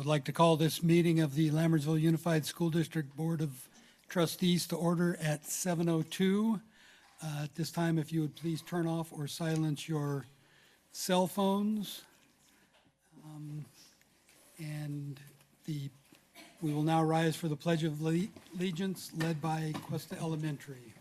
I'd like to call this meeting of the Lammersville Unified School District Board of Trustees to order at 7:02. At this time, if you would please turn off or silence your cell phones. We will now rise for the Pledge of Allegiance led by Cuesta Elementary.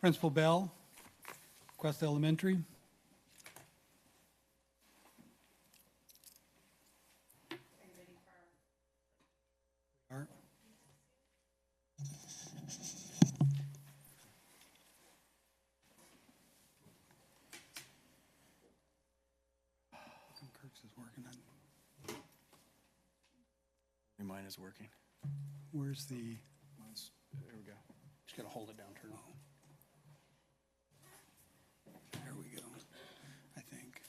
Principal Bell, Cuesta Elementary. Art. Kirk's is working on. Mine is working. Where's the? There we go. Just gotta hold it down, turn it on. There we go, I think.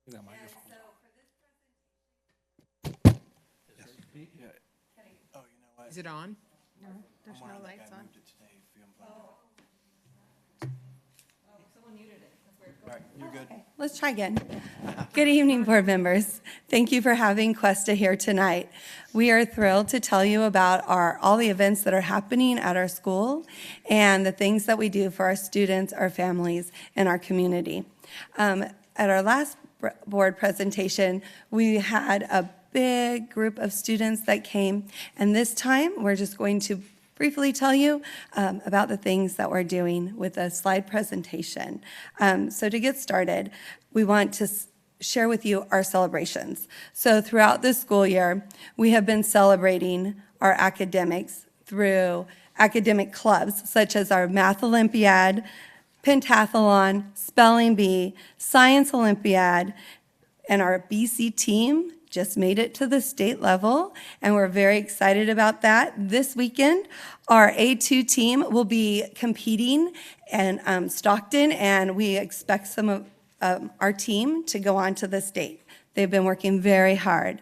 That microphone. Yeah. Oh, you know what? Is it on? No, there's I no think lights I on. moved it today. If you unplugged it. Someone muted it. All right, you're good. Okay, let's try again. Good evening, board members. Thank you for having Cuesta here tonight. We are thrilled to tell you about all the events that are happening at our school and the things that we do for our students, our families, and our community. At our last board presentation, we had a big group of students that came, and this time we're just going to briefly tell you about the things that we're doing with a slide presentation. So to get started, we want to share with you our celebrations. So throughout this school year, we have been celebrating our academics through academic clubs, such as our Math Olympiad, Pentathlon, Spelling Bee, Science Olympiad, and our BC team just made it to the state level, and we're very excited about that. This weekend, our A2 team will be competing in Stockton, and we expect some of our team to go on to the state. They've been working very hard.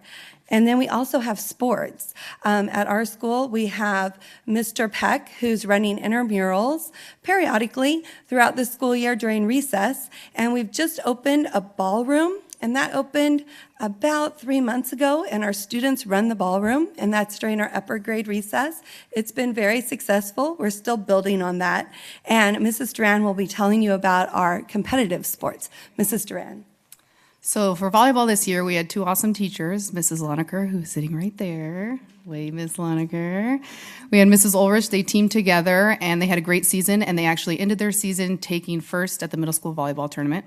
And then we also have sports. At our school, we have Mr. Peck, who's running intramurals periodically throughout the school year during recess. And we've just opened a ballroom, and that opened about 3 months ago, and our students run the ballroom, and that's during our upper grade recess. It's been very successful. We're still building on that. And Mrs. Duran will be telling you about our competitive sports. Mrs. Duran. So for volleyball this year, we had two awesome teachers, Mrs. Loneker, who's sitting right there. Wave, Ms. Loneker. We had Mrs. Ulrich. They teamed together, and they had a great season, and they actually ended their season taking first at the middle school volleyball tournament.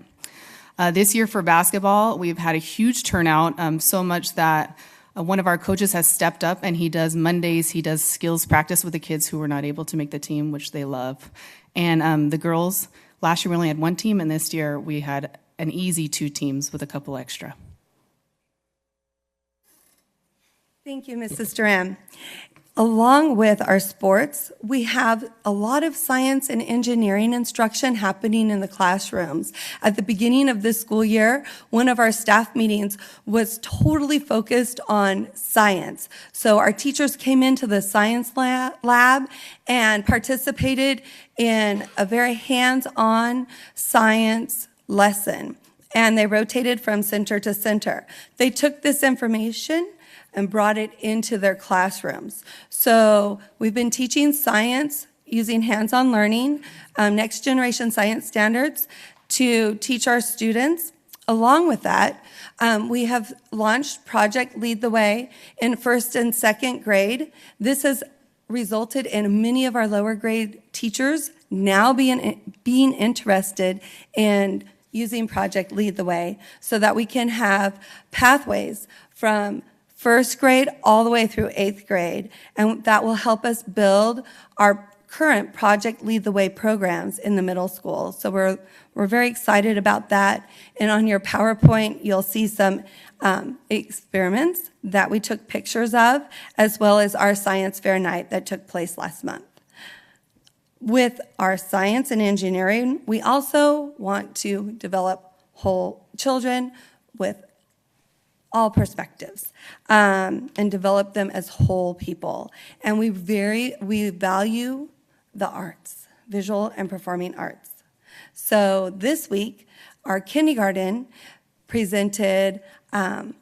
This year for basketball, we've had a huge turnout, so much that one of our coaches has stepped up, and he does Mondays, he does skills practice with the kids who were not able to make the team, which they love. And the girls, last year we only had one team, and this year we had an easy 2 teams with a couple extra. Thank you, Mrs. Duran. Along with our sports, we have a lot of science and engineering instruction happening in the classrooms. At the beginning of this school year, one of our staff meetings was totally focused on science. So our teachers came into the science lab and participated in a very hands-on science lesson. and they rotated from center to center. They took this information and brought it into their classrooms. So we've been teaching science using hands-on learning, next generation science standards to teach our students. Along with that, we have launched Project Lead the Way in first and second grade. This has resulted in many of our lower grade teachers now being interested in using Project Lead the Way so that we can have pathways from first grade all the way through 8th grade. And that will help us build our current Project Lead the Way programs in the middle school. So we're very excited about that. And on your PowerPoint, you'll see some experiments that we took pictures of, as well as our science fair night that took place last month. With our science and engineering, we also want to develop whole children with all perspectives and develop them as whole people. And we value the arts, visual and performing arts. So this week, our kindergarten presented the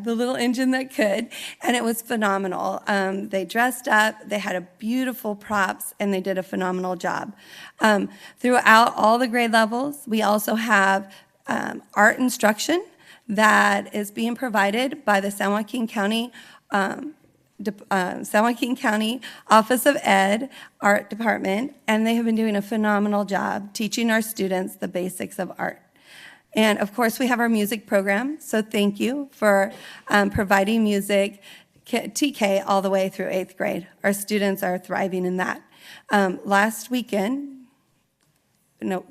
little engine that could, and it was phenomenal. They dressed up, they had a beautiful props, and they did a phenomenal job. Throughout all the grade levels, we also have art instruction that is being provided by the San Joaquin County Office of Ed Art Department, and they have been doing a phenomenal job teaching our students the basics of art. And of course, we have our music program, so thank you for providing music, TK, all the way through 8th grade. Our students are thriving in that.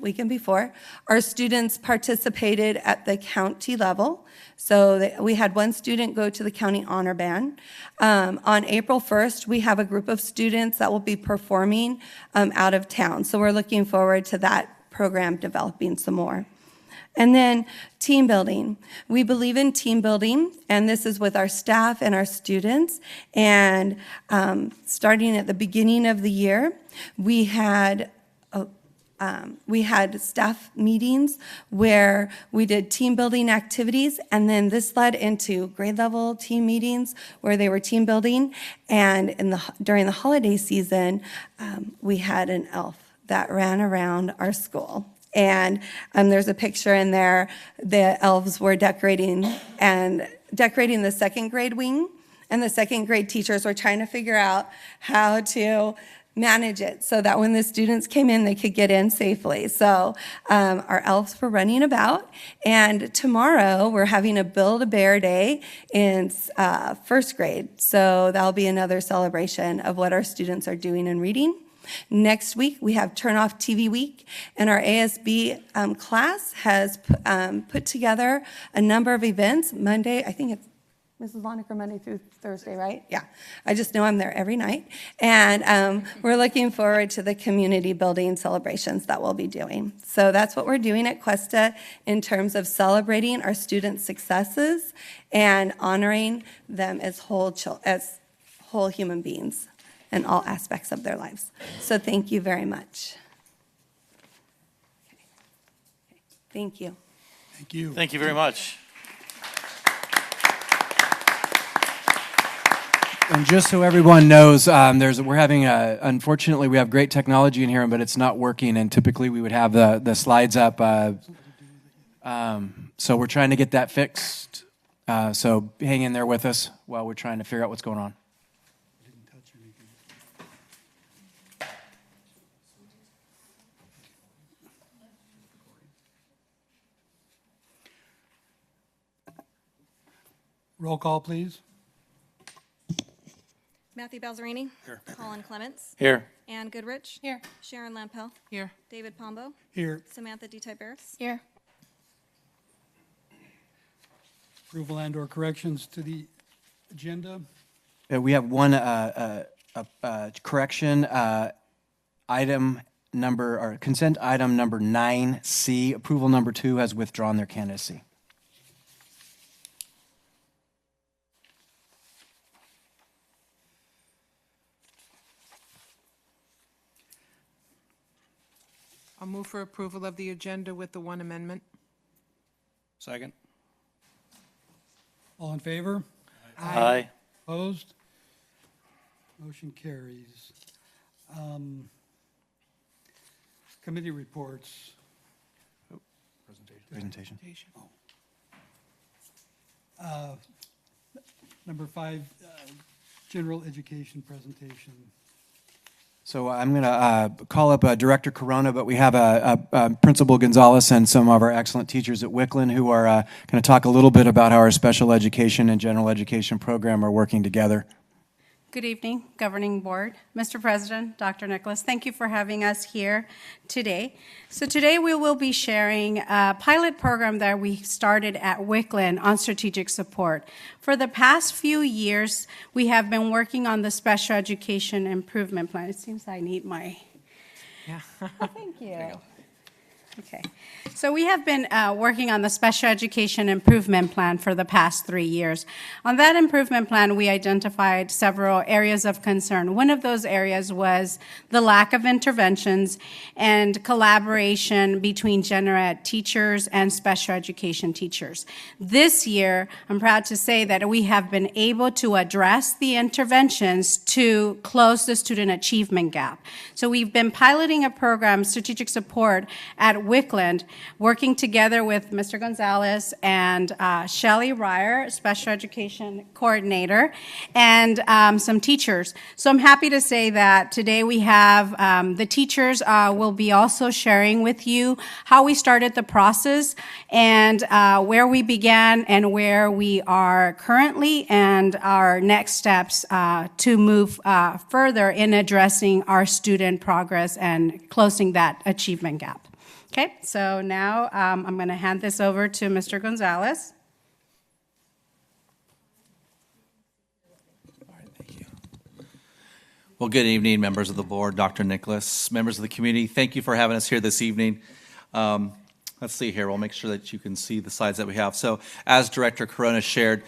Weekend before, our students participated at the county level. So we had one student go to the county honor band. On April 1st, we have a group of students that will be performing out of town. So we're looking forward to that program developing some more. And then team building. We believe in team building, and this is with our staff and our students. And starting at the beginning of the year, we had staff meetings where we did team building activities, and then this led into grade level team meetings where they were team building. And during the holiday season, we had an elf that ran around our school. And there's a picture in there. The elves were decorating the second grade wing, and the second grade teachers were trying to figure out how to manage it so that when the students came in, they could get in safely. So our elves were running about, and tomorrow we're having a Build-A-Bear Day in first grade. So that'll be another celebration of what our students are doing and reading. Next week, we have Turn Off TV Week, and our ASB class has put together a number of events. Monday, I think it's Mrs. Lonecker, Monday through Thursday, right? Yeah. I just know I'm there every night. And we're looking forward to the community building celebrations that we'll be doing. So that's what we're doing at Cuesta in terms of celebrating our students' successes and honoring them as whole human beings in all aspects of their lives. So thank you very much. Okay. Thank you. Thank you. Thank you very much. And just so everyone knows, unfortunately, we have great technology in here, but it's not working. And typically, we would have the slides up. So we're trying to get that fixed. So hang in there with us while we're trying to figure out what's going on. Roll call, please. Matthew Balzerini. Here. Colin Clements. Here. Ann Goodrich. Here. Sharon Lampel. Here. David Pombo. Here. Samantha DeType Barris. Here. Approval and/or corrections to the agenda. We have one correction. Consent item number 9C, approval number 2 has withdrawn their candidacy. I'll move for approval of the agenda with the one amendment. Second. All in favor? Aye. Opposed? Motion carries. Committee reports. Presentation. Number 5, general education presentation. So I'm going to call up Director Corona, but we have Principal Gonzalez and some of our excellent teachers at Wickland who are going to talk a little bit about how our special education and general education program are working together. Good evening, Governing Board. Mr. President, Dr. Nicholas, thank you for having us here today. So today we will be sharing a pilot program that we started at Wickland on strategic support. For the past few years, we have been working on the special education improvement plan. It seems I need my... Yeah. Oh, thank you. Okay. So we have been working on the special education improvement plan for the past 3 years. On that improvement plan, we identified several areas of concern. One of those areas was the lack of interventions and collaboration between general ed teachers and special education teachers. This year, I'm proud to say that we have been able to address the interventions to close the student achievement gap. So we've been piloting a program, strategic support, at Wickland, working together with Mr. Gonzalez and Shelley Ryer, special education coordinator, and some teachers. So I'm happy to say that today we have the teachers will be also sharing with you how we started the process and where we began and where we are currently and our next steps to move further in addressing our student progress and closing that achievement gap. Okay, so now I'm going to hand this over to Mr. Gonzalez. All right, thank you. Well, good evening, members of the board, Dr. Nicholas, members of the community. Thank you for having us here this evening. Let's see here. We'll make sure that you can see the slides that we have. So as Director Corona shared,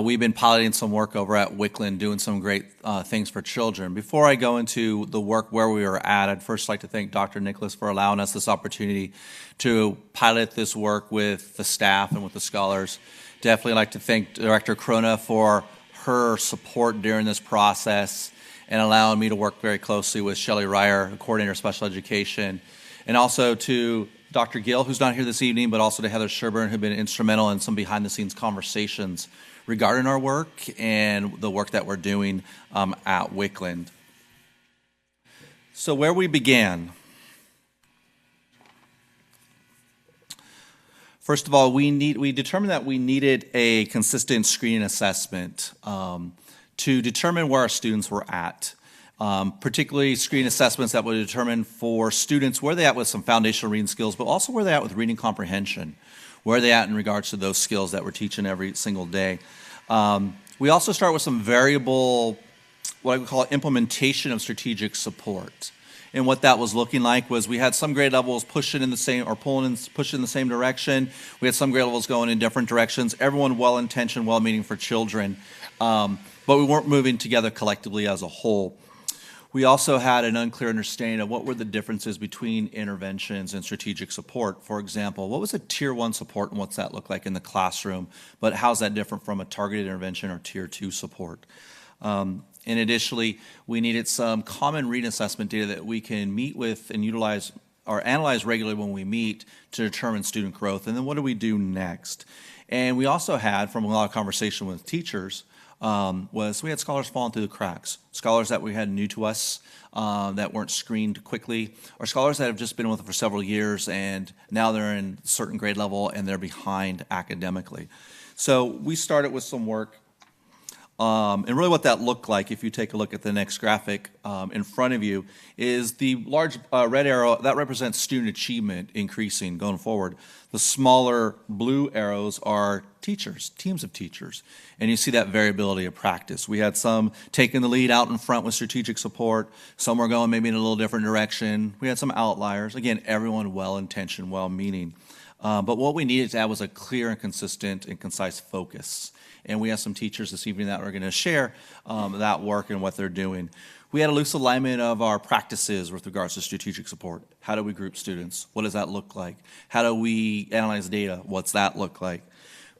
we've been piloting some work over at Wickland, doing some great things for children. Before I go into the work where we were at, I'd first like to thank Dr. Nicholas for allowing us this opportunity to pilot this work with the staff and with the scholars. Definitely like to thank Director Corona for her support during this process and allowing me to work very closely with Shelley Ryer, the coordinator of special education, and also to Dr. Gill, who's not here this evening, but also to Heather Sherburne, who've been instrumental in some behind-the-scenes conversations regarding our work and the work that we're doing at Wickland. So where we began. First of all, we determined that we needed a consistent screening assessment to determine where our students were at. Particularly screen assessments that would determine for students where they at with some foundational reading skills, but also where they at with reading comprehension, where they at in regards to those skills that we're teaching every single day. We also start with some variable, what I would call implementation of strategic support. And what that was looking like was we had some grade levels pushing in the same, or pushing in the same direction. We had some grade levels going in different directions. Everyone well-intentioned, well-meaning for children, but we weren't moving together collectively as a whole. We also had an unclear understanding of what were the differences between interventions and strategic support. For example, what was a tier 1 support and what's that look like in the classroom, but how's that different from a targeted intervention or tier 2 support? And additionally, we needed some common reading assessment data that we can meet with and utilize or analyze regularly when we meet to determine student growth. And then what do we do next? And we also had, from a lot of conversation with teachers, we had scholars falling through the cracks, scholars that we had new to us that weren't screened quickly, or scholars that have just been with us for several years and now they're in a certain grade level and they're behind academically. So we started with some work. And really what that looked like, if you take a look at the next graphic in front of you, is the large red arrow, that represents student achievement increasing going forward. The smaller blue arrows are teachers, teams of teachers. And you see that variability of practice. We had some taking the lead out in front with strategic support. Some were going maybe in a little different direction. We had some outliers. Again, everyone well-intentioned, well-meaning. But what we needed to have was a clear and consistent and concise focus. And we have some teachers this evening that are going to share that work and what they're doing. We had a loose alignment of our practices with regards to strategic support. How do we group students? What does that look like? How do we analyze data? What's that look like?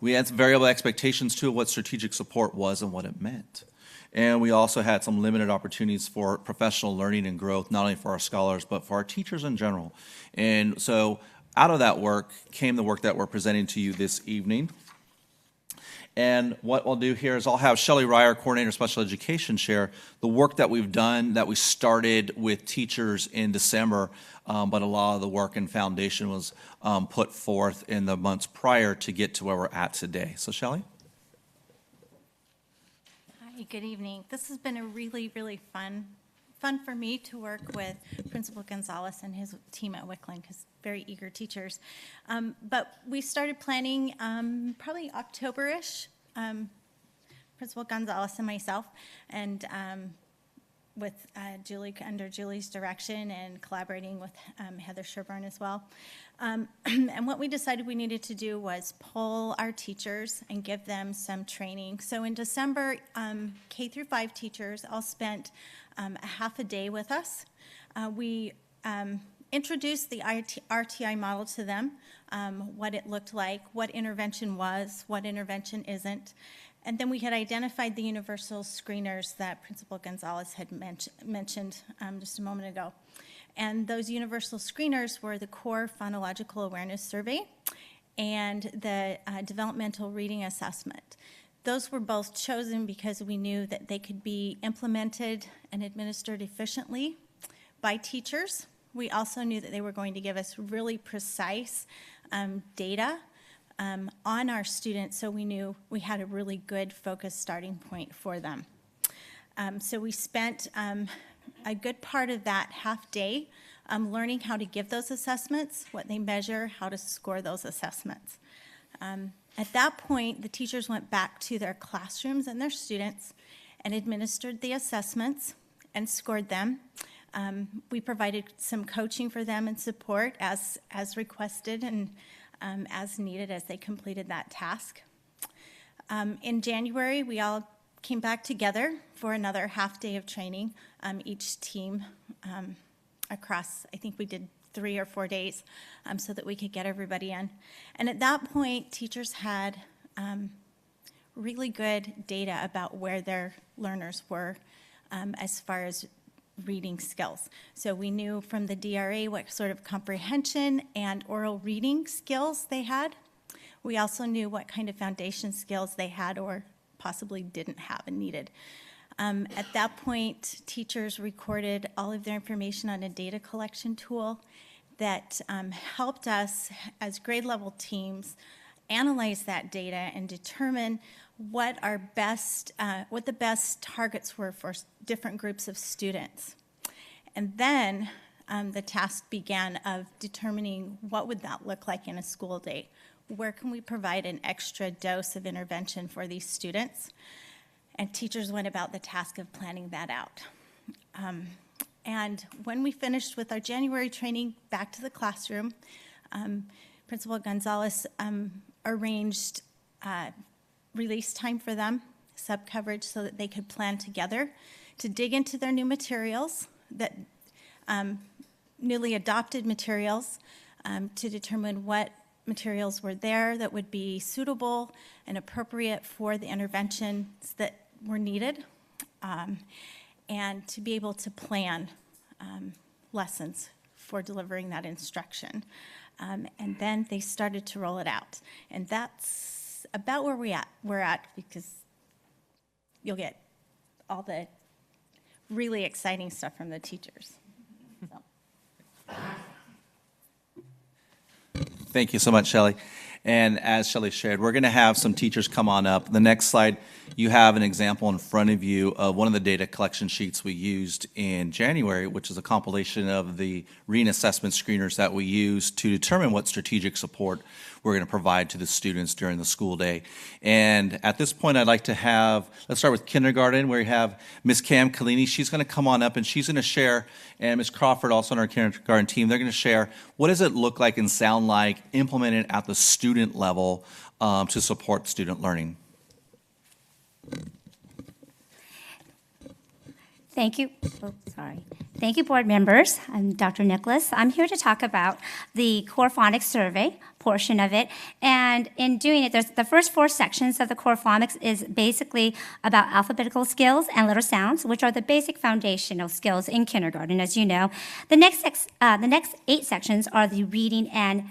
We had some variable expectations too of what strategic support was and what it meant. And we also had some limited opportunities for professional learning and growth, not only for our scholars, but for our teachers in general. And so out of that work came the work that we're presenting to you this evening. And what we'll do here is I'll have Shelley Ryer, Coordinator of Special Education, share the work that we've done, that we started with teachers in December, but a lot of the work and foundation was put forth in the months prior to get to where we're at today. So Shelley? Hi, good evening. This has been a really, really fun for me to work with Principal Gonzalez and his team at Wickland, because very eager teachers. But we started planning probably October-ish, Principal Gonzalez and myself, and with Julie, under Julie's direction, and collaborating with Heather Sherburne as well. And what we decided we needed to do was poll our teachers and give them some training. So in December, K through 5 teachers all spent a half a day with us. We introduced the RTI model to them, what it looked like, what intervention was, what intervention isn't. And then we had identified the universal screeners that Principal Gonzalez had mentioned just a moment ago. And those universal screeners were the core phonological awareness survey and the developmental reading assessment. Those were both chosen because we knew that they could be implemented and administered efficiently by teachers. We also knew that they were going to give us really precise data on our students, so we knew we had a really good focused starting point for them. So we spent a good part of that half day learning how to give those assessments, what they measure, how to score those assessments. At that point, the teachers went back to their classrooms and their students and administered the assessments and scored them. We provided some coaching for them and support as requested and as needed as they completed that task. In January, we all came back together for another half day of training, each team across, I think we did 3 or 4 days, so that we could get everybody in. And at that point, teachers had really good data about where their learners were as far as reading skills. So we knew from the DRA what sort of comprehension and oral reading skills they had. We also knew what kind of foundation skills they had or possibly didn't have and needed. At that point, teachers recorded all of their information on a data collection tool that helped us as grade level teams analyze that data and determine what what the best targets were for different groups of students. And then the task began of determining what would that look like in a school day. Where can we provide an extra dose of intervention for these students? And teachers went about the task of planning that out. And when we finished with our January training back to the classroom, Principal Gonzalez arranged release time for them, sub-coverage, so that they could plan together to dig into their new materials, that newly adopted materials, to determine what materials were there that would be suitable and appropriate for the interventions that were needed, and to be able to plan lessons for delivering that instruction. And then they started to roll it out. And that's about where we're at, because you'll get all the really exciting stuff from the teachers. So. Thank you so much, Shelley. And as Shelley shared, we're going to have some teachers come on up. The next slide, you have an example in front of you of one of the data collection sheets we used in January, which is a compilation of the reading assessment screeners that we used to determine what strategic support we're going to provide to the students during the school day. And at this point, I'd like to let's start with kindergarten, where we have Ms. Cam Kalini. She's going to come on up and she's going to share, and Ms. Crawford, also on our kindergarten team, they're going to share what does it look like and sound like implemented at the student level to support student learning. Thank you. Oh, sorry. Thank you, board members. I'm Dr. Nicholas. I'm here to talk about the Core Phonics survey portion of it. And in doing it, there's the first 4 sections of the Core Phonics is basically about alphabetical skills and letter sounds, which are the basic foundational skills in kindergarten, as you know. The next 8 sections are the reading and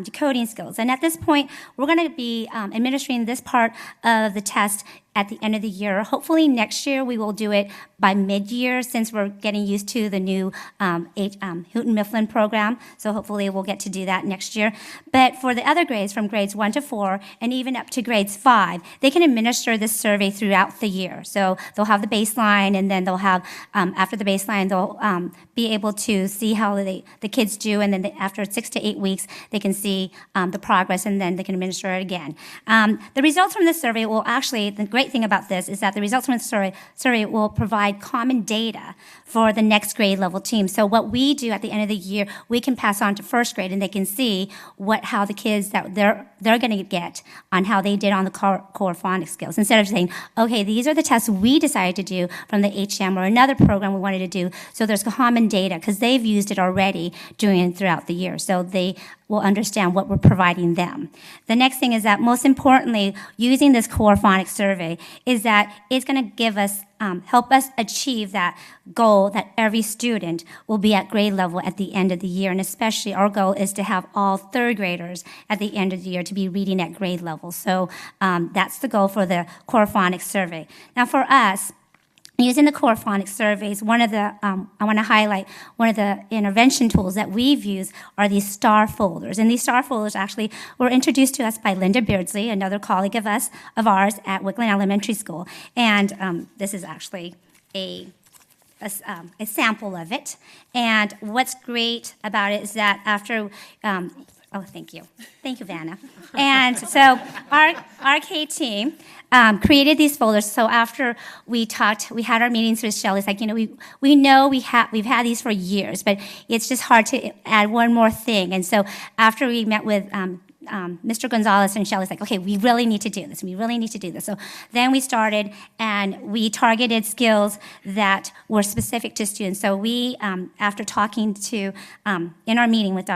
decoding skills. And at this point, we're going to be administering this part of the test at the end of the year. Hopefully next year we will do it by mid-year, since we're getting used to the new Houghton Mifflin program. So hopefully we'll get to do that next year. But for the other grades, from grades 1 to 4 and even up to grades 5, they can administer this survey throughout the year. So they'll have the baseline, and then they'll have, after the baseline, they'll be able to see how the kids do, and then after 6 to 8 weeks, they can see the progress, and then they can administer it again. The results from this survey will actually, the great thing about this is that the results from the survey will provide common data for the next grade level team. So what we do at the end of the year, we can pass on to first grade, and they can see how the kids that they're going to get on how they did on the core phonics skills. Instead of saying, okay, these are the tests we decided to do from the HM or another program we wanted to do. So there's common data because they've used it already throughout the year. So they will understand what we're providing them. The next thing is that, most importantly, using this core phonics survey is that it's going to give us, help us achieve that goal that every student will be at grade level at the end of the year. And especially our goal is to have all third graders at the end of the year to be reading at grade level. So that's the goal for the core phonics survey. Now for us, using the core phonics surveys, one of the, I want to highlight one of the intervention tools that we've used are these star folders. And these star folders actually were introduced to us by Linda Beardsley, another colleague of ours at Wickland Elementary School. And this is actually a sample of it. And what's great about it is that after, oh, thank you. Thank you, Vanna. And so our K team created these folders. So after we had our meetings with Shelley. It's like, we know we've had these for years, but it's just hard to add one more thing. And so after we met with Mr. Gonzalez and Shelley's like, okay, we really need to do this. We really need to do this. So then we started, and we targeted skills that were specific to students. So we, after talking to, in our meeting with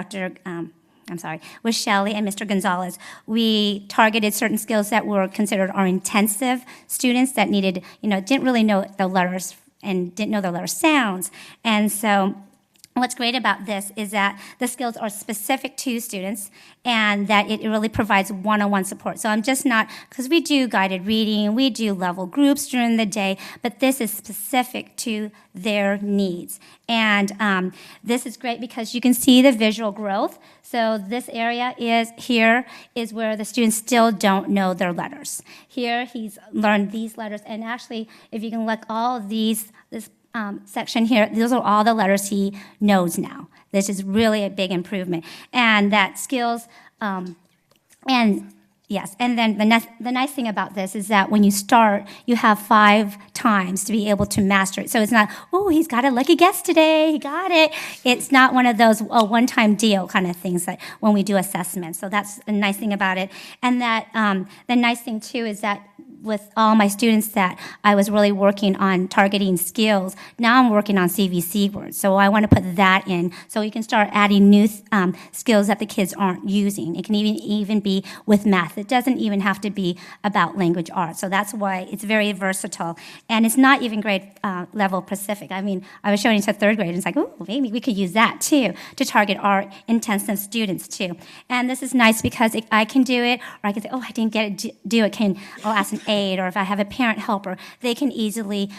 with Shelley and Mr. Gonzalez, we targeted certain skills that were considered our intensive students that needed, didn't really know the letters and didn't know the letter sounds. And so what's great about this is that the skills are specific to students and that it really provides one-on-one support. So I'm just not, because we do guided reading, we do level groups during the day, but this is specific to their needs. And this is great because you can see the visual growth. So this area is where the students still don't know their letters. Here he's learned these letters, and actually, if you can look, all of this section here, those are all the letters he knows now. This is really a big improvement. And that skills, and yes, and then the nice thing about this is that when you start, you have 5 times to be able to master it. So it's not, oh, he's got a lucky guess today, he got it. It's not one of those one-time deal kind of things that when we do assessments. So that's a nice thing about it. And that the nice thing too is that with all my students that I was really working on targeting skills, now I'm working on CVC words. So I want to put that in so you can start adding new skills that the kids aren't using. It can even be with math. It doesn't even have to be about language arts. So that's why it's very versatile. And it's not even grade level specific. I mean, I was showing it to third grade, and it's like, oh, maybe we could use that too to target our intensive students too. And this is nice because I can do it, or I can say, oh, I didn't get it, do it. I'll ask an aide, or if I have a parent helper, they can easily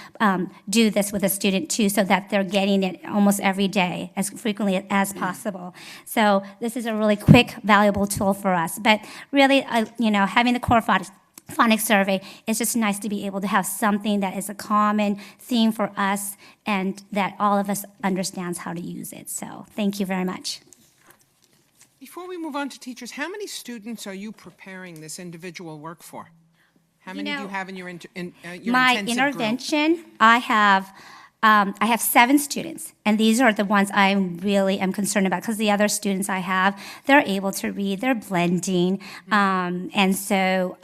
do this with a student too, so that they're getting it almost every day, as frequently as possible. So this is a really quick, valuable tool for us. But really, having the core phonics survey, it's just nice to be able to have something that is a common theme for us and that all of us understands how to use it. So thank you very much. Before we move on to teachers, how many students are you preparing this individual work for? How many do you have in your My intensive intervention, I have 7 students, and these are the ones I really am concerned about because the other students I have, they're able to read, they're blending, and so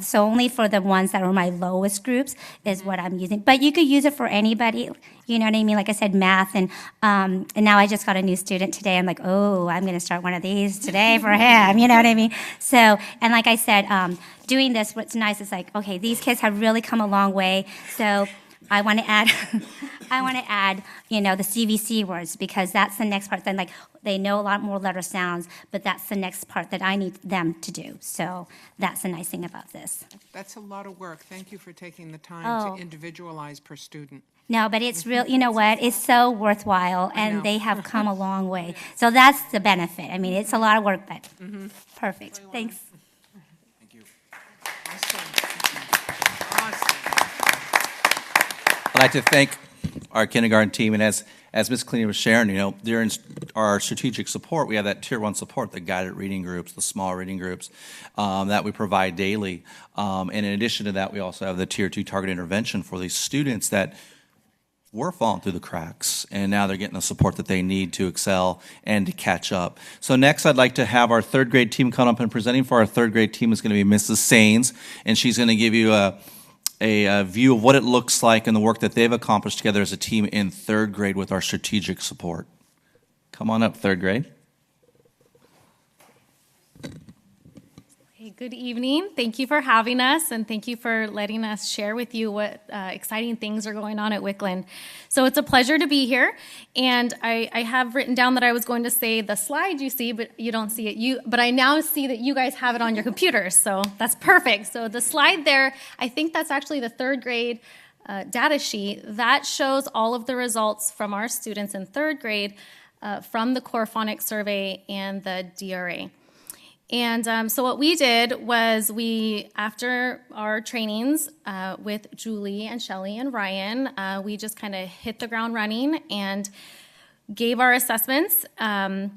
so only for the ones that are my lowest groups is what I'm using. But you could use it for anybody. You know what I mean? Like I said, math, and now I just got a new student today. I'm like, oh, I'm going to start one of these today for him. You know what I mean? So, and like I said, doing this, what's nice is like, okay, these kids have really come a long way. So I want to add, the CVC words because that's the next part. Then, like, they know a lot more letter sounds, but that's the next part that I need them to do. So that's the nice thing about this. That's a lot of work. Thank you for taking the time to individualize per student. No, but it's real. You know what? It's so worthwhile, and they have come a long way. So that's the benefit. I mean, it's a lot of work, but perfect. Thanks. Thank you. Awesome. I'd like to thank our kindergarten team, and as Ms. Cleany was sharing, during our strategic support, we have that Tier 1 support, the guided reading groups, the small reading groups that we provide daily. And in addition to that, we also have the Tier 2 target intervention for these students that were falling through the cracks, and now they're getting the support that they need to excel and to catch up. So next, I'd like to have our third grade team come up, and presenting for our third grade team is going to be Mrs. Sains, and she's going to give you a view of what it looks like and the work that they've accomplished together as a team in third grade with our strategic support. Come on up, third grade. Hey, good evening. Thank you for having us, and thank you for letting us share with you what exciting things are going on at Wickland. So it's a pleasure to be here, and I have written down that I was going to say the slide you see, but you don't see it. But I now see that you guys have it on your computers, so that's perfect. So the slide there, I think that's actually the third grade data sheet. That shows all of the results from our students in third grade from the Core Phonics Survey and the DRA. And so what we did was after our trainings with Julie and Shelley and Ryan, we just kind of hit the ground running and gave our assessments. And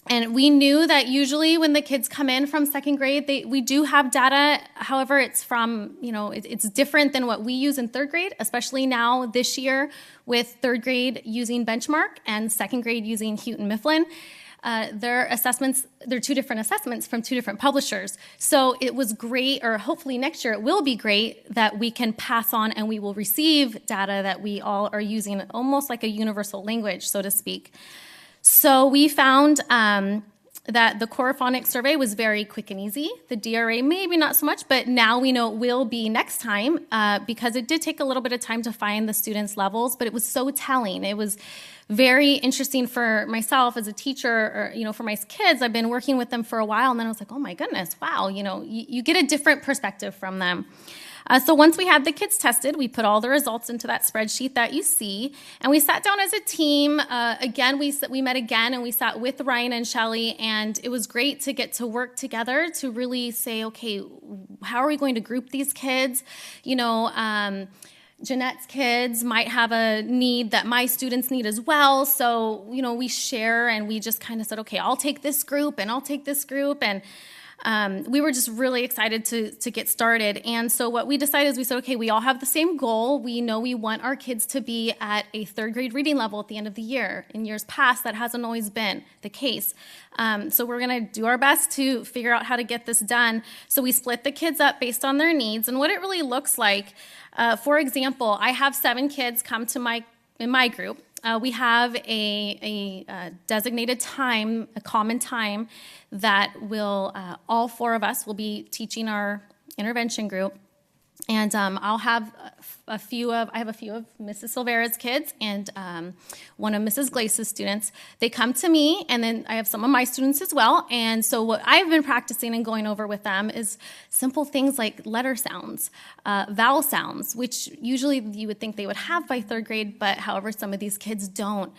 we knew that usually when the kids come in from second grade, we do have data. However, it's from, it's different than what we use in third grade, especially now this year with third grade using Benchmark and second grade using Houghton Mifflin. They're 2 different assessments from 2 different publishers. So it was great, or hopefully next year it will be great, that we can pass on and we will receive data that we all are using almost like a universal language, so to speak. So we found that the Core Phonics Survey was very quick and easy. The DRA, maybe not so much, but now we know it will be next time because it did take a little bit of time to find the students' levels, but it was so telling. It was very interesting for myself as a teacher, or, for my kids. I've been working with them for a while, and then I was like, oh my goodness, wow, you get a different perspective from them. So once we had the kids tested, we put all the results into that spreadsheet that you see, and we sat down as a team. Again, we met again, and we sat with Ryan and Shelley, and it was great to get to work together to really say, okay, how are we going to group these kids? Jeanette's kids might have a need that my students need as well. So, we share, and we just kind of said, okay, I'll take this group and I'll take this group. And we were just really excited to get started. And so what we decided is we said, okay, we all have the same goal. We know we want our kids to be at a third grade reading level at the end of the year. In years past, that hasn't always been the case. So we're going to do our best to figure out how to get this done. So we split the kids up based on their needs and what it really looks like. For example, I have 7 kids come to in my group. We have a designated time, a common time, that will all 4 of us will be teaching our intervention group. And I'll have I have a few of Mrs. Silvera's kids and one of Mrs. Glace's students. They come to me, and then I have some of my students as well. And so what I've been practicing and going over with them is simple things like letter sounds, vowel sounds, which usually you would think they would have by third grade, but however, some of these kids don't.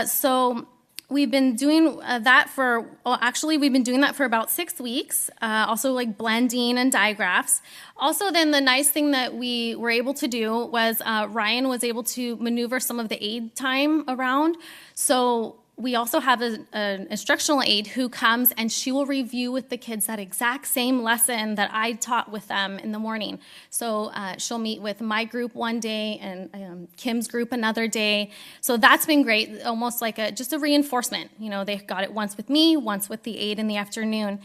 So we've been doing we've been doing that for about 6 weeks, also like blending and digraphs. Also, then the nice thing that we were able to do was Ryan was able to maneuver some of the aid time around. So we also have an instructional aide who comes and she will review with the kids that exact same lesson that I taught with them in the morning. So she'll meet with my group one day and Kim's group another day. So that's been great, almost like just a reinforcement. You know, they got it once with me, once with the aide in the afternoon.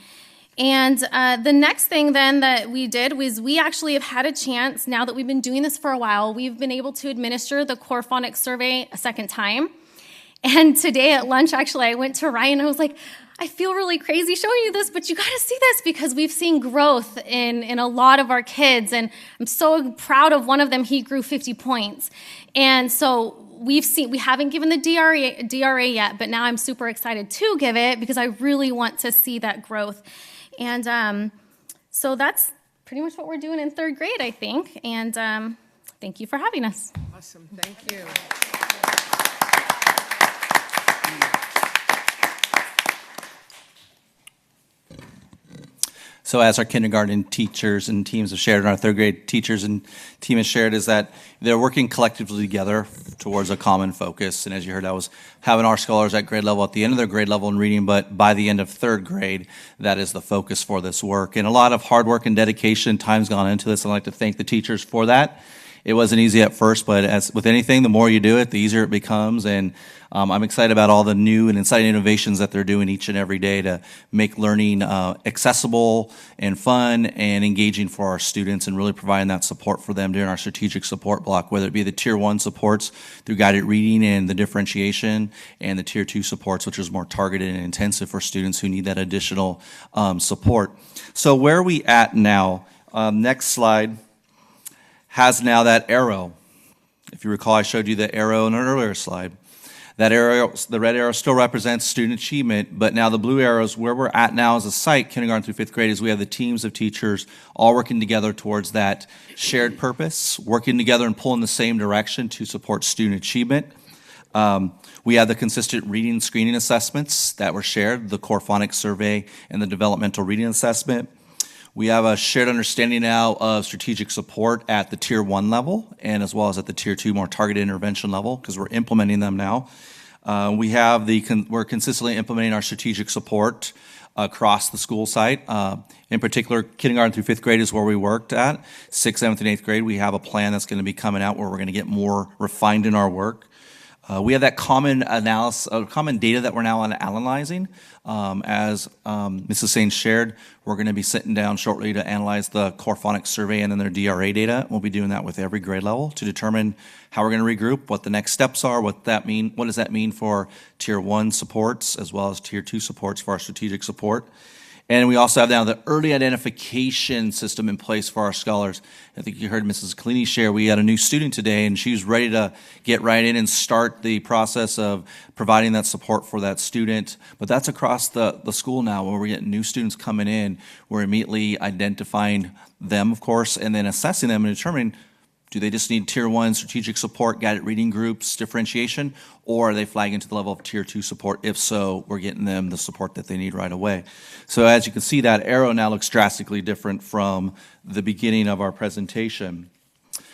And the next thing then that we did was we actually have had a chance, now that we've been doing this for a while, we've been able to administer the core phonics survey a second time. And today at lunch, actually, I went to Ryan and I was like, I feel really crazy showing you this, but you got to see this because we've seen growth in a lot of our kids. And I'm so proud of one of them. He grew 50 points. And so we haven't given the DRA yet, but now I'm super excited to give it because I really want to see that growth. And so that's pretty much what we're doing in third grade, I think. And thank you for having us. Awesome, thank you. So as our kindergarten teachers and teams have shared, and our third grade teachers and team has shared, is that they're working collectively together towards a common focus. And as you heard, I was having our scholars at grade level at the end of their grade level in reading, but by the end of third grade, that is the focus for this work. And a lot of hard work and dedication, time's gone into this. I'd like to thank the teachers for that. It wasn't easy at first, but as with anything, the more you do it, the easier it becomes. And I'm excited about all the new and exciting innovations that they're doing each and every day to make learning accessible and fun and engaging for our students, and really providing that support for them during our strategic support block, whether it be the Tier 1 supports through guided reading and the differentiation, and the Tier 2 supports, which is more targeted and intensive for students who need that additional support. So where are we at now? Next slide has now that arrow. If you recall, I showed you the arrow in an earlier slide. That arrow, the red arrow, still represents student achievement, but now the blue arrow is where we're at now as a site, kindergarten through fifth grade, is we have the teams of teachers all working together towards that shared purpose, working together and pulling the same direction to support student achievement. We have the consistent reading and screening assessments that were shared, the core phonics survey and the developmental reading assessment. We have a shared understanding now of strategic support at the Tier 1 level, and as well as at the Tier 2 more targeted intervention level, because we're implementing them now. We're consistently implementing our strategic support across the school site. In particular, kindergarten through fifth grade is where we worked at. Sixth, seventh, and eighth grade, we have a plan that's going to be coming out where we're going to get more refined in our work. We have that common data that we're now analyzing. As Mrs. Sain shared, we're going to be sitting down shortly to analyze the core phonics survey and then their DRA data. We'll be doing that with every grade level to determine how we're going to regroup, what the next steps are, what does that mean for Tier 1 supports as well as Tier 2 supports for our strategic support. And we also have now the early identification system in place for our scholars. I think you heard Mrs. Collini share, we had a new student today, and she was ready to get right in and start the process of providing that support for that student. But that's across the school now, where we're getting new students coming in. We're immediately identifying them, of course, and then assessing them and determining, do they just need Tier 1 strategic support, guided reading groups, differentiation, or are they flagging to the level of Tier 2 support? If so, we're getting them the support that they need right away. So as you can see, that arrow now looks drastically different from the beginning of our presentation.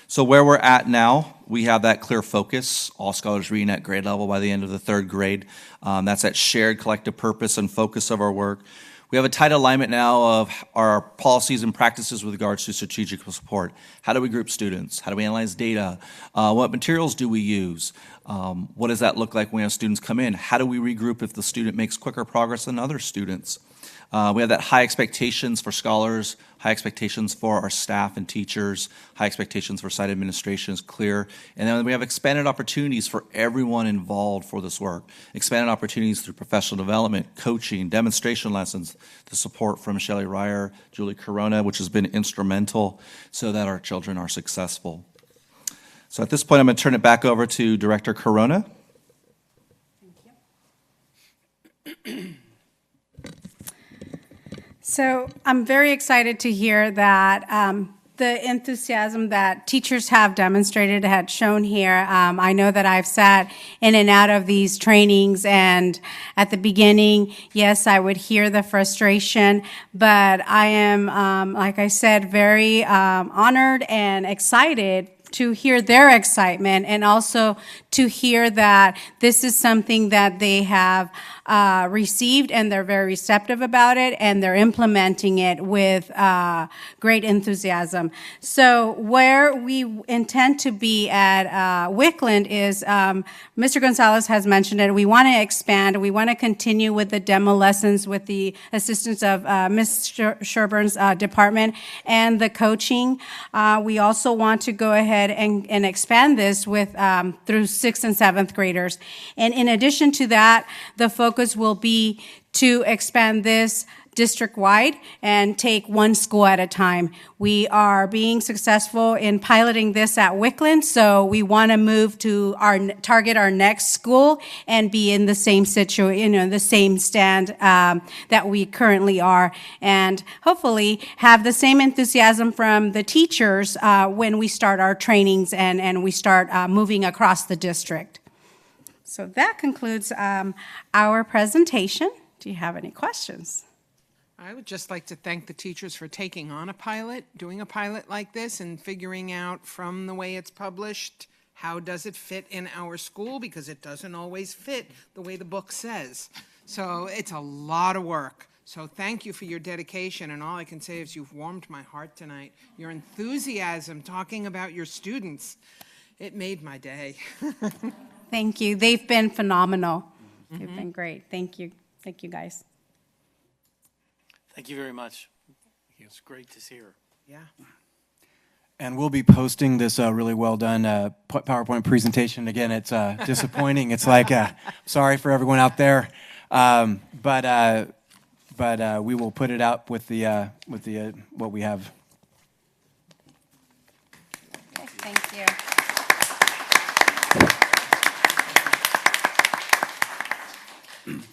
So where we're at now, we have that clear focus, all scholars reading at grade level by the end of the third grade. That's that shared collective purpose and focus of our work. We have a tight alignment now of our policies and practices with regards to strategic support. How do we group students? How do we analyze data? What materials do we use? What does that look like when we have students come in? How do we regroup if the student makes quicker progress than other students? We have that high expectations for scholars, high expectations for our staff and teachers, high expectations for site administration is clear. And then we have expanded opportunities for everyone involved for this work. Expanded opportunities through professional development, coaching, demonstration lessons, the support from Shelley Ryer, Julie Corona, which has been instrumental so that our children are successful. So at this point, I'm going to turn it back over to Director Corona. Thank you. So I'm very excited to hear that the enthusiasm that teachers have demonstrated had shown here. I know that I've sat in and out of these trainings, and at the beginning, yes, I would hear the frustration, but I am, like I said, very honored and excited to hear their excitement and also to hear that this is something that they have received and they're very receptive about it and they're implementing it with great enthusiasm. So where we intend to be at Wickland is, Mr. Gonzalez has mentioned it, we want to expand, we want to continue with the demo lessons with the assistance of Ms. Sherburne's department and the coaching. We also want to go ahead and expand this with through 6th and 7th graders. And in addition to that, the focus will be to expand this district-wide and take one school at a time. We are being successful in piloting this at Wickland, so we want to move to target our next school and be in the same situation, the same stand that we currently are, and hopefully have the same enthusiasm from the teachers when we start our trainings and we start moving across the district. So that concludes our presentation. Do you have any questions? I would just like to thank the teachers for taking on a pilot, doing a pilot like this, and figuring out from the way it's published, how does it fit in our school, because it doesn't always fit the way the book says. So it's a lot of work. So thank you for your dedication, and all I can say is you've warmed my heart tonight. Your enthusiasm talking about your students, it made my day. Thank you. They've been phenomenal. They've been great. Thank you. Thank you, guys. Thank you very much. It's great to see her. Yeah. And we'll be posting this really well done PowerPoint presentation. Again, it's disappointing. It's like, sorry for everyone out there, but we will put it out with the what we have. Okay, thank you.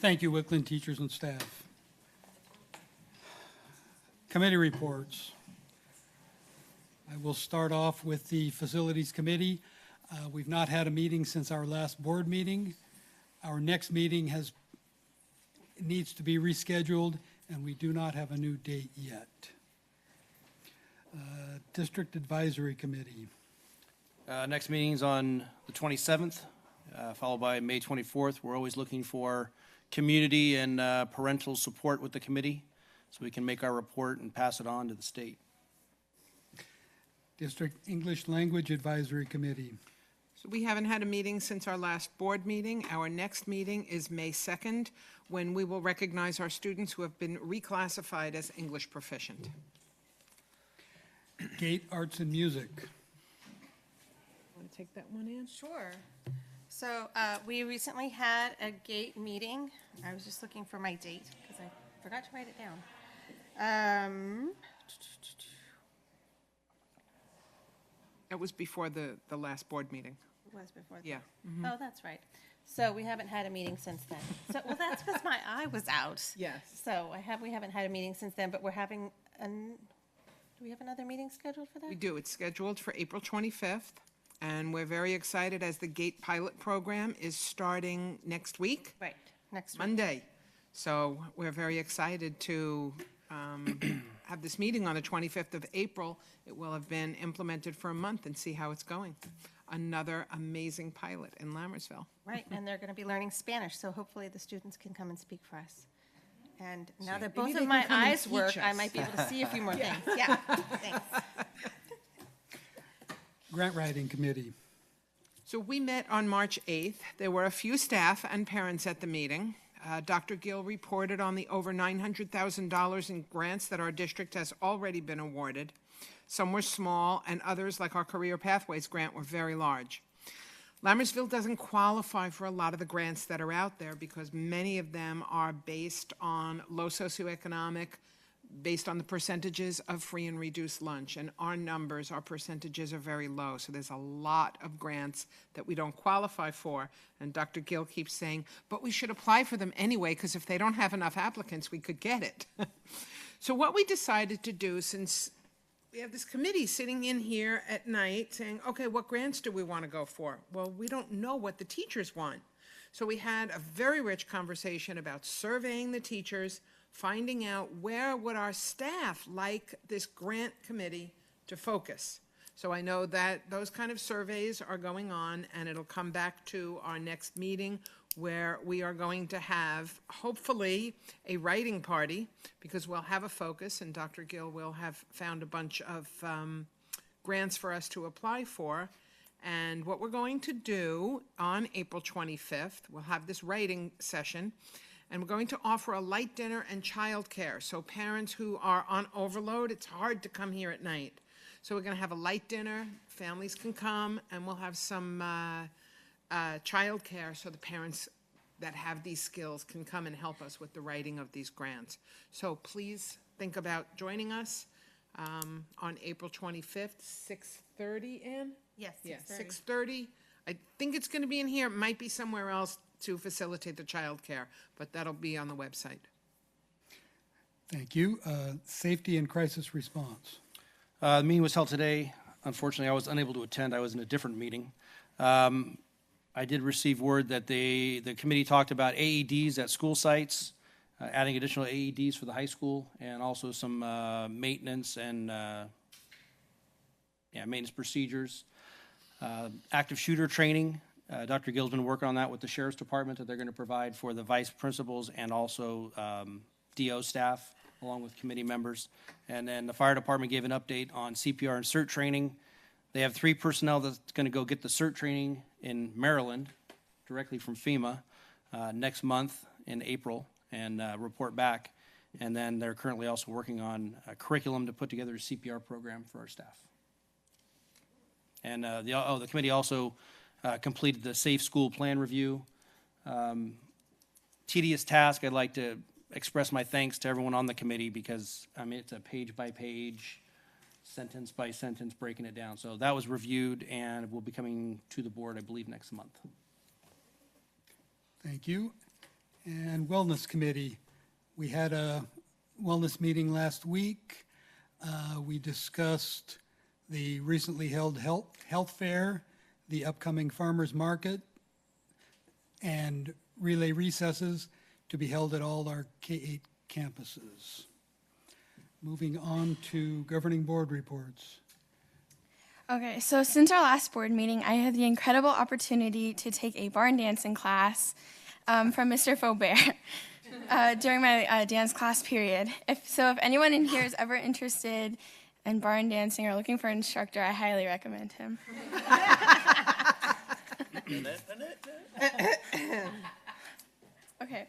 Thank you, Wickland teachers and staff. Committee reports. I will start off with the Facilities Committee. We've not had a meeting since our last board meeting. Our next meeting needs to be rescheduled, and we do not have a new date yet. District Advisory Committee. Next meeting's on the 27th, followed by May 24th. We're always looking for community and parental support with the committee so we can make our report and pass it on to the state. District English Language Advisory Committee. So we haven't had a meeting since our last board meeting. Our next meeting is May 2nd, when we will recognize our students who have been reclassified as English proficient. Gate Arts and Music. Want to take that one in? Sure. So we recently had a GATE meeting. I was just looking for my date because I forgot to write it down. It was before the last board meeting. It was before. Yeah. Oh, that's right. So we haven't had a meeting since then. So well, that's because my eye was out. Yes. So we haven't had a meeting since then, but we're having do we have another meeting scheduled for that? We do. It's scheduled for April 25th, and we're very excited as the GATE pilot program is starting next week. Right. Next week. Monday. So we're very excited to have this meeting on the 25th of April. It will have been implemented for a month and see how it's going. Another amazing pilot in Lammersville. Right, and they're going to be learning Spanish, so hopefully the students can come and speak for us. And now that both of my eyes work, I might be able to see a few more things. Yeah, thanks. Grant Writing Committee. So we met on March 8th. There were a few staff and parents at the meeting. Dr. Gill reported on the over $900,000 in grants that our district has already been awarded. Some were small, and others, like our Career Pathways grant, were very large. Lammersville doesn't qualify for a lot of the grants that are out there because many of them are based on low socioeconomic, based on the percentages of free and reduced lunch. And our numbers, our percentages are very low. So there's a lot of grants that we don't qualify for. And Dr. Gill keeps saying, but we should apply for them anyway, because if they don't have enough applicants, we could get it. So what we decided to do, since we have this committee sitting in here at night saying, okay, what grants do we want to go for? Well, we don't know what the teachers want. So we had a very rich conversation about surveying the teachers, finding out where would our staff like this grant committee to focus. So I know that those kind of surveys are going on, and it'll come back to our next meeting where we are going to have, hopefully, a writing party, because we'll have a focus, and Dr. Gill will have found a bunch of grants for us to apply for. And what we're going to do on April 25th, we'll have this writing session, and we're going to offer a light dinner and childcare. So parents who are on overload, it's hard to come here at night. So we're going to have a light dinner, families can come, and we'll have some childcare so the parents that have these skills can come and help us with the writing of these grants. So please think about joining us on April 25th, 6:30, Ann? Yes, Yeah, 6:30. 6:30. I think it's going to be in here. It might be somewhere else to facilitate the childcare, but that'll be on the website. Thank you. Safety and crisis response. The meeting was held today. Unfortunately, I was unable to attend. I was in a different meeting. I did receive word that the committee talked about AEDs at school sites, adding additional AEDs for the high school, and also some maintenance and maintenance procedures. Active shooter training. Dr. Gill's been working on that with the Sheriff's Department that they're going to provide for the vice principals and also DO staff, along with committee members. And then the fire department gave an update on CPR and CERT training. They have 3 personnel that's going to go get the CERT training in Maryland, directly from FEMA, next month in April, and report back. And then they're currently also working on a curriculum to put together a CPR program for our staff. And the committee also completed the Safe School Plan review. Tedious task. I'd like to express my thanks to everyone on the committee because, I mean, it's a page-by-page, sentence-by-sentence breaking it down. So that was reviewed and will be coming to the board, I believe, next month. Thank you. And Wellness Committee. We had a wellness meeting last week. We discussed the recently held health fair, the upcoming farmers market, and relay recesses to be held at all our K-8 campuses. Moving on to governing board reports. Okay, so since our last board meeting, I had the incredible opportunity to take a barn dancing class from Mr. Faubert during my dance class period. If anyone in here is ever interested in barn dancing or looking for an instructor, I highly recommend him. Okay,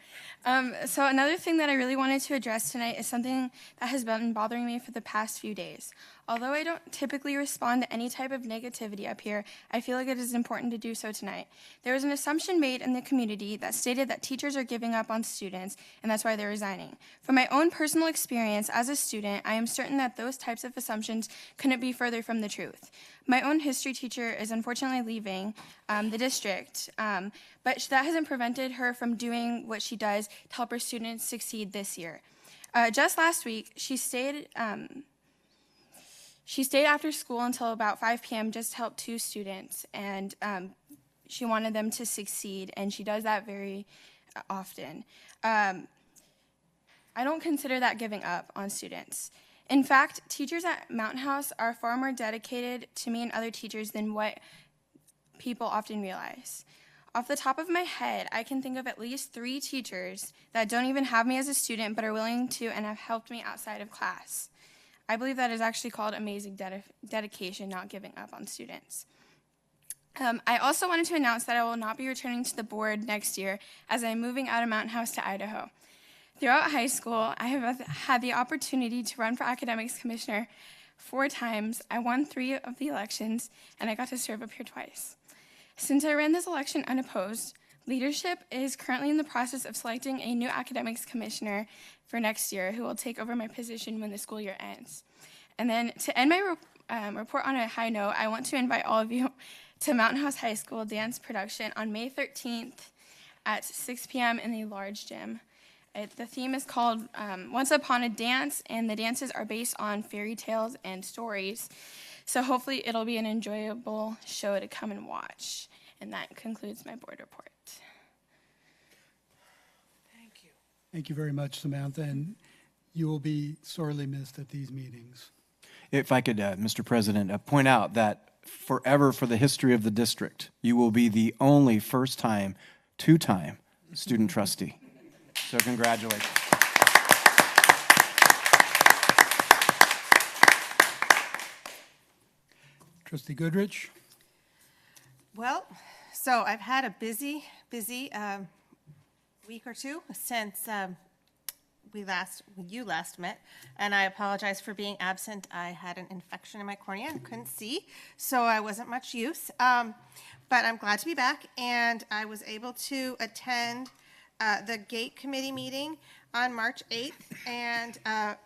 so another thing that I really wanted to address tonight is something that has been bothering me for the past few days. Although I don't typically respond to any type of negativity up here, I feel like it is important to do so tonight. There was an assumption made in the community that stated that teachers are giving up on students, and that's why they're resigning. From my own personal experience as a student, I am certain that those types of assumptions couldn't be further from the truth. My own history teacher is unfortunately leaving the district, but that hasn't prevented her from doing what she does to help her students succeed this year. Just last week, she stayed after school until about 5 p.m. just to help 2 students, and she wanted them to succeed, and she does that very often. I don't consider that giving up on students. In fact, teachers at Mountain House are far more dedicated to me and other teachers than what people often realize. Off the top of my head, I can think of at least 3 teachers that don't even have me as a student but are willing to and have helped me outside of class. I believe that is actually called amazing dedication, not giving up on students. I also wanted to announce that I will not be returning to the board next year as I'm moving out of Mountain House to Idaho. Throughout high school, I have had the opportunity to run for academics commissioner 4 times. I won 3 of the elections, and I got to serve up here twice. Since I ran this election unopposed, leadership is currently in the process of selecting a new academics commissioner for next year who will take over my position when the school year ends. And then to end my report on a high note, I want to invite all of you to Mountain House High School dance production on May 13th at 6 p.m. in the large gym. The theme is called Once Upon a Dance, and the dances are based on fairy tales and stories. So hopefully it'll be an enjoyable show to come and watch. And that concludes my board report. Thank you. Thank you very much, Samantha, and you will be sorely missed at these meetings. if I could, Mr. President, point out that forever for the history of the district, you will be the only first-time, two-time student trustee. So congratulations. Trustee Goodrich? Well, so I've had a busy week or two since you last met, and I apologize for being absent. I had an infection in my cornea and couldn't see, so I wasn't much use. But I'm glad to be back, and I was able to attend the GATE committee meeting on March 8th and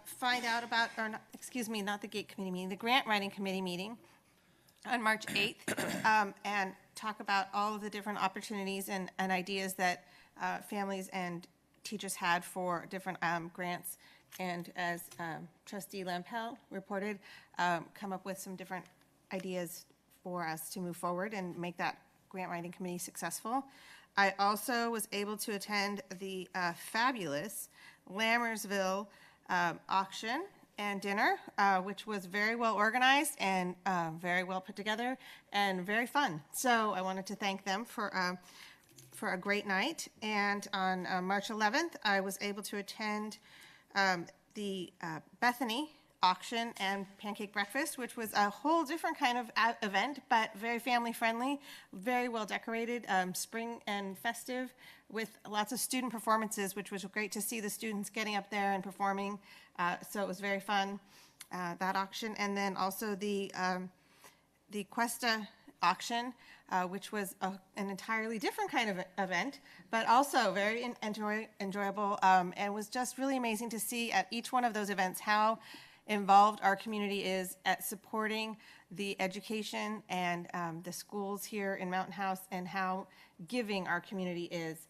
find out about, or not, excuse me, not the GATE committee meeting, the grant writing committee meeting on March 8th, and talk about all of the different opportunities and ideas that families and teachers had for different grants, and as Trustee Lampel reported, come up with some different ideas for us to move forward and make that grant writing committee successful. I also was able to attend the fabulous Lammersville auction and dinner, which was very well organized and very well put together and very fun. So I wanted to thank them for a great night. And on March 11th, I was able to attend the Bethany auction and pancake breakfast, which was a whole different kind of event, but very family friendly, very well decorated, spring and festive, with lots of student performances, which was great to see the students getting up there and performing. So it was very fun, that auction. And then also the Cuesta auction, which was an entirely different kind of event, but also very enjoyable, and was just really amazing to see at each one of those events how involved our community is at supporting the education and the schools here in Mountain House, and how giving our community is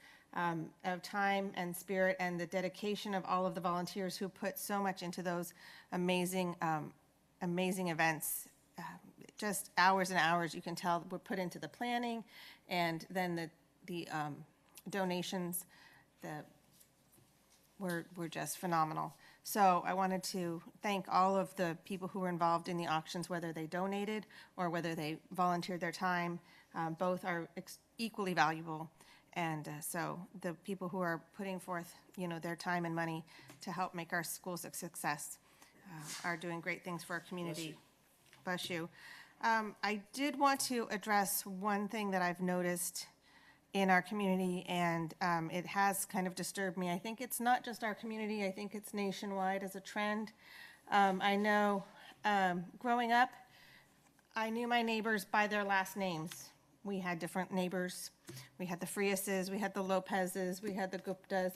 of time and spirit, and the dedication of all of the volunteers who put so much into those amazing events. Just hours and hours, you can tell, were put into the planning, and then the donations that were just phenomenal. So I wanted to thank all of the people who were involved in the auctions, whether they donated or whether they volunteered their time. Both are equally valuable, and so the people who are putting forth, their time and money to help make our schools a success are doing great things for our community. Bless you. I did want to address one thing that I've noticed in our community, and it has kind of disturbed me. I think it's not just our community, I think it's nationwide as a trend. I know growing up, I knew my neighbors by their last names. We had different neighbors. We had the Friases, we had the Lopezes, we had the Guptas,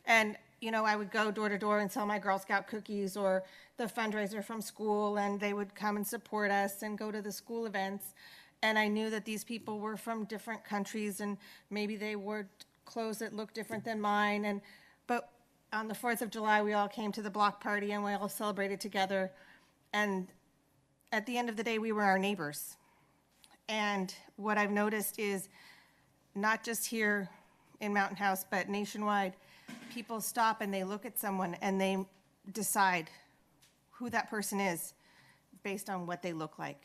and I would go door to door and sell my Girl Scout cookies or the fundraiser from school, and they would come and support us and go to the school events. And I knew that these people were from different countries, and maybe they wore clothes that looked different than mine. But on the 4th of July, we all came to the block party and we all celebrated together. And at the end of the day, we were our neighbors. And what I've noticed is, not just here in Mountain House, but nationwide, people stop and they look at someone and they decide who that person is based on what they look like.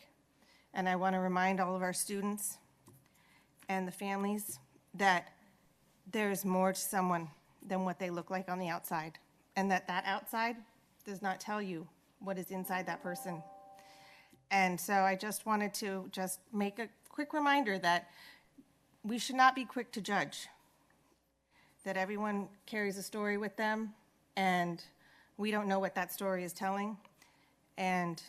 And I want to remind all of our students and the families that there's more to someone than what they look like on the outside, and that outside does not tell you what is inside that person. And so I just wanted to just make a quick reminder that we should not be quick to judge, that everyone carries a story with them, and we don't know what that story is telling, and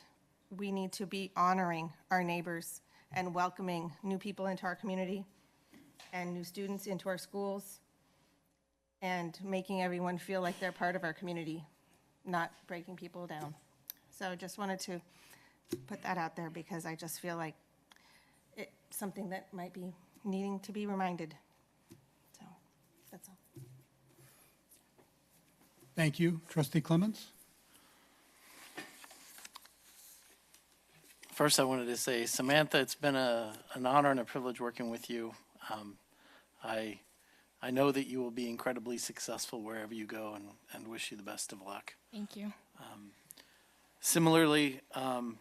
we need to be honoring our neighbors and welcoming new people into our community and new students into our schools, and making everyone feel like they're part of our community, not breaking people down. So I just wanted to put that out there, because I just feel like it's something that might be needing to be reminded. So that's all. Thank you. Trustee Clements? First, I wanted to say, Samantha, it's been an honor and a privilege working with you. I know that you will be incredibly successful wherever you go, and wish you the best of luck. Thank you. Similarly, I'll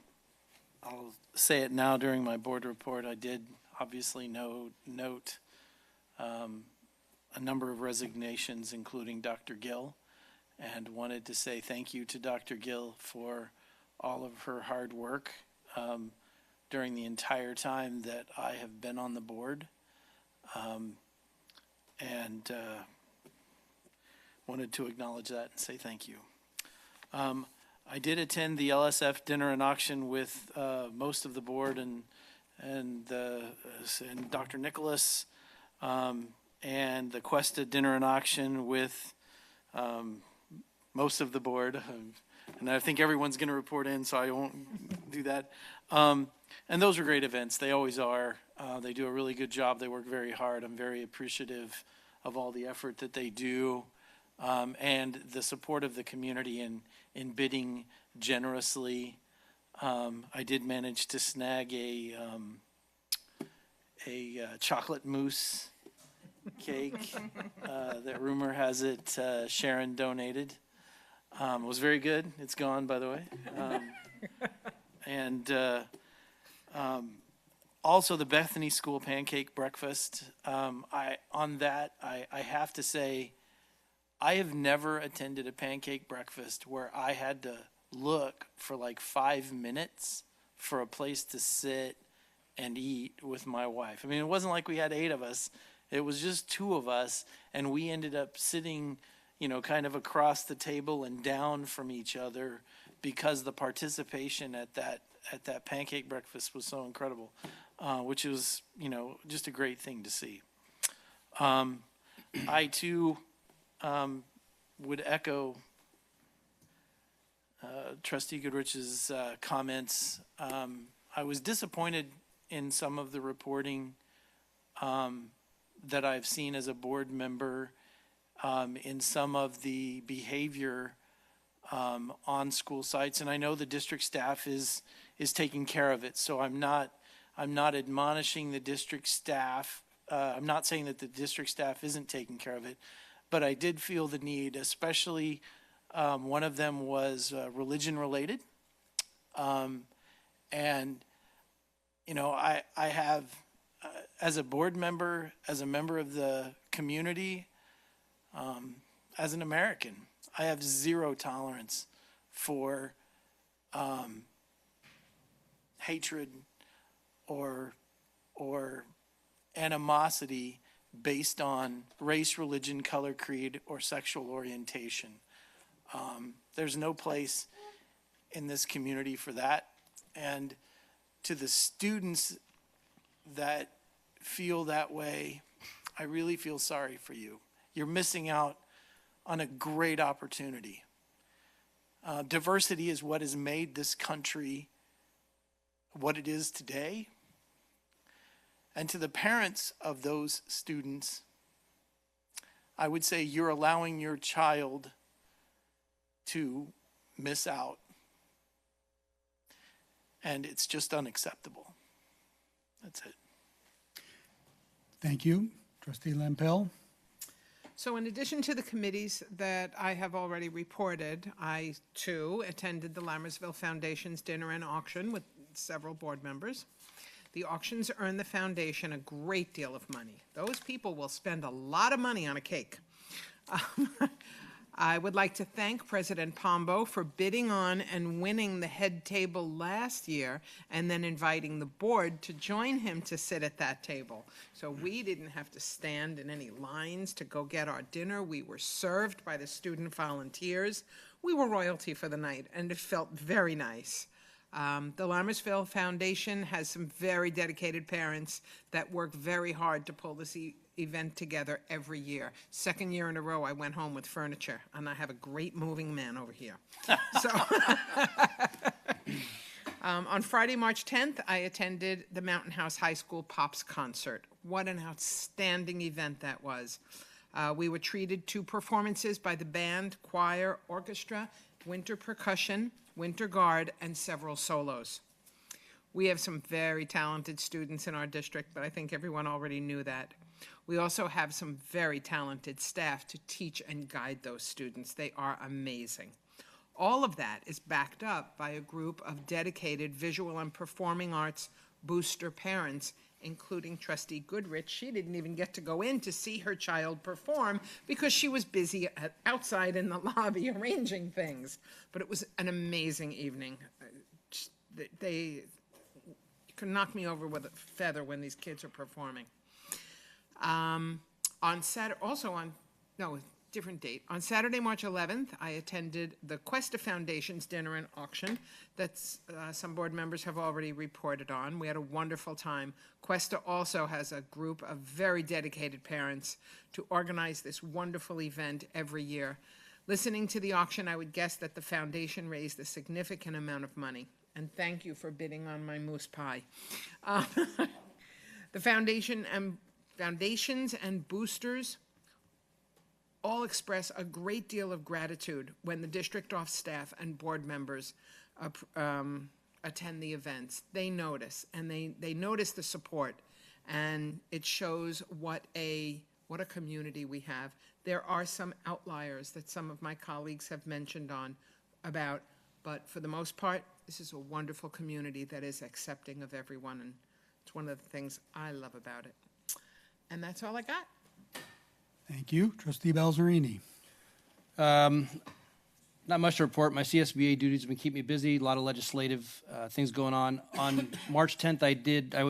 say it now during my board report, I did obviously note a number of resignations, including Dr. Gill, and wanted to say thank you to Dr. Gill for all of her hard work during the entire time that I have been on the board. And wanted to acknowledge that and say thank you. I did attend the LSF dinner and auction with most of the board and Dr. Nicholas, and the Cuesta dinner and auction with most of the board. And I think everyone's going to report in, so I won't do that. And those are great events. They always are. They do a really good job. They work very hard. I'm very appreciative of all the effort that they do, and the support of the community in bidding generously. I did manage to snag a chocolate mousse cake that rumor has it Sharon donated. It was very good. It's gone, by the way. Also, the Bethany School Pancake Breakfast. I have to say, I have never attended a pancake breakfast where I had to look for like 5 minutes for a place to sit and eat with my wife. I mean, it wasn't like we had 8 of us. It was just 2 of us, and we ended up sitting, kind of across the table and down from each other because the participation at that pancake breakfast was so incredible, which was, just a great thing to see. I, too, would echo Trustee Goodrich's comments. I was disappointed in some of the reporting that I've seen as a board member in some of the behavior on school sites, and I know the district staff is taking care of it. So I'm not admonishing the district staff. I'm not saying that the district staff isn't taking care of it, but I did feel the need, especially one of them was religion related, and I have as a board member, as a member of the community, as an American, I have zero tolerance for hatred or animosity based on race, religion, color, creed, or sexual orientation. There's no place in this community for that. And to the students that feel that way, I really feel sorry for you. You're missing out on a great opportunity. Diversity is what has made this country what it is today. And to the parents of those students, I would say you're allowing your child to miss out. And it's just unacceptable. That's it. Thank you. Trustee Lampel. So in addition to the committees that I have already reported, I too attended the Lammersville Foundation's dinner and auction with several board members. The auctions earn the foundation a great deal of money. Those people will spend a lot of money on a cake. I would like to thank President Pombo for bidding on and winning the head table last year and then inviting the board to join him to sit at that table. So we didn't have to stand in any lines to go get our dinner. We were served by the student volunteers. We were royalty for the night, and it felt very nice. The Lammersville Foundation has some very dedicated parents that work very hard to pull this event together every year. Second year in a row, I went home with furniture, and I have a great moving man over here. So, on Friday, March 10th, I attended the Mountain House High School Pops concert. What an outstanding event that was. We were treated to performances by the band, choir, orchestra, winter percussion, winter guard, and several solos. We have some very talented students in our district, but I think everyone already knew that. We also have some very talented staff to teach and guide those students. They are amazing. All of that is backed up by a group of dedicated visual and performing arts booster parents, including Trustee Goodrich. She didn't even get to go in to see her child perform because she was busy outside in the lobby arranging things. But it was an amazing evening. They could knock me over with a feather when these kids are performing. Different date. On Saturday, March 11th, I attended the Cuesta Foundation's dinner and auction that some board members have already reported on. We had a wonderful time. Cuesta also has a group of very dedicated parents to organize this wonderful event every year. Listening to the auction, I would guess that the foundation raised a significant amount of money. And thank you for bidding on my moose pie. The foundations and boosters all express a great deal of gratitude when the district staff and board members attend the events. They notice, and they notice the support, and it shows what a community we have. There are some outliers that some of my colleagues have mentioned about, but for the most part, this is a wonderful community that is accepting of everyone, and it's one of the things I love about it. And that's all I got. Thank you. Trustee Balzerini. Not much to report. My CSBA duties have been keeping me busy. A lot of legislative things going on. On March 10th, I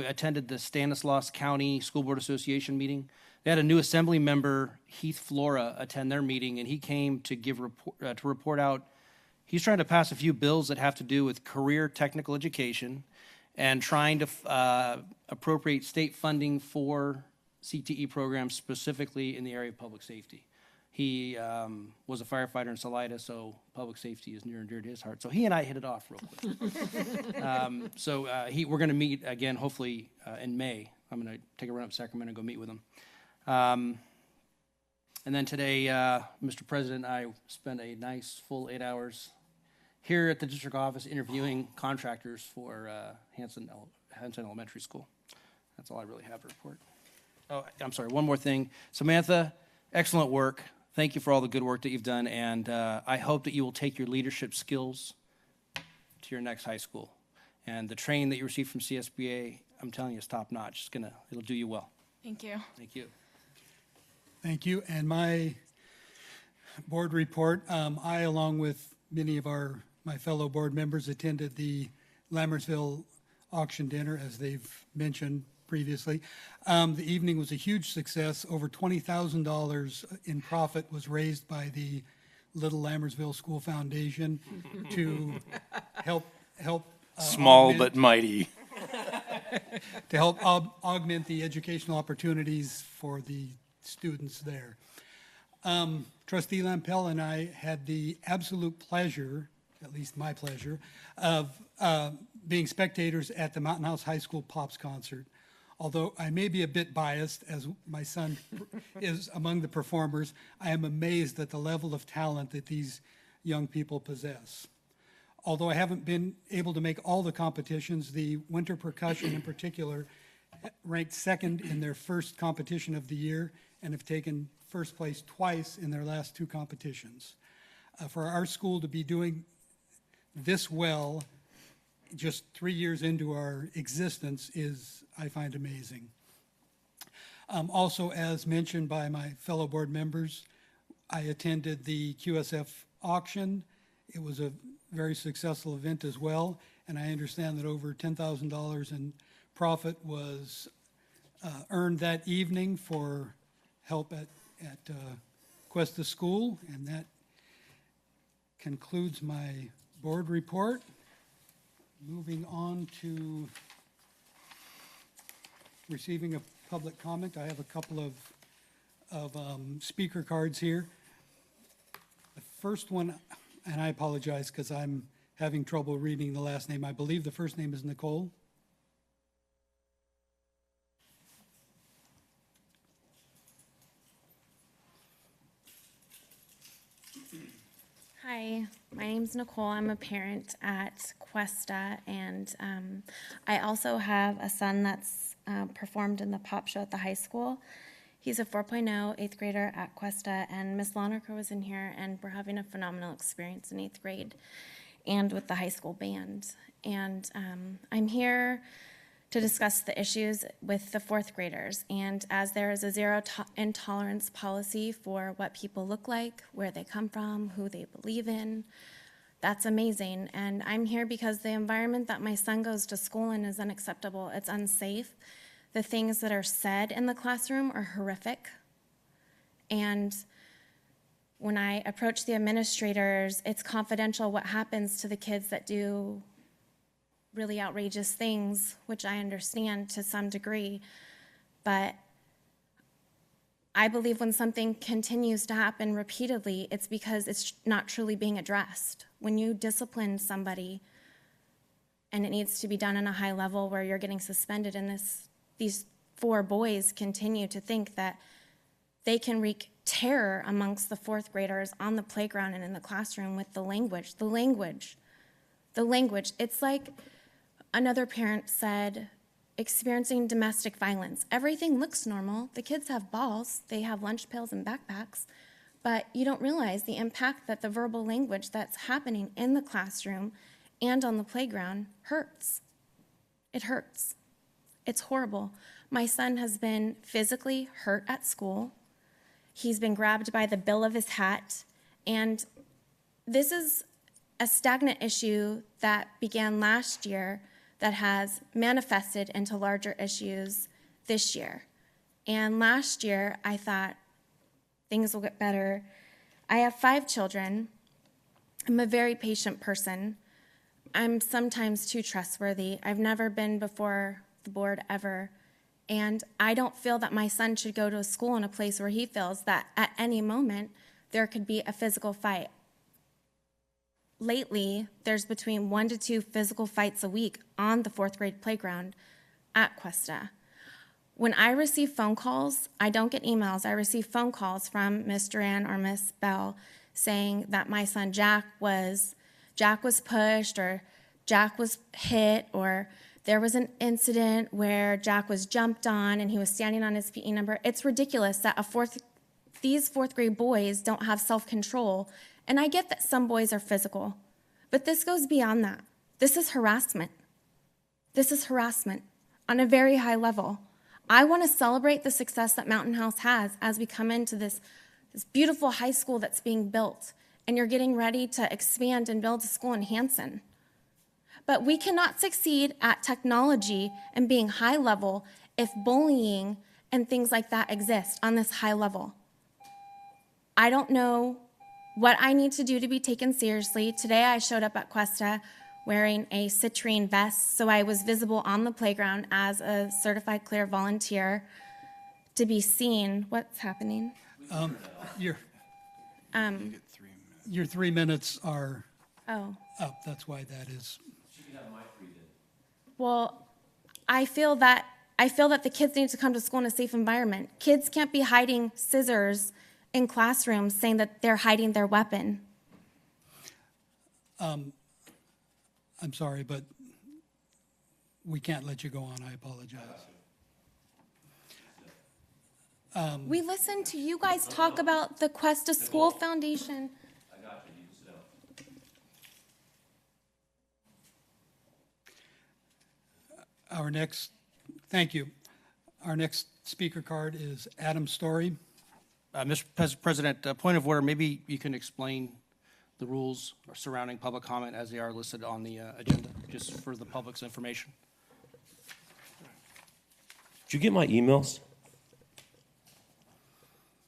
attended the Stanislaus County School Board Association meeting. They had a new assembly member, Heath Flora, attend their meeting, and he came to report out. He's trying to pass a few bills that have to do with career technical education and trying to appropriate state funding for CTE programs, specifically in the area of public safety. He was a firefighter in Salida, so public safety is near and dear to his heart. So he and I hit it off real quick. We're going to meet again, hopefully in May. I'm going to take a run up to Sacramento and go meet with him. And then today, Mr. President, I spent a nice full 8 hours here at the district office interviewing contractors for Hanson Elementary School. That's all I really have to report. Oh, I'm sorry, one more thing. Samantha, excellent work. Thank you for all the good work that you've done, and I hope that you will take your leadership skills to your next high school. And the training that you received from CSBA, I'm telling you, is top notch. It'll do you well. Thank you. Thank you. Thank you. And my board report, I, along with many of my fellow board members, attended the Lammersville auction dinner, as they've mentioned previously. The evening was a huge success. Over $20,000 in profit was raised by the Little Lammersville School Foundation to help small but mighty. To help augment the educational opportunities for the students there. Trustee Lampel and I had the absolute pleasure, at least my pleasure, of being spectators at the Mountain House High School Pops concert. Although I may be a bit biased, as my son is among the performers, I am amazed at the level of talent that these young people possess. Although I haven't been able to make all the competitions, the winter percussion in particular ranked second in their first competition of the year and have taken first place twice in their last two competitions. For our school to be doing this well just 3 years into our existence is, I find, amazing. Also, as mentioned by my fellow board members, I attended the QSF auction. It was a very successful event as well, and I understand that over $10,000 in profit was earned that evening for help at Cuesta School, and that concludes my board report. Moving on to receiving a public comment, I have a couple of speaker cards here. The first one, and I apologize because I'm having trouble reading the last name. I believe the first name is Nicole. Hi, my name's Nicole. I'm a parent at Cuesta, and I also have a son that's performed in the pop show at the high school. He's a 4.0 eighth grader at Cuesta, and Miss Lonerker was in here, and we're having a phenomenal experience in 8th grade and with the high school band. And I'm here to discuss the issues with the 4th graders. And as there is a zero intolerance policy for what people look like, where they come from, who they believe in, that's amazing. And I'm here because the environment that my son goes to school in is unacceptable. It's unsafe. The things that are said in the classroom are horrific. And when I approach the administrators, it's confidential what happens to the kids that do really outrageous things, which I understand to some degree. But I believe when something continues to happen repeatedly, it's because it's not truly being addressed. When you discipline somebody, and it needs to be done on a high level where you're getting suspended, and these 4 boys continue to think that they can wreak terror amongst the 4th graders on the playground and in the classroom with the language. It's like another parent said, experiencing domestic violence. Everything looks normal. The kids have balls, they have lunch pails and backpacks, but you don't realize the impact that the verbal language that's happening in the classroom and on the playground hurts. It hurts. It's horrible. My son has been physically hurt at school. He's been grabbed by the bill of his hat, and this is a stagnant issue that began last year that has manifested into larger issues this year. And last year, I thought things will get better. I have 5 children. I'm a very patient person. I'm sometimes too trustworthy. I've never been before the board ever. And I don't feel that my son should go to a school in a place where he feels that at any moment there could be a physical fight. Lately, there's between 1 to 2 physical fights a week on the 4th grade playground at Cuesta. When I receive phone calls, I don't get emails, I receive phone calls from Miss Duran or Miss Bell saying that my son Jack was pushed, or Jack was hit, or there was an incident where Jack was jumped on and he was standing on his PE number. It's ridiculous that these 4th grade boys don't have self-control. And I get that some boys are physical, but this goes beyond that. This is harassment. This is harassment on a very high level. I want to celebrate the success that Mountain House has as we come into this beautiful high school that's being built, and you're getting ready to expand and build a school in Hanson. But we cannot succeed at technology and being high level if bullying and things like that exist on this high level. I don't know what I need to do to be taken seriously. Today I showed up at Cuesta wearing a citrine vest, so I was visible on the playground as a certified clear volunteer to be seen. What's happening? Your 3 minutes are Oh. up. That's why that is. Well, I feel that the kids need to come to school in a safe environment. Kids can't be hiding scissors in classrooms saying that they're hiding their weapon. I'm sorry, but we can't let you go on. I apologize. We listened to you guys talk about the Cuesta School Foundation. I got you. You can sit down. Thank you. Our next speaker card is Adam Story. Mr. President, point of order, maybe you can explain the rules surrounding public comment as they are listed on the agenda, just for the public's information. Did you get my emails?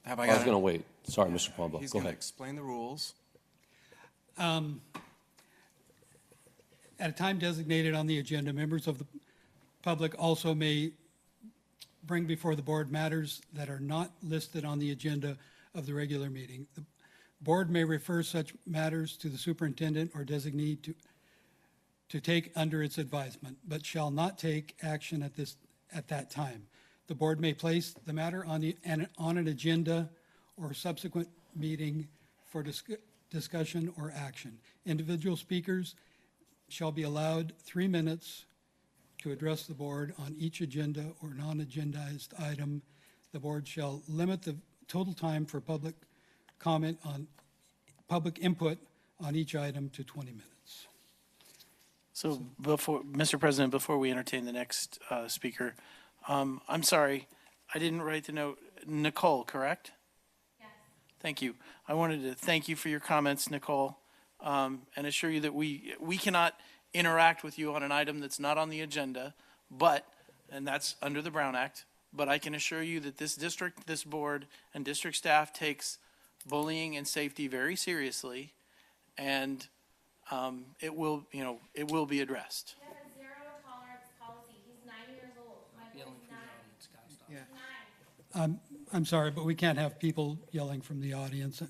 Have I was going to wait. Sorry, Mr. Palumbo. He's Go going to ahead. explain the rules. At a time designated on the agenda, members of the public also may bring before the board matters that are not listed on the agenda of the regular meeting. The board may refer such matters to the superintendent or designee to take under its advisement, but shall not take action at that time. The board may place the matter on an agenda or subsequent meeting for discussion or action. Individual speakers shall be allowed 3 minutes to address the board on each agenda or non-agendized item the board shall limit the total time for public comment on, public input on each item to 20 minutes. So Mr. President, before we entertain the next speaker, I'm sorry, I didn't write the note. Nicole, correct? Yes. Thank you. I wanted to thank you for your comments, Nicole, and assure you that we cannot interact with you on an item that's not on the agenda, and that's under the Brown Act, but I can assure you that this district, this board, and district staff takes bullying and safety very seriously, and it will be addressed. We have a zero tolerance policy. He's 9 years old. My boy's 9. Yeah. I'm sorry, but we can't have people yelling from the audience.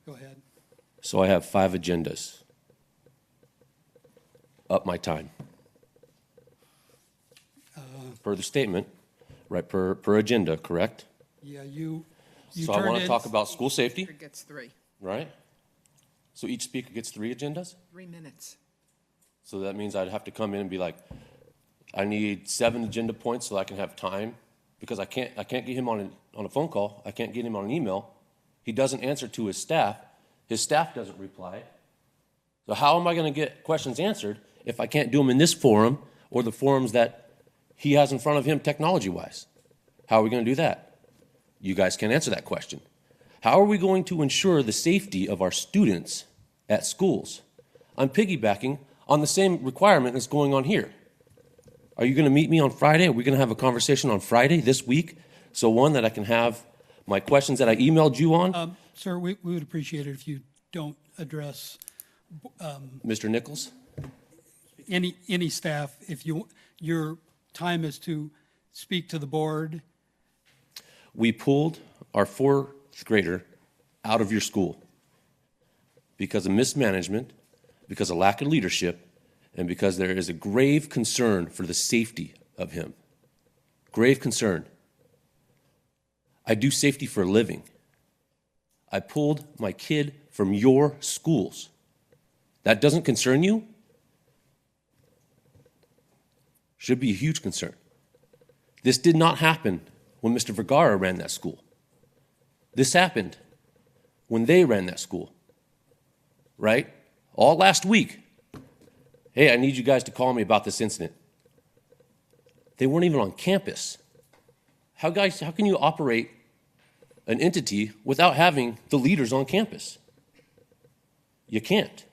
Go ahead. So I have 5 agendas. Up my time. Per the statement, right, per agenda, correct? Yeah, you So I want to talk about school safety, Speaker gets 3. right? So each speaker gets 3 agendas? 3 minutes. So that means I'd have to come in and be like, I need 7 agenda points so I can have time, because I can't get him on a phone call. I can't get him on an email. He doesn't answer to his staff. His staff doesn't reply. So how am I going to get questions answered if I can't do them in this forum or the forums that he has in front of him technology-wise? How are we going to do that? You guys can't answer that question. How are we going to ensure the safety of our students at schools? I'm piggybacking on the same requirement that's going on here. Are you going to meet me on Friday? Are we going to have a conversation on Friday this week? So one, that I can have my questions that I emailed you on. Sir, we would appreciate it if you don't address Mr. Nichols? any staff. If your time is to speak to the board. We pulled our 4th grader out of your school because of mismanagement, because of lack of leadership, and because there is a grave concern for the safety of him. Grave concern. I do safety for a living. I pulled my kid from your schools. That doesn't concern you? Should be a huge concern. This did not happen when Mr. Vergara ran that school. This happened when they ran that school, right? All last week. Hey, I need you guys to call me about this incident. They weren't even on campus. How can you operate an entity without having the leaders on campus? You can't.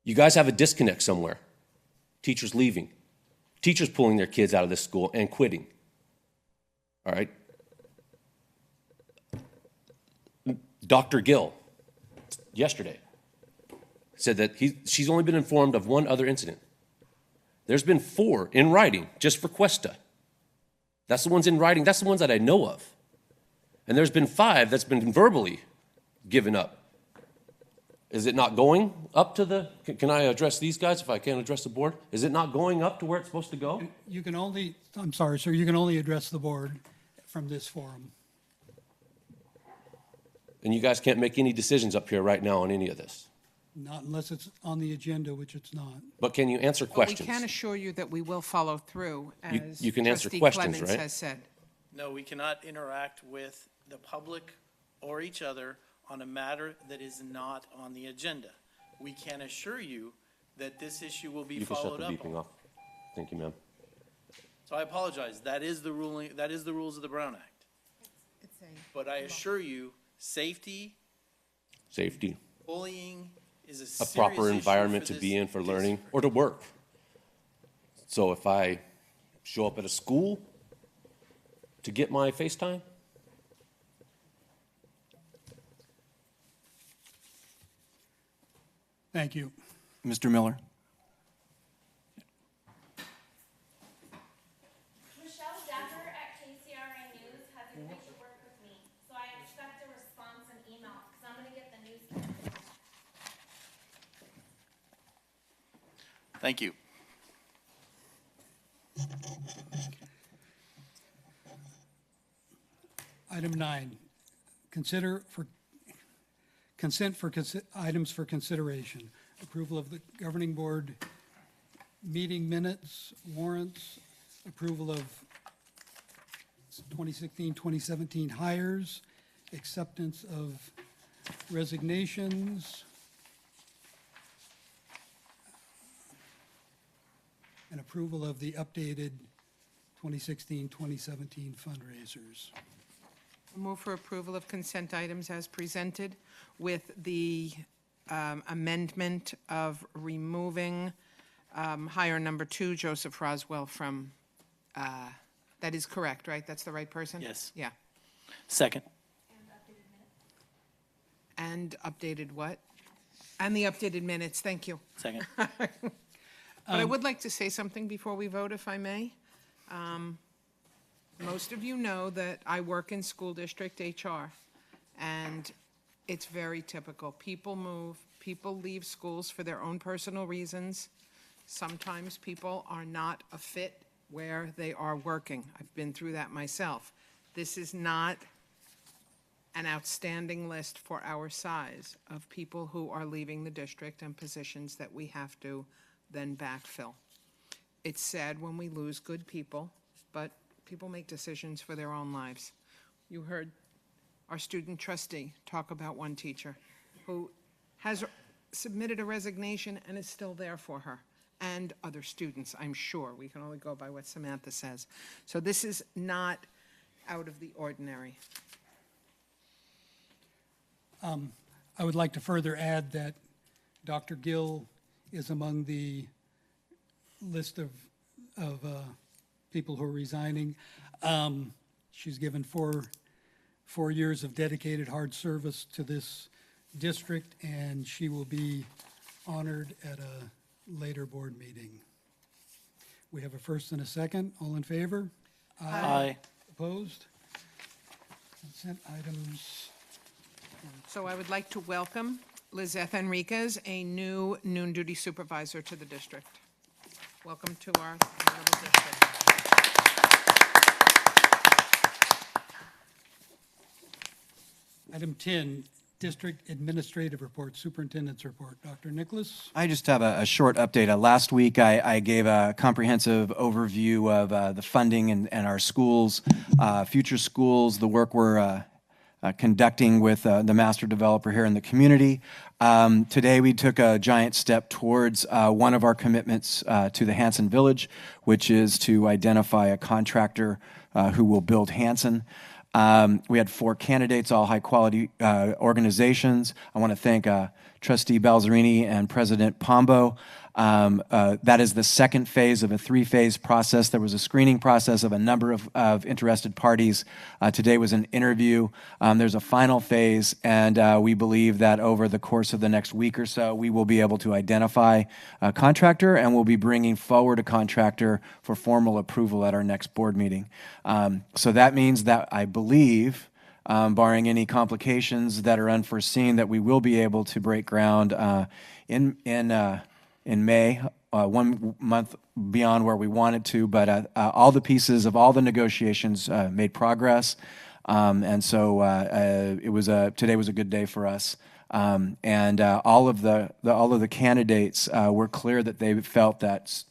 You guys have a disconnect somewhere. Teachers leaving. Teachers pulling their kids out of this school and quitting. All right? Dr. Gill, yesterday, said that she's only been informed of 1 other incident. There's been 4 in writing just for Cuesta. That's the ones in writing. That's the ones that I know of. And there's been 5 that's been verbally given up. Is it not going up to the, can I address these guys if I can't address the board? Is it not going up to where it's supposed to go? You can only, I'm sorry, sir, you can only address the board from this forum. And you guys can't make any decisions up here right now on any of this. Not unless it's on the agenda, which it's not. But can you answer But questions? we can assure you that we will follow through, as You can answer Trustee questions, Clemens right? has said. No, we cannot interact with the public or each other on a matter that is not on the agenda. We can assure you that this issue will be You can shut followed the up beeping on. off. Thank you, ma'am. So I apologize. That is the ruling. That is the rules of the Brown Act. But I assure you, safety, Safety. bullying is a A serious proper issue environment for to be this in for learning or to work. So if I show up at a school to get my FaceTime, Thank you. Mr. Miller? Michelle Decker at KCRA News has agreed to work with me, so I expect a response and email, because I'm going to get the news. Thank you. Item 9, items for consideration. Approval of the governing board Meeting minutes, warrants, approval of 2016, 2017 hires, acceptance of resignations, and approval of the updated 2016, 2017 fundraisers. Move for approval of consent items as presented with the amendment of removing hire number 2, Joseph Roswell, from, that is correct, right? That's the right person? Yes. Yeah. Second. And updated what? And the updated minutes, thank you. Second. But I would like to say something before we vote, if I may. Most of you know that I work in school district HR, and it's very typical. People move, people leave schools for their own personal reasons. Sometimes people are not a fit where they are working. I've been through that myself. This is not an outstanding list for our size of people who are leaving the district and positions that we have to then backfill. It's sad when we lose good people, but people make decisions for their own lives. You heard our student trustee talk about one teacher who has submitted a resignation and is still there for her, and other students, I'm sure. We can only go by what Samantha says. So this is not out of the ordinary. I would like to further add that Dr. Gill is among the list of people who are resigning. She's given four years of dedicated hard service to this district, and she will be honored at a later board meeting. We have a first and a second. All in favor? Aye. Opposed? Consent items. So I would like to welcome Lizeth Enriquez, a new noon duty supervisor to the district. Welcome to our little district. Item 10, District Administrative Report, Superintendent's Report. Dr. Nicholas? I just have a short update. Last week, I gave a comprehensive overview of the funding and our schools, future schools, the work we're conducting with the master developer here in the community. Today, we took a giant step towards one of our commitments to the Hanson Village, which is to identify a contractor who will build Hanson. We had 4 candidates, all high-quality organizations. I want to thank Trustee Balzerini and President Pombo. That is the second phase of a 3-phase process. There was a screening process of a number of interested parties. Today was an interview. There's a final phase, and we believe that over the course of the next week or so, we will be able to identify a contractor, and we'll be bringing forward a contractor for formal approval at our next board meeting. So that means that I believe, barring any complications that are unforeseen, that we will be able to break ground in May, 1 month beyond where we wanted to, but all the pieces of all the negotiations made progress, and so today was a good day for us. And all of the candidates were clear that they felt that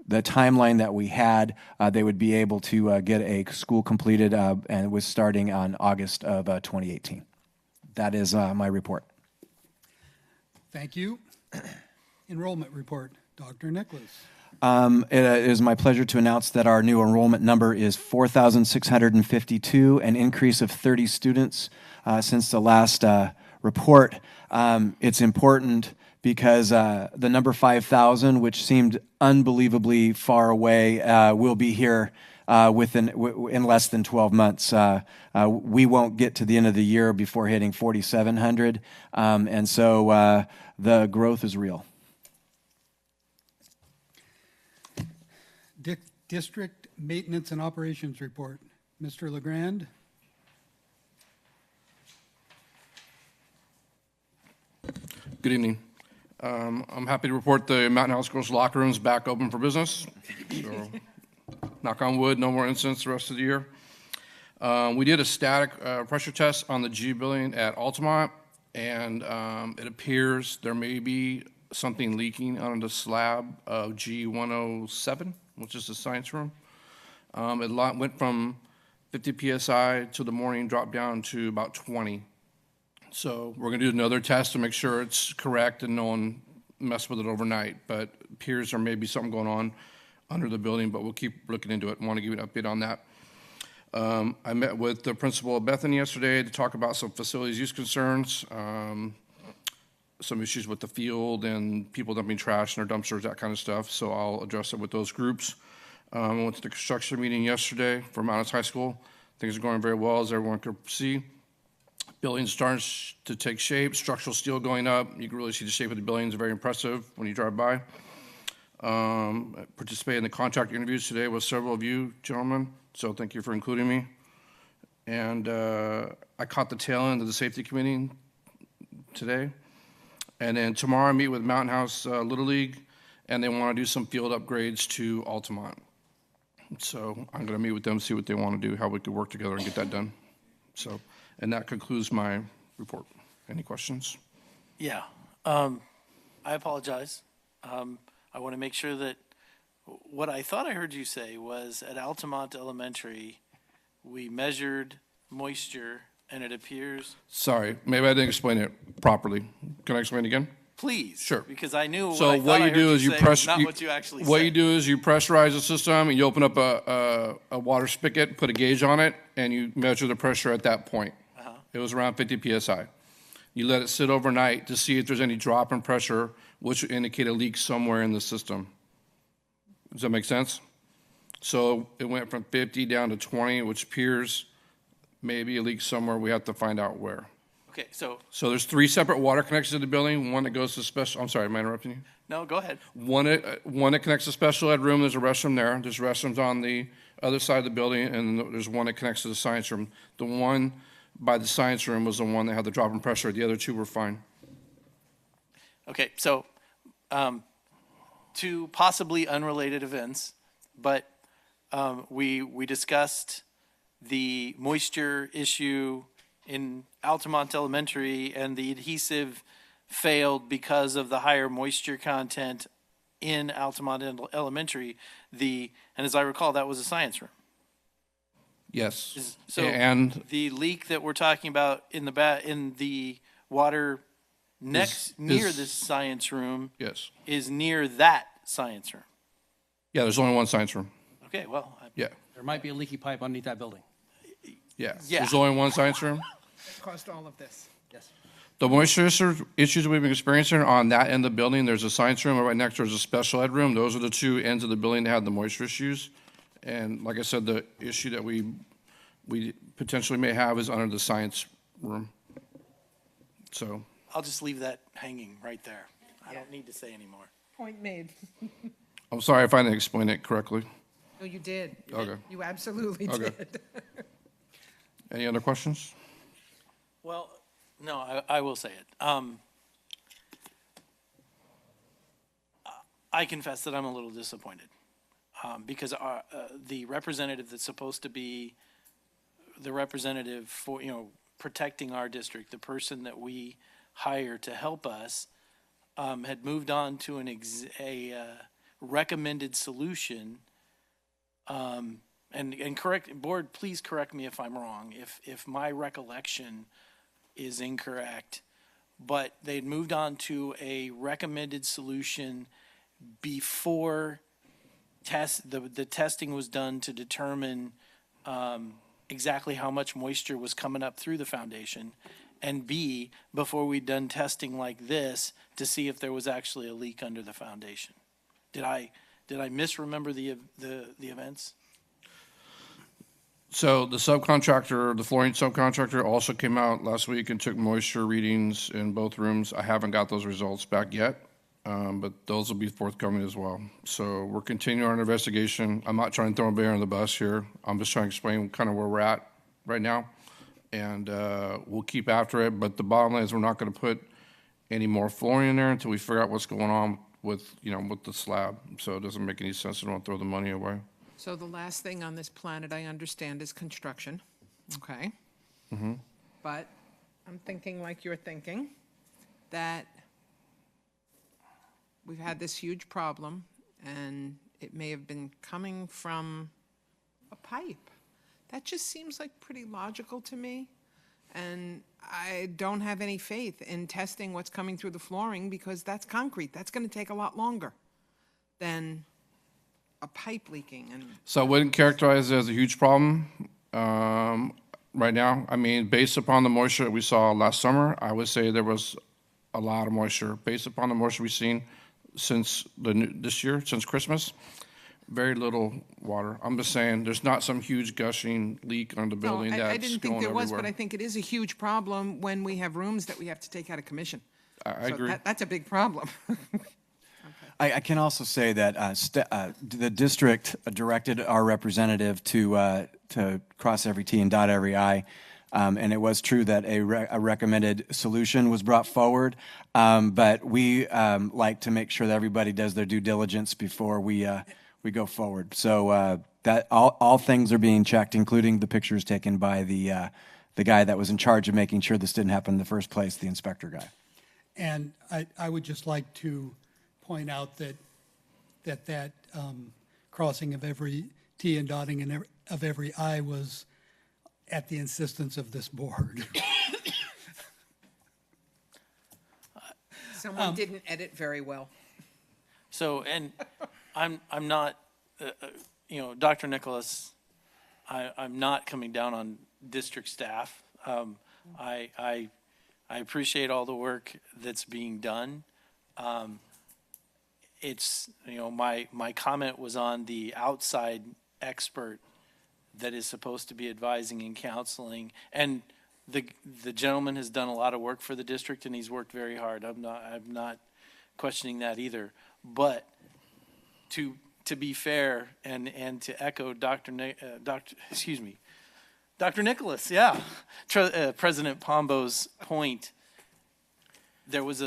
the timeline that we had, they would be able to get a school completed, and it was starting on August of 2018. That is my report. Thank you. Enrollment report, Dr. Nicholas. It is my pleasure to announce that our new enrollment number is 4,652, an increase of 30 students since the last report. It's important because the number 5,000, which seemed unbelievably far away, will be here in less than 12 months. We won't get to the end of the year before hitting 4,700, and so the growth is real. District Maintenance and Operations Report. Mr. LeGrand? Good evening. I'm happy to report the Mountain House Girls locker room is back open for business. So, knock on wood, no more incidents the rest of the year. We did a static pressure test on the G building at Altamont, and it appears there may be something leaking on the slab of G107, which is the science room. Went from 50 PSI to the morning, dropped down to about 20. So we're going to do another test to make sure it's correct and no one messed with it overnight. But it appears there may be something going on under the building, but we'll keep looking into it and want to give you an update on that. I met with the principal of Bethany yesterday to talk about some facilities use concerns, some issues with the field and people dumping trash in their dumpsters, that kind of stuff. So I'll address it with those groups. I went to the construction meeting yesterday for Mountains High School. Things are going very well, as everyone could see. Building's starting to take shape, structural steel going up. You can really see the shape of the building. It's very impressive when you drive by. I participated in the contract interviews today with several of you gentlemen, so thank you for including me. And I caught the tail end of the safety committee today. And then tomorrow I meet with Mountain House Little League, and they want to do some field upgrades to Altamont. So I'm going to meet with them, see what they want to do, how we could work together and get that done. So, and that concludes my report. Any questions? Yeah. I apologize. I want to make sure that what I thought I heard you say was at Altamont Elementary, we measured moisture and it appears. Sorry, maybe I didn't explain it properly. Can I explain it again? Please. Sure. Because I knew So what I thought what I you heard do is you say press. was not what you actually what said. you do is you pressurize the system and you open up a water spigot, put a gauge on it, and you measure the pressure at that point. It was around 50 psi. You let it sit overnight to see if there's any drop in pressure, which would indicate a leak somewhere in the system. Does that make sense? So it went from 50 down to 20, which appears maybe a leak somewhere. We have to find out where. Okay, so. So there's 3 separate water connections to the building. One that goes to special. I'm sorry, am I interrupting you? No, go ahead. One that connects to special ed room. There's a restroom there. There's restrooms on the other side of the building, and there's one that connects to the science room. The one by the science room was the one that had the drop in pressure. The other 2 were fine. Okay, so 2 possibly unrelated events, but we discussed the moisture issue in Altamont Elementary, and the adhesive failed because of the higher moisture content in Altamont Elementary. And as I recall, that was a science room. Yes. So and the leak that we're talking about in the water near this science room, yes, is near that science room. Yeah, there's only one science room. Okay, well. Yeah. There might be a leaky pipe underneath that building. Yeah. Yeah. There's only one science room. That caused all of this. Yes. The moisture issues we've been experiencing on that end of the building, there's a science room, and right next to there's a special ed room. Those are the 2 ends of the building that had the moisture issues. And like I said, the issue that we potentially may have is under the science room. So. I'll just leave that hanging right there. I don't need to say anymore. Point made. I'm sorry if I didn't explain it correctly. No, you did. Okay. You absolutely Okay. did. Any other questions? Well, no, I will say it. I confess that I'm a little disappointed because the representative that's supposed to be the representative for, protecting our district, the person that we hire to help us, had moved on to a recommended solution. And correct, board, please correct me if I'm wrong, if my recollection is incorrect, but they'd moved on to a recommended solution before the testing was done to determine exactly how much moisture was coming up through the foundation, and B, before we'd done testing like this to see if there was actually a leak under the foundation. Did I misremember the events? So the subcontractor, the flooring subcontractor, also came out last week and took moisture readings in both rooms. I haven't got those results back yet, but those will be forthcoming as well. So we're continuing our investigation. I'm not trying to throw a bear on the bus here. I'm just trying to explain kind of where we're at right now, and we'll keep after it. But the bottom line is we're not going to put any more flooring in there until we figure out what's going on with the slab. So it doesn't make any sense to don't throw the money away. So the last thing on this planet I understand is construction, okay? Mm-hmm. But I'm thinking like you're thinking, that we've had this huge problem, and it may have been coming from a pipe. That just seems like pretty logical to me. And I don't have any faith in testing what's coming through the flooring because that's concrete. That's going to take a lot longer than a pipe leaking. And So I wouldn't characterize it as a huge problem right now. I mean, based upon the moisture that we saw last summer, I would say there was a lot of moisture. Based upon the moisture we've seen since this year, since Christmas, very little water. I'm just saying there's not some huge gushing leak on the building I that's didn't think going there was, everywhere. but I think it is a huge problem when we have rooms that we have to take out of commission. I So agree. That's a big problem. I can also say that the district directed our representative to cross every T and dot every I, and it was true that a recommended solution was brought forward, but we like to make sure that everybody does their due diligence before we go forward. So that all things are being checked, including the pictures taken by the guy that was in charge of making sure this didn't happen in the first place, the inspector guy. And I would just like to point out that crossing of every T and dotting of every I was at the insistence of this board. Someone didn't edit very well. So, and I'm not, Dr. Nicholas, I'm not coming down on district staff. I appreciate all the work that's being done. It's, my comment was on the outside expert that is supposed to be advising and counseling. And the gentleman has done a lot of work for the district, and he's worked very hard. I'm not questioning that either. But to be fair and to echo Dr. Nicholas, yeah, President Pombo's point, there was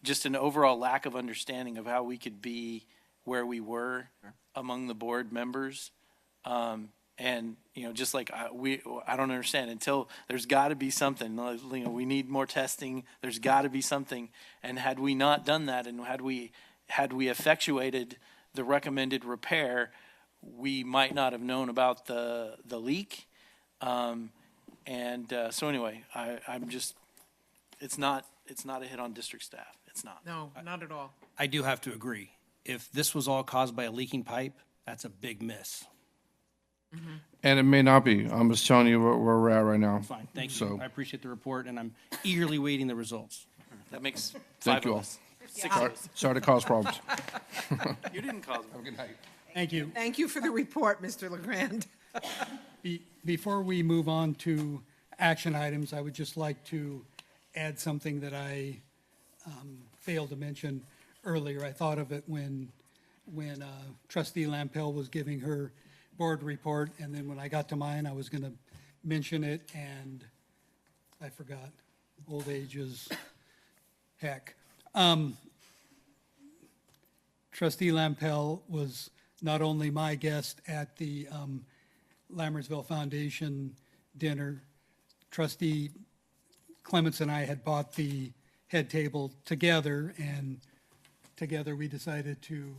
just an overall lack of understanding of how we could be where we were among the board members. And, just like I don't understand until there's got to be something, we need more testing. There's got to be something. And had we not done that, and had we effectuated the recommended repair, we might not have known about the leak. So anyway, I'm just, it's not a hit on district staff. It's not. No, not at all. I do have to agree. If this was all caused by a leaking pipe, that's a big miss. And it may not be. I'm just telling you where we're at right now. Fine, thank So, you. I appreciate the report, and I'm eagerly waiting the results. That makes Thank 5 you of all. us. 6 of us. Sorry to cause problems. You didn't cause them. Have a good night. Thank you. Thank you for the report, Mr. LeGrand. Before we move on to action items, I would just like to add something that I failed to mention earlier. I thought of it when Trustee Lampel was giving her board report, and then when I got to mine, I was going to mention it, and I forgot. Old age is heck. Trustee Lampel was not only my guest at the Lammersville Foundation dinner. Trustee Clements and I had bought the head table together, and together we decided to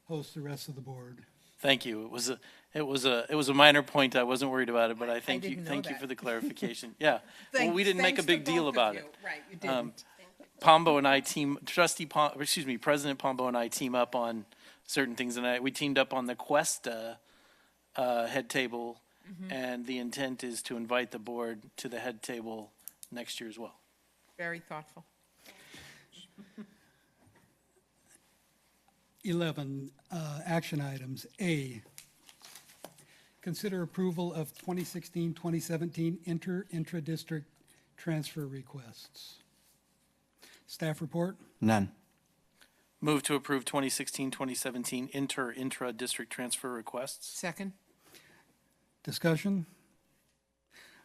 host the rest of the board. Thank you. It was a minor point. I wasn't worried about it, but I thank you. didn't know Thank you that. for the clarification. Yeah. Well, we didn't make a Thanks big to deal both of about you. it. Right, you didn't. Pombo and I President Pombo and I team up on certain things, and we teamed up on the Cuesta head table, and the intent is to invite the board to the head table next year as well. Very thoughtful. 11, action items. A, consider approval of 2016-2017 intra-district transfer requests. Staff report? None. Move to approve 2016-2017 intra-district transfer requests. Second? Discussion?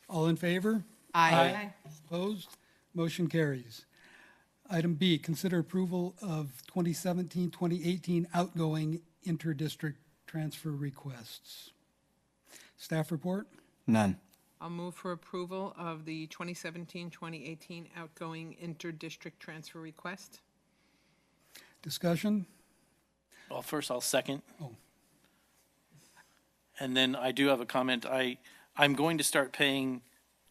All in favor? Aye. Opposed? Motion carries. Item B, consider approval of 2017-2018 outgoing inter-district transfer requests. Staff report? None. I'll move for approval of the 2017-2018 outgoing inter-district transfer request. Discussion? Well, first I'll second. Oh. And then I do have a comment. I'm going to start paying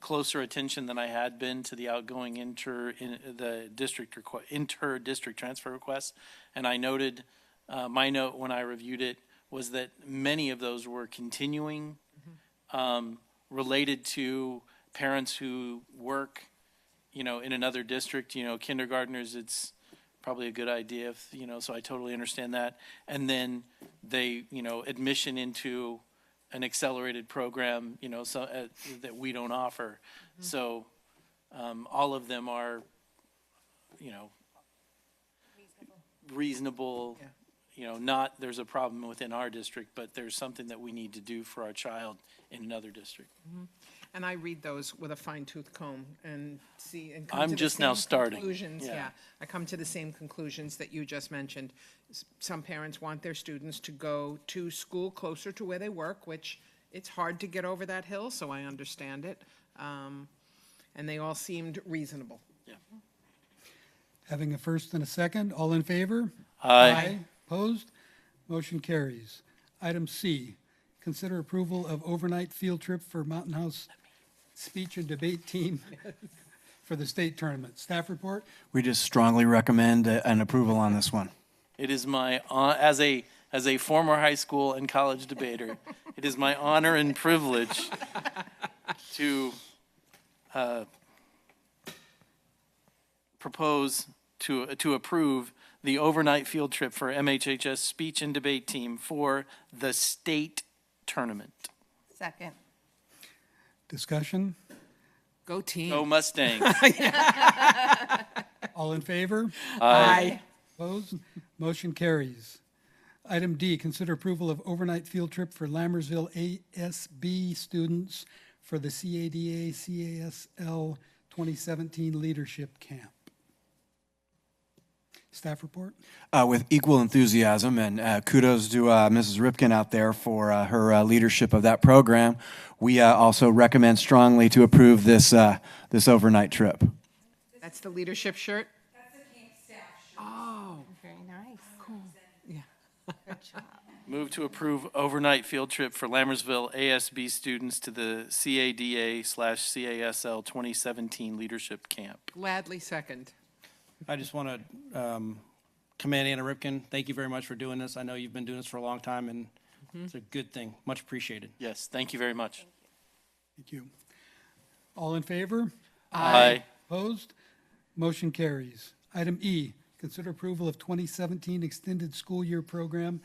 closer attention than I had been to the outgoing inter-district transfer requests. And I noted, my note when I reviewed it was that many of those were continuing, related to parents who work, in another district, kindergartners, it's probably a good idea if, so I totally understand that. And then they, admission into an accelerated program, that we don't offer. So all of them are, reasonable, not there's a problem within our district, but there's something that we need to do for our child in another district. And I read those with a fine-tooth comb and see and come I'm to the just now same starting. conclusions. Yeah. Yeah, I come to the same conclusions that you just mentioned. Some parents want their students to go to school closer to where they work, which it's hard to get over that hill, so I understand it. And they all seemed reasonable. Yeah. Having a first and a second, all in favor? Aye. Opposed? Motion carries. Item C, consider approval of overnight field trip for Mountain House speech and debate team for the state tournament. Staff report? We just strongly recommend an approval on this one. It is my, as a former high school and college debater, it is my honor and privilege to propose to approve the overnight field trip for MHHS speech and debate team for the state tournament. Second. Discussion? Go team. Go Mustangs. All in favor? Aye. Opposed? Motion carries. Item D, consider approval of overnight field trip for Lammersville ASB students for the CADA CASL 2017 Leadership Camp. Staff report? With equal enthusiasm, and kudos to Mrs. Ripken out there for her leadership of that program. We also recommend strongly to approve this overnight trip. That's the leadership shirt? That's the camp staff shirt. Oh. Very nice. Cool. Yeah. Good job. Move to approve overnight field trip for Lammersville ASB students to the CADA/CASL 2017 Leadership Camp. Gladly second. I just want to commend Anna Ripken. Thank you very much for doing this. I know you've been doing this for a long time, and it's a good thing. Much appreciated. Yes, thank you very much. Thank you. All in favor? Aye. Opposed? Motion carries. Item E, consider approval of 2017 extended school year program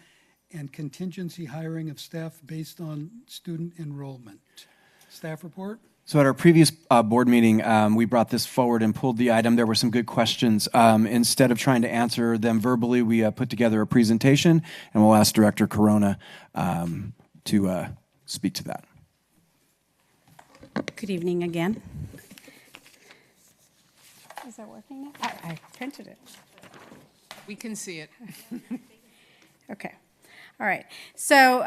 and contingency hiring of staff based on student enrollment. Staff report? So at our previous board meeting, we brought this forward and pulled the item. There were some good questions. Instead of trying to answer them verbally, we put together a presentation, and we'll ask Director Corona to speak to that. Good evening again. Is that working now? I printed it. We can see it. Okay. All right. So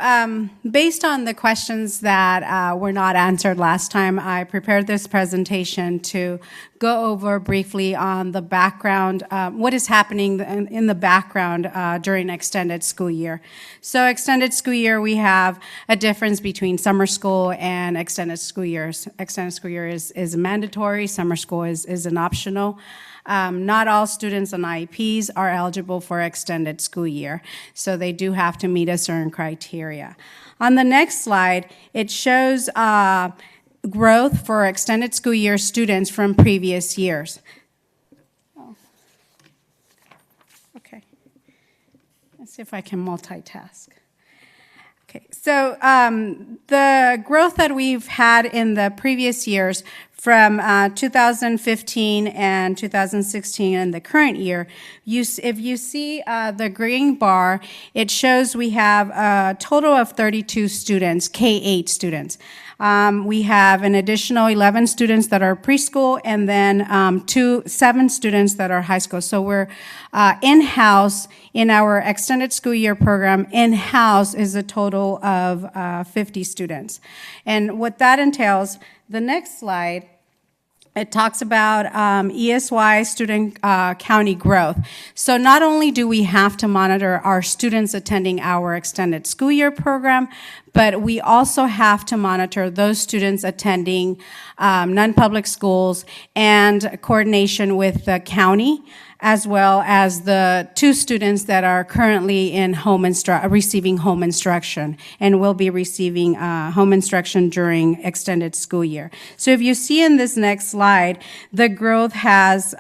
based on the questions that were not answered last time, I prepared this presentation to go over briefly on the background, what is happening in the background during extended school year. So extended school year, we have a difference between summer school and extended school years. Extended school year is mandatory. Summer school is an optional. Not all students on IEPs are eligible for extended school year, so they do have to meet a certain criteria. On the next slide, it shows growth for extended school year students from previous years. Oh. Okay. Let's see if I can multitask. Okay, so the growth that we've had in the previous years from 2015 and 2016 and the current year, if you see the green bar, it shows we have a total of 32 students, K-8 students. We have an additional 11 students that are preschool and then 7 students that are high school. So we're in-house in our extended school year program. In-house is a total of 50 students. And what that entails, the next slide It talks about ESY student county growth. So not only do we have to monitor our students attending our extended school year program, but we also have to monitor those students attending non-public schools and coordination with the county, as well as the 2 students that are currently in receiving home instruction and will be receiving home instruction during extended school year. So if you see in this next slide, the growth has,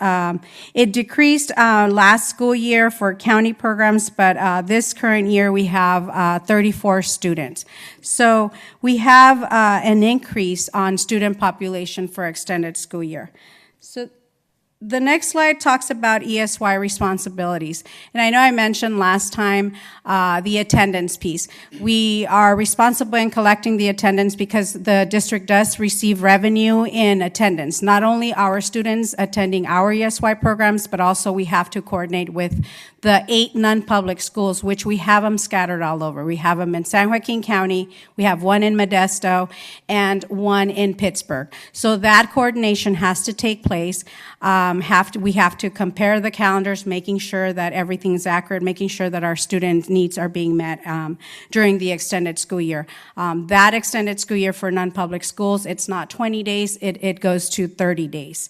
it decreased last school year for county programs, but this current year we have 34 students. So we have an increase on student population for extended school year. So the next slide talks about ESY responsibilities. And I know I mentioned last time the attendance piece. We are responsible in collecting the attendance because the district does receive revenue in attendance. Not only our students attending our ESY programs, but also we have to coordinate with the 8 non-public schools, which we have them scattered all over. We have them in San Joaquin County, we have 1 in Modesto, and 1 in Pittsburgh. So that coordination has to take place. We have to compare the calendars, making sure that everything's accurate, making sure that our student needs are being met during the extended school year. That extended school year for non-public schools, it's not 20 days, it goes to 30 days.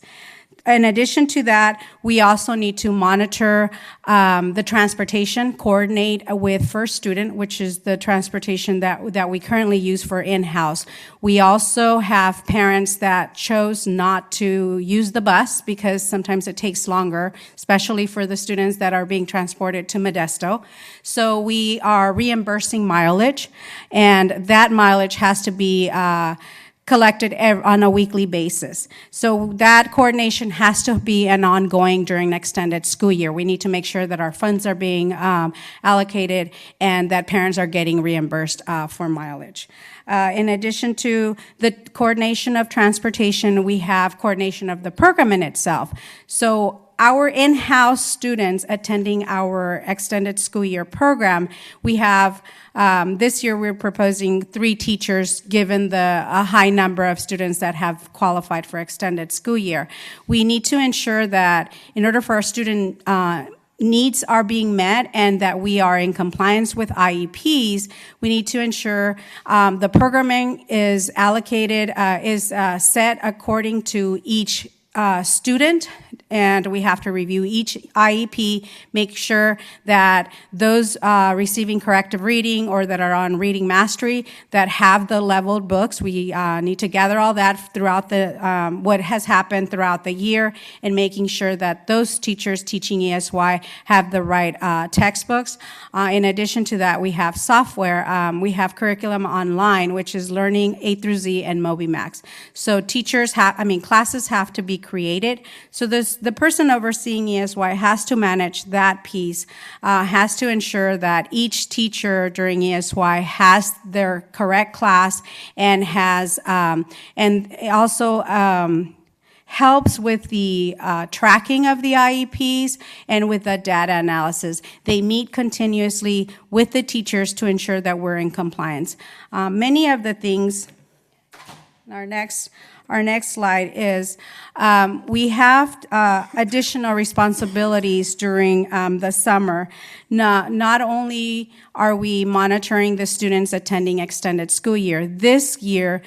In addition to that, we also need to monitor the transportation, coordinate with First Student, which is the transportation that we currently use for in-house. We also have parents that chose not to use the bus because sometimes it takes longer, especially for the students that are being transported to Modesto. So we are reimbursing mileage, and that mileage has to be collected on a weekly basis. So that coordination has to be an ongoing during the extended school year. We need to make sure that our funds are being allocated and that parents are getting reimbursed for mileage. In addition to the coordination of transportation, we have coordination of the program in itself. So our in-house students attending our extended school year program, we have, this year we're proposing 3 teachers given a high number of students that have qualified for extended school year. We need to ensure that in order for our student needs are being met and that we are in compliance with IEPs, we need to ensure the programming is allocated, is set according to each student, and we have to review each IEP, make sure that those receiving corrective reading or that are on reading mastery that have the leveled books, we need to gather all that throughout the what has happened throughout the year and making sure that those teachers teaching ESY have the right textbooks. In addition to that, we have software. We have curriculum online, which is Learning A through Z and MobiMax. So classes have to be created. So the person overseeing ESY has to manage that piece, has to ensure that each teacher during ESY has their correct class and has, and also helps with the tracking of the IEPs and with the data analysis. They meet continuously with the teachers to ensure that we're in compliance. Many of the things, our next slide is we have additional responsibilities during the summer. Not only are we monitoring the students attending extended school year, this year,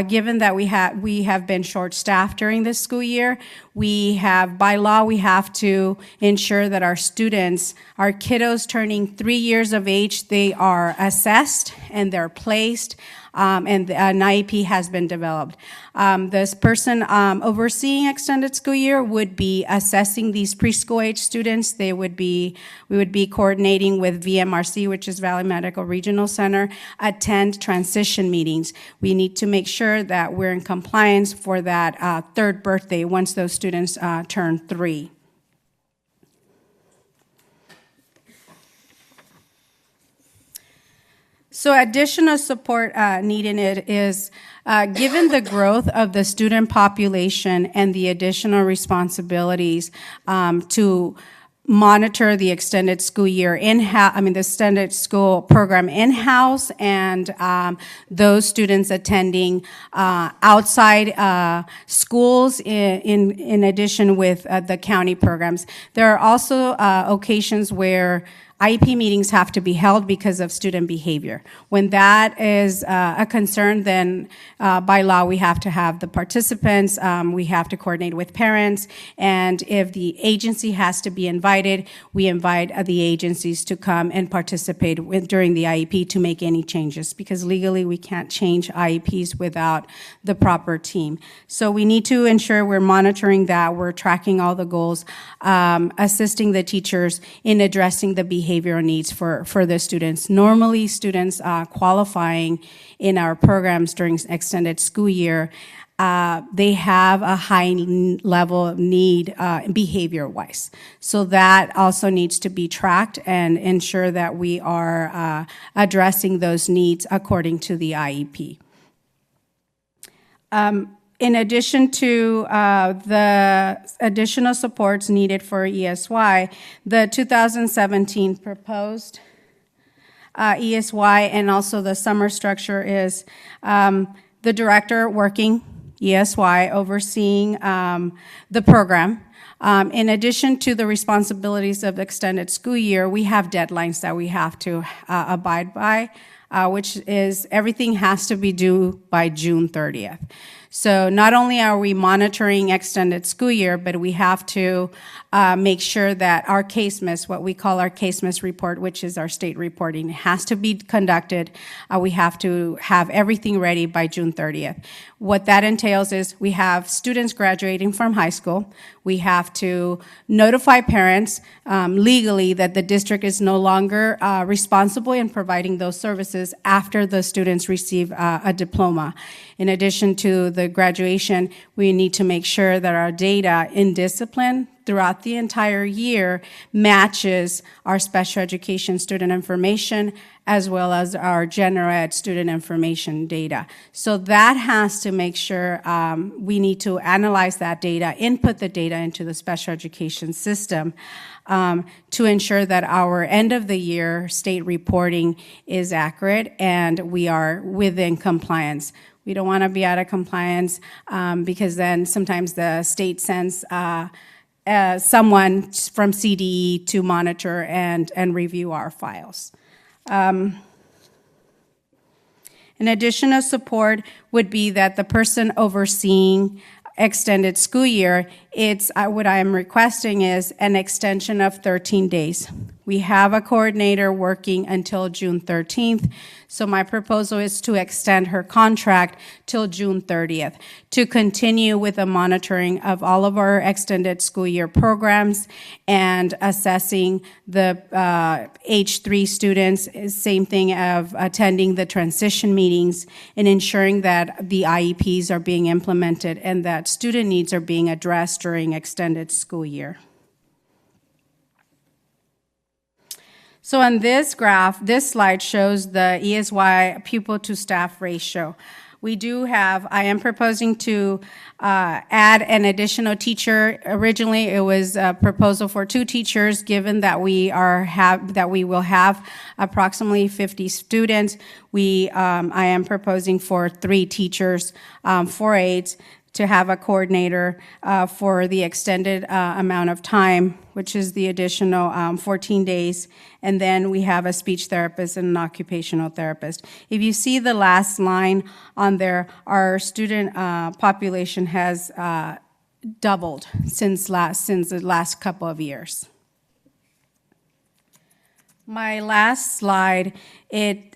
given that we have been short-staffed during this school year, by law, we have to ensure that our students, our kiddos turning 3 years of age, they are assessed and they're placed, and an IEP has been developed. This person overseeing extended school year would be assessing these preschool age students. We would be coordinating with VMRC, which is Valley Medical Regional Center, attend transition meetings. We need to make sure that we're in compliance for that 3rd birthday once those students turn 3. So additional support needed is, given the growth of the student population and the additional responsibilities to monitor the extended school year the extended school program in-house, and those students attending outside schools in addition with the county programs. There are also occasions where IEP meetings have to be held because of student behavior. When that is a concern, then by law we have to have the participants, we have to coordinate with parents, and if the agency has to be invited, we invite the agencies to come and participate during the IEP to make any changes, because legally we can't change IEPs without the proper team. So we need to ensure we're monitoring that, we're tracking all the goals, assisting the teachers in addressing the behavioral needs for the students. Normally, students qualifying in our programs during extended school year, they have a high level of need behavior-wise. So that also needs to be tracked and ensure that we are addressing those needs according to the IEP. In addition to the additional supports needed for ESY, the 2017 proposed ESY and also the summer structure is the director working ESY, overseeing the program. In addition to the responsibilities of the extended school year, we have deadlines that we have to abide by, which is everything has to be due by June 30th. So not only are we monitoring extended school year, but we have to make sure that our case miss, what we call our case miss report, which is our state reporting, has to be conducted. We have to have everything ready by June 30th. What that entails is we have students graduating from high school. We have to notify parents legally that the district is no longer responsible in providing those services after the students receive a diploma. In addition to the graduation, we need to make sure that our data in discipline throughout the entire year matches our special education student information as well as our general ed student information data. So that has to make sure we need to analyze that data, input the data into the special education system to ensure that our end of the year state reporting is accurate and we are within compliance. We don't want to be out of compliance because then sometimes the state sends someone from CDE to monitor and review our files. An additional support would be that the person overseeing extended school year, it's what I am requesting is an extension of 13 days. We have a coordinator working until June 13th, so my proposal is to extend her contract till June 30th to continue with the monitoring of all of our extended school year programs and assessing the H3 students, same thing of attending the transition meetings and ensuring that the IEPs are being implemented and that student needs are being addressed during extended school year. So on this graph, this slide shows the ESY pupil to staff ratio. We do have, I am proposing to add an additional teacher. Originally, it was a proposal for 2 teachers, given that we will have approximately 50 students. I am proposing for 3 teachers, 4 aides, to have a coordinator for the extended amount of time, which is the additional 14 days. And then we have a speech therapist and an occupational therapist. If you see the last line on there, our student population has doubled since the last couple of years. My last slide, it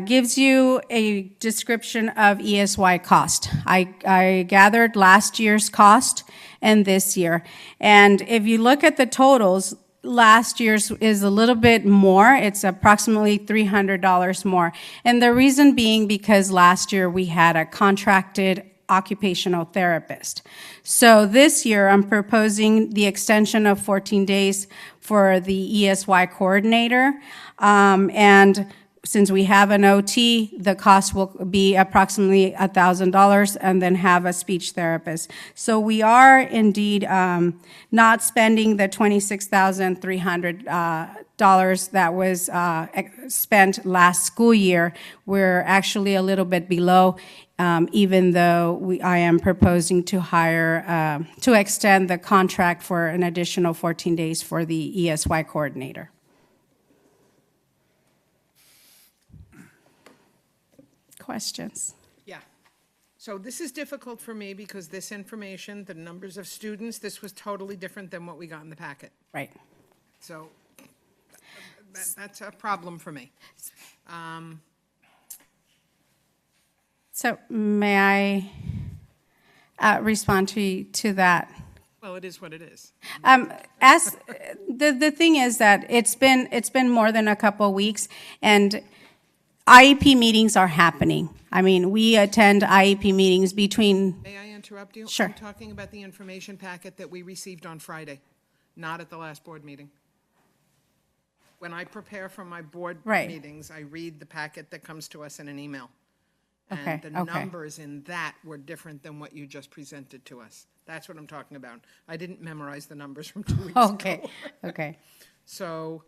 gives you a description of ESY cost. I gathered last year's cost and this year. And if you look at the totals, last year's is a little bit more. It's approximately $300 more. And the reason being because last year we had a contracted occupational therapist. So this year I'm proposing the extension of 14 days for the ESY coordinator and since we have an OT, the cost will be approximately $1,000 and then have a speech therapist. So we are indeed not spending the $26,300 that was spent last school year. We're actually a little bit below, even though I am proposing to hire, to extend the contract for an additional 14 days for the ESY coordinator. Questions? Yeah. So this is difficult for me because this information, the numbers of students, this was totally different than what we got in the packet. Right. So that's a problem for me. So may I respond to that? Well, it is what it is. As the thing is that it's been more than a couple of weeks, and IEP meetings are happening. I mean, we attend IEP meetings between. May I interrupt you? Sure. I'm talking about the information packet that we received on Friday, not at the last board meeting. When I prepare for my board Right. meetings, I read the packet that comes to us in an email. Okay, And the okay. numbers in that were different than what you just presented to us. That's what I'm talking about. I didn't memorize the numbers from 2 weeks ago. Okay, okay. So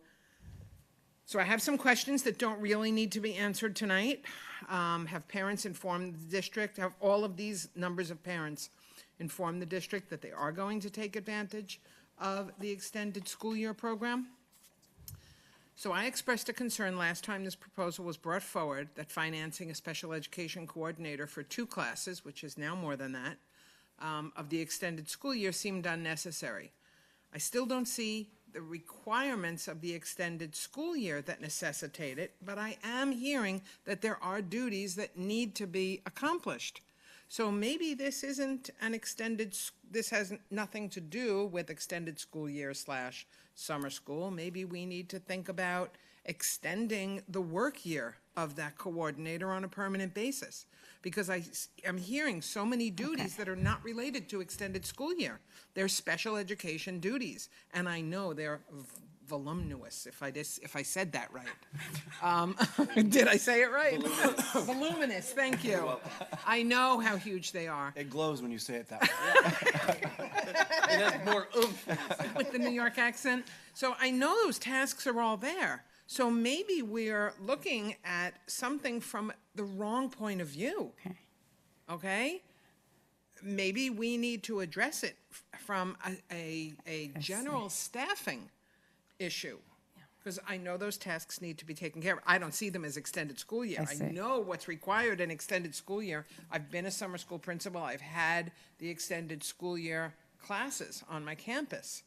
I have some questions that don't really need to be answered tonight. Have parents informed the district, have all of these numbers of parents informed the district that they are going to take advantage of the extended school year program? So I expressed a concern last time this proposal was brought forward that financing a special education coordinator for 2 classes, which is now more than that, of the extended school year seemed unnecessary. I still don't see the requirements of the extended school year that necessitate it, but I am hearing that there are duties that need to be accomplished. So maybe this isn't an this has nothing to do with extended school year / summer school. Maybe we need to think about extending the work year of that coordinator on a permanent basis. Because I'm hearing so many duties that are not related to extended school year. They're special education duties, and I know they're voluminous, if I said that right. Did I say it right? Voluminous, thank you. I know how huge they are. It glows when you say it that way. It has more oomph. With the New York accent. So I know those tasks are all there. So maybe we're looking at something from the wrong point of view. Okay? Maybe we need to address it from a general staffing issue. Because I know those tasks need to be taken care of. I don't see them as extended school year. I know what's required in extended school year. I've been a summer school principal. I've had the extended school year classes on my campus.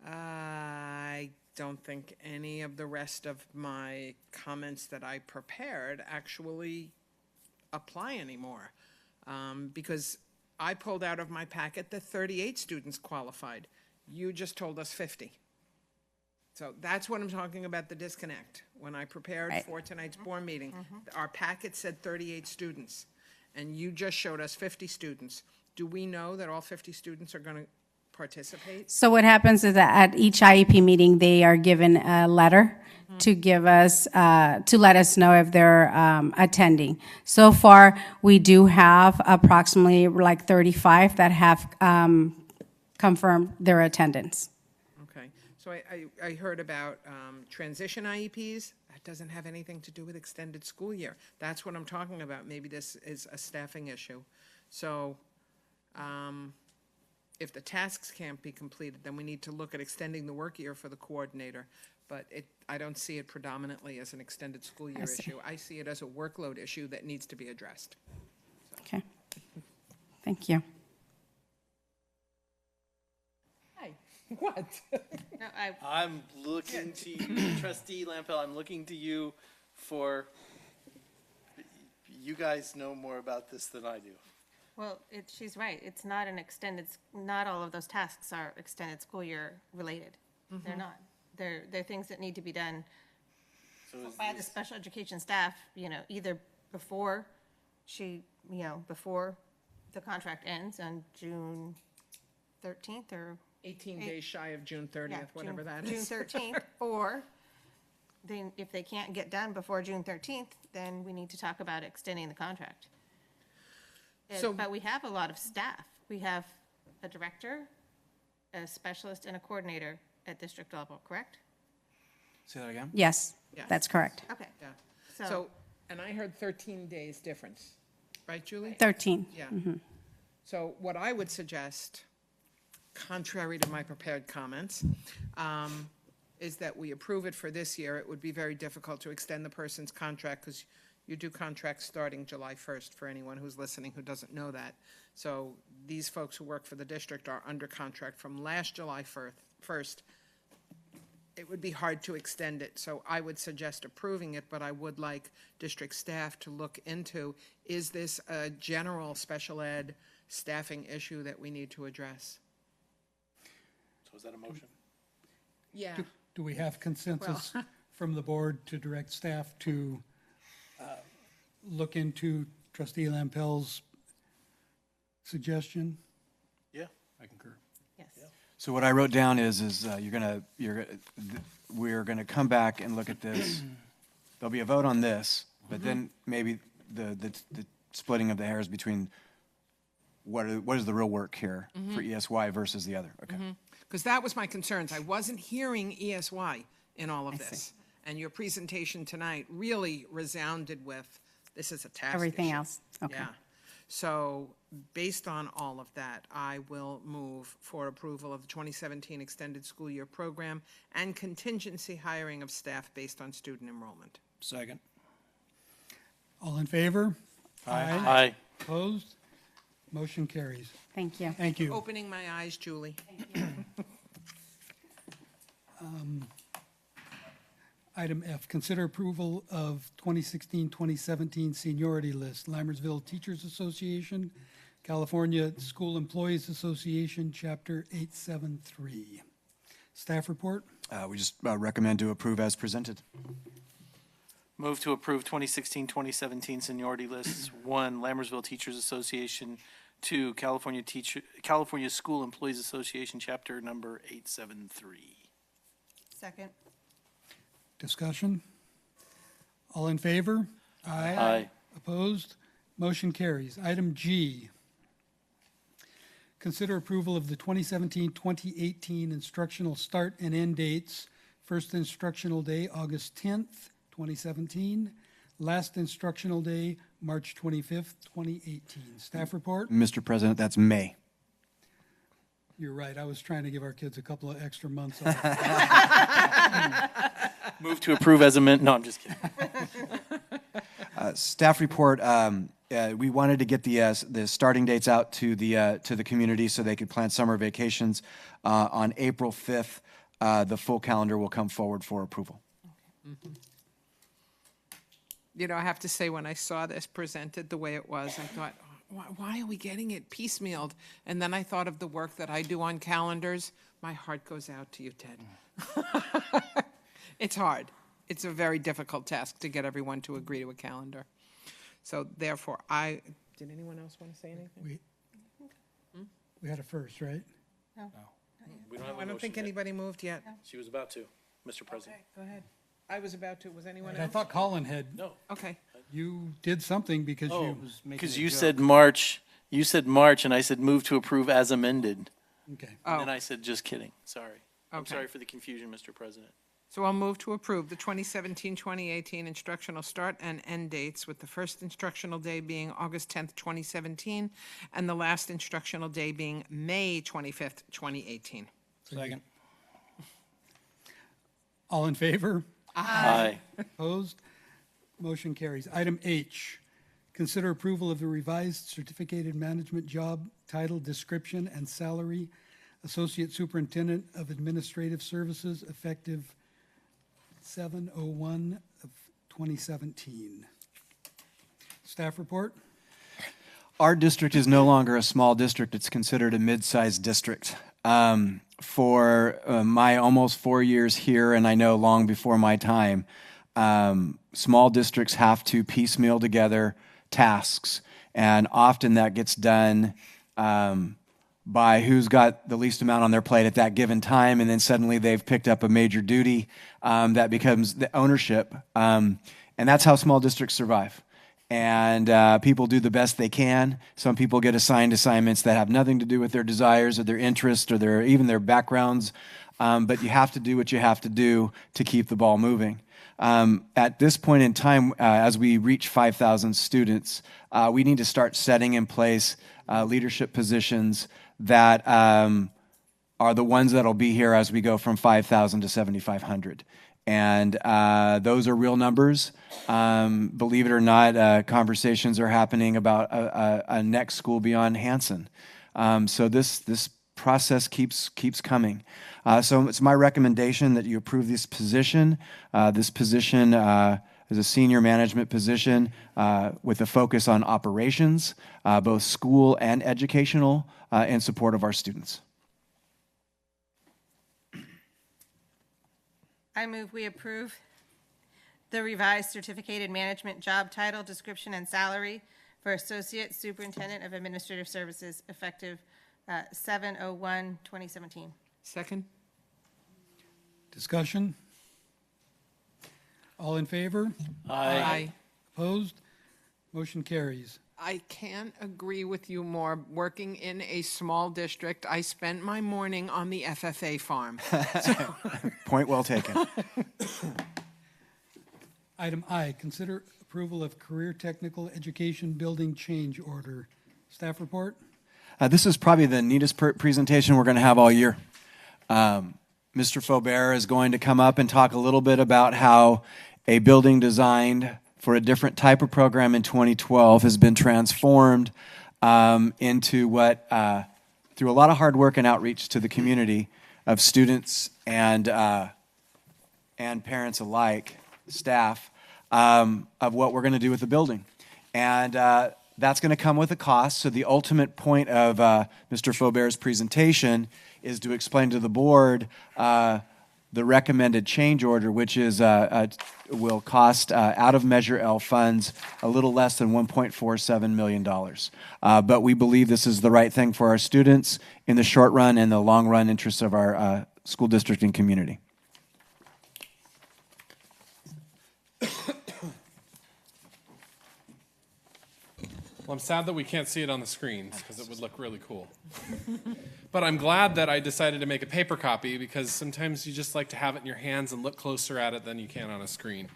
I don't think any of the rest of my comments that I prepared actually apply anymore. Because I pulled out of my packet that 38 students qualified. You just told us 50. So that's what I'm talking about, the disconnect. When I prepared for tonight's board meeting, our packet said 38 students, and you just showed us 50 students. Do we know that all 50 students are going to participate? So what happens is that at each IEP meeting, they are given a letter to give us, to let us know if they're attending. So far, we do have approximately like 35 that have confirmed their attendance. Okay, so I heard about transition IEPs. That doesn't have anything to do with extended school year. That's what I'm talking about. Maybe this is a staffing issue. So if the tasks can't be completed, then we need to look at extending the work year for the coordinator. But I don't see it predominantly as an extended school year issue. I see it as a workload issue that needs to be addressed. Okay. Thank you. Hi. What? No, I'm looking to you, Trustee Lampel, I'm looking to you for, you guys know more about this than I do. Well, she's right. It's not not all of those tasks are extended school year related. They're not. They're things that need to be done by the special education staff, either before before the contract ends on June 13th or 18 days shy of June 30th, yeah, whatever June, that June is. 13th, or then if they can't get done before June 13th, then we need to talk about extending the contract. But we have a lot of staff. We have a director, a specialist, and a coordinator at district level, correct? Say that again? Yes, Yeah. that's correct. Okay. Yeah. So- So, and I heard 13 days difference, right, Julie? 13. Yeah. So what I would suggest, contrary to my prepared comments, is that we approve it for this year. It would be very difficult to extend the person's contract because you do contracts starting July 1st for anyone who's listening who doesn't know that. So these folks who work for the district are under contract from last July 1st. It would be hard to extend it, so I would suggest approving it, but I would like district staff to look into, is this a general special ed staffing issue that we need to address? So is that a motion? Yeah. Do we have consensus from the board to direct staff to look into trustee Lampel's suggestion? Yeah, I concur. Yes. So what I wrote down is we're gonna come back and look at this. There'll be a vote on this, but then maybe the splitting of the hairs between what is the real work here for ESY versus the other. Okay. Because that was my concerns. I wasn't hearing ESY in all of this. And your presentation tonight really resounded with, this is a task Everything issue. else, okay. Yeah. So based on all of that, I will move for approval of the 2017 extended school year program and contingency hiring of staff based on student enrollment. Second. All in favor? Aye. Opposed? Motion carries. Thank you. Thank you. Opening my eyes, Julie. Item F, consider approval of 2016-2017 seniority list. Lammersville Teachers Association, California School Employees Association, Chapter 873. Staff report? We just recommend to approve as presented. Move to approve 2016-2017 seniority lists. 1, Lammersville Teachers Association. 2, California School Employees Association, chapter number 873. Second. Discussion? All in favor? Aye. Opposed? Motion carries. Item G, consider approval of the 2017-2018 instructional start and end dates. First instructional day, August 10th, 2017. Last instructional day, March 25th, 2018. Staff report? Mr. President, that's May. You're right. I was trying to give our kids a couple of extra months off. Move to approve as amended. No, I'm just kidding. Staff report, we wanted to get the starting dates out to the community so they could plan summer vacations. On April 5th, the full calendar will come forward for approval. You know, I have to say, when I saw this presented the way it was, I thought, why are we getting it piecemealed? And then I thought of the work that I do on calendars. My heart goes out to you, Ted. It's hard. It's a very difficult task to get everyone to agree to a calendar. So therefore, did anyone else want to say anything? We had a first, right? No. We don't have a I don't think motion yet. anybody moved yet. She was about to, Mr. President. Go ahead. I was about to. Was anyone I else? thought Colin had, No. Okay. you did something because you, Because you said March, and I said move to approve as amended. okay. And then I said, just kidding. Sorry. I'm Okay. sorry for the confusion, Mr. President. So I'll move to approve the 2017-2018 instructional start and end dates, with the first instructional day being August 10th, 2017, and the last instructional day being May 25th, 2018. Second. All in favor? Aye. Opposed? Motion carries. Item H, consider approval of the revised certificated management job title, description, and salary, Associate Superintendent of Administrative Services, effective 7/01 of 2017. Staff report? Our district is no longer a small district. It's considered a mid-sized district. For my almost 4 years here, and I know long before my time, small districts have to piecemeal together tasks, and often that gets done by who's got the least amount on their plate at that given time, and then suddenly they've picked up a major duty that becomes the ownership. And that's how small districts survive. And people do the best they can. Some people get assigned assignments that have nothing to do with their desires or their interests or even their backgrounds. But you have to do what you have to do to keep the ball moving. At this point in time, as we reach 5,000 students, we need to start setting in place leadership positions that are the ones that will be here as we go from 5,000 to 7,500. And those are real numbers. Believe it or not, conversations are happening about a next school beyond Hanson. So this process keeps coming. So it's my recommendation that you approve this position. This position is a senior management position with a focus on operations, both school and educational, in support of our students. I move we approve the revised certificated management job title, description, and salary for Associate Superintendent of Administrative Services effective 7/01/2017. Second? Discussion? All in favor? Aye. Opposed? Motion carries. I can't agree with you more. Working in a small district, I spent my morning on the FFA farm. Point well taken. Item I, consider approval of Career Technical Education Building Change Order. Staff report? This is probably the neatest presentation we're going to have all year. Mr. Faubert is going to come up and talk a little bit about how a building designed for a different type of program in 2012 has been transformed into what, through a lot of hard work and outreach to the community of students and parents alike, staff, of what we're going to do with the building. And that's going to come with a cost. So the ultimate point of Mr. Faubert's presentation is to explain to the board the recommended change order, which is will cost out of Measure L funds a little less than $1.47 million. But we believe this is the right thing for our students in the short run and the long run interests of our school district and community. Well, I'm sad that we can't see it on the screens because it would look really cool. But I'm glad that I decided to make a paper copy because sometimes you just like to have it in your hands and look closer at it than you can on a screen.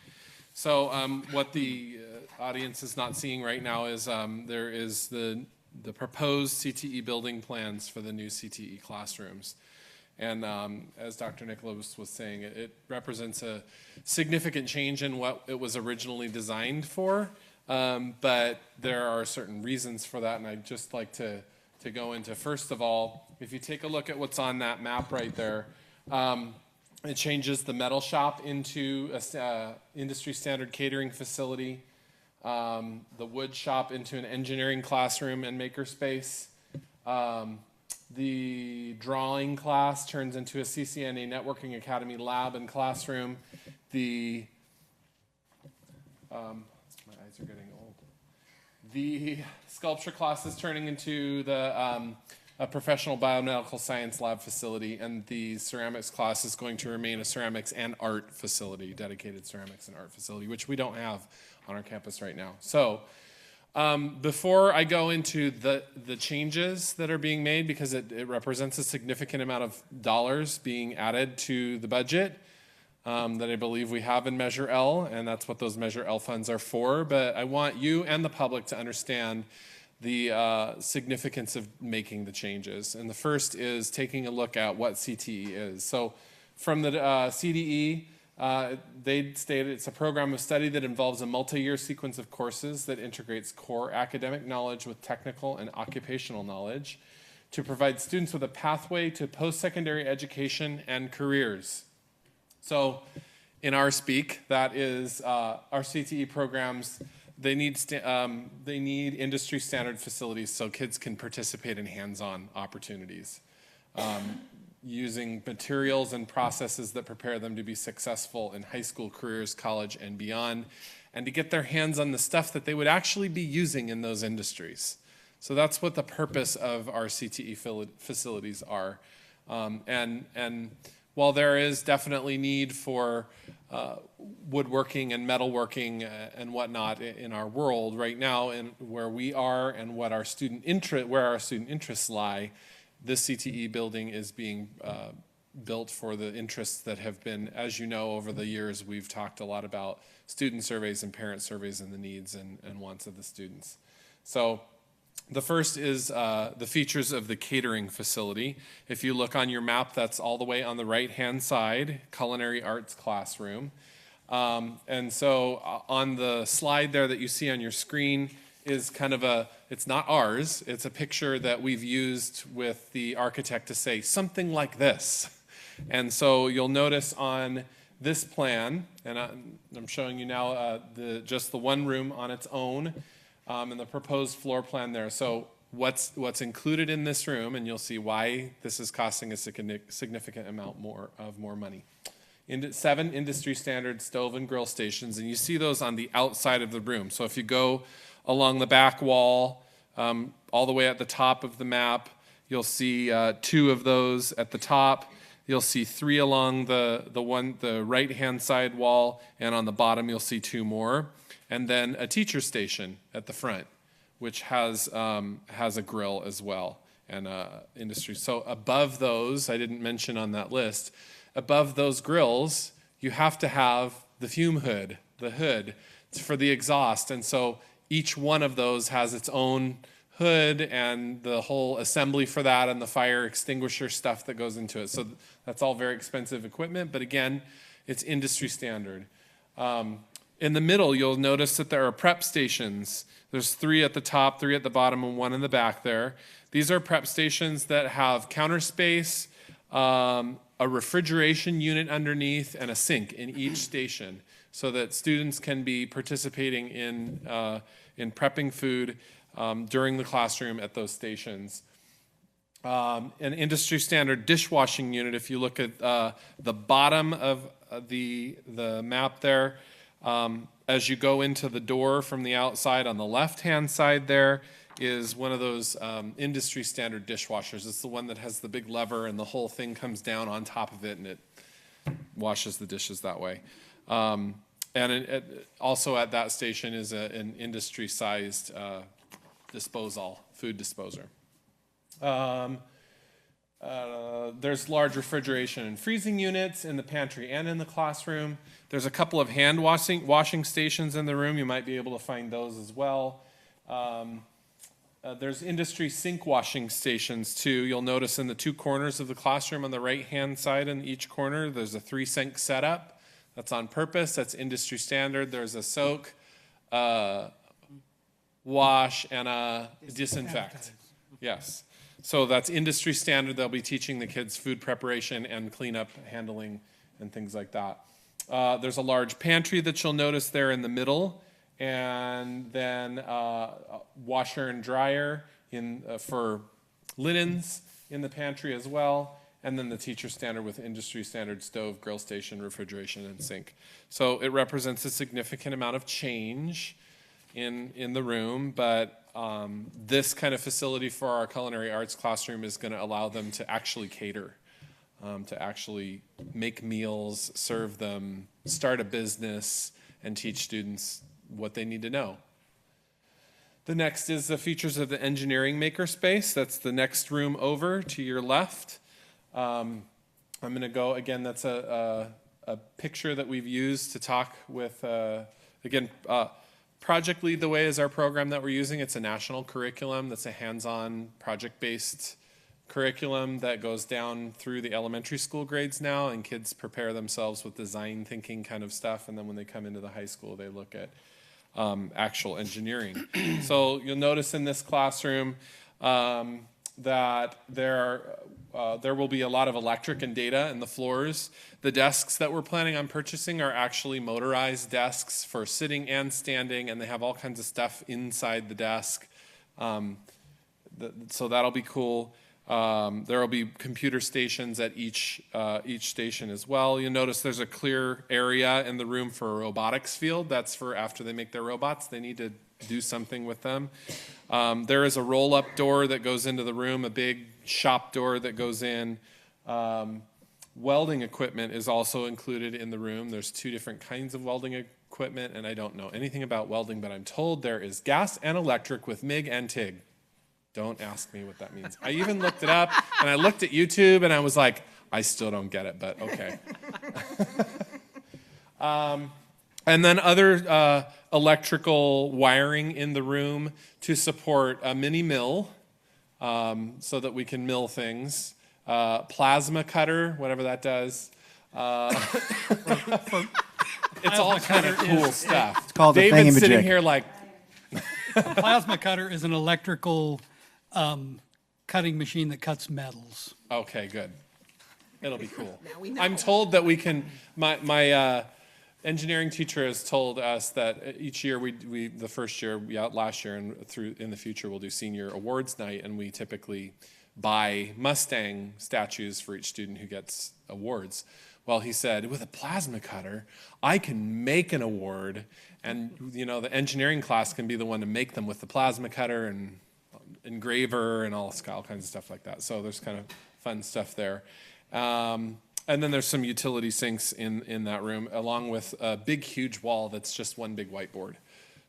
So what the audience is not seeing right now is there is the proposed CTE building plans for the new CTE classrooms. And as Dr. Nicholas was saying, it represents a significant change in what it was originally designed for. But there are certain reasons for that, and I'd just like to go into, first of all, if you take a look at what's on that map right there, it changes the metal shop into a industry standard catering facility, the wood shop into an engineering classroom and makerspace. The drawing class turns into a CCNA Networking Academy lab and classroom. The my eyes are getting old. The sculpture class is turning into the a professional biomedical science lab facility, and the ceramics class is going to remain a ceramics and art facility, dedicated ceramics and art facility, which we don't have on our campus right now. So before I go into the changes that are being made, because it represents a significant amount of dollars being added to the budget, that I believe we have in Measure L, and that's what those Measure L funds are for. But I want you and the public to understand the significance of making the changes. And the first is taking a look at what CTE is. So from the CDE, they stated it's a program of study that involves a multi-year sequence of courses that integrates core academic knowledge with technical and occupational knowledge to provide students with a pathway to post-secondary education and careers. So in our speak, that is our CTE programs, they need industry standard facilities so kids can participate in hands-on opportunities, using materials and processes that prepare them to be successful in high school careers, college, and beyond, and to get their hands on the stuff that they would actually be using in those industries. So that's what the purpose of our CTE facilities are. And while there is definitely need for woodworking and metalworking and whatnot in our world right now, and where we are and what our where our student interests lie, this CTE building is being built for the interests that have been, as you know, over the years, we've talked a lot about student surveys and parent surveys and the needs and wants of the students. So the first is the features of the catering facility. If you look on your map, that's all the way on the right-hand side, culinary arts classroom. And so on the slide there that you see on your screen is kind of it's not ours, it's a picture that we've used with the architect to say something like this. And so you'll notice on this plan, and I'm showing you now just the one room on its own, and the proposed floor plan there. So what's included in this room, and you'll see why this is costing a significant amount more money. 7 industry standard stove and grill stations, and you see those on the outside of the room. So if you go along the back wall, all the way at the top of the map, you'll see 2 of those at the top. You'll see 3 along the right-hand side wall, and on the bottom you'll see 2 more. And then a teacher station at the front, which has a grill as well and industry. So above those, I didn't mention on that list, above those grills, you have to have the fume hood, the hood for the exhaust. And so each one of those has its own hood and the whole assembly for that and the fire extinguisher stuff that goes into it. So that's all very expensive equipment, but again, it's industry standard. In the middle, you'll notice that there are prep stations. There's 3 at the top, 3 at the bottom, and 1 in the back there. These are prep stations that have counter space, a refrigeration unit underneath, and a sink in each station so that students can be participating in prepping food during the classroom at those stations. An industry standard dishwashing unit, if you look at the bottom of the map there, as you go into the door from the outside on the left-hand side there is one of those industry standard dishwashers. It's the one that has the big lever and the whole thing comes down on top of it and it washes the dishes that way. And also at that station is an industry-sized food disposer. There's large refrigeration and freezing units in the pantry and in the classroom. There's a couple of hand washing stations in the room. You might be able to find those as well. There's industry sink washing stations too. You'll notice in the 2 corners of the classroom on the right-hand side in each corner, there's a 3-sink setup. That's on purpose. That's industry standard. There's a soak, wash, and a disinfect. Yes. So that's industry standard. They'll be teaching the kids food preparation and cleanup, handling, and things like that. There's a large pantry that you'll notice there in the middle, and then washer and dryer for linens in the pantry as well, and then the teacher standard with industry standard stove, grill station, refrigeration, and sink. So it represents a significant amount of change in the room, but this kind of facility for our culinary arts classroom is going to allow them to actually cater, to actually make meals, serve them, start a business, and teach students what they need to know. The next is the features of the engineering makerspace. That's the next room over to your left. I'm going to go, again, that's a picture that we've used to talk with, Project Lead the Way is our program that we're using. It's a national curriculum that's a hands-on, project-based curriculum that goes down through the elementary school grades now, and kids prepare themselves with design thinking kind of stuff, and then when they come into the high school, they look at actual engineering. So you'll notice in this classroom that there will be a lot of electric and data in the floors. The desks that we're planning on purchasing are actually motorized desks for sitting and standing, and they have all kinds of stuff inside the desk. So that'll be cool. There will be computer stations at each station as well. You'll notice there's a clear area in the room for a robotics field. That's for after they make their robots. They need to do something with them. There is a roll-up door that goes into the room, a big shop door that goes in. Welding equipment is also included in the room. There's 2 different kinds of welding equipment, and I don't know anything about welding, but I'm told there is gas and electric with MIG and TIG. Don't ask me what that means. I even looked it up, and I looked at YouTube, and I was like, I still don't get it, but okay. And then other electrical wiring in the room to support a mini mill so that we can mill things. Plasma cutter, whatever that does. It's all kind of cool stuff. It's called a David's thingamajig. sitting here like, Plasma cutter is an electrical cutting machine that cuts metals. okay, good. It'll be cool. I'm told that we can, my engineering teacher has told us that each year the first year, last year and through in the future, we'll do senior awards night, and we typically buy Mustang statues for each student who gets awards. Well, he said, with a plasma cutter, I can make an award, and the engineering class can be the one to make them with the plasma cutter and engraver and all kinds of stuff like that. So there's kind of fun stuff there. And then there's some utility sinks in that room, along with a big, huge wall that's just one big whiteboard.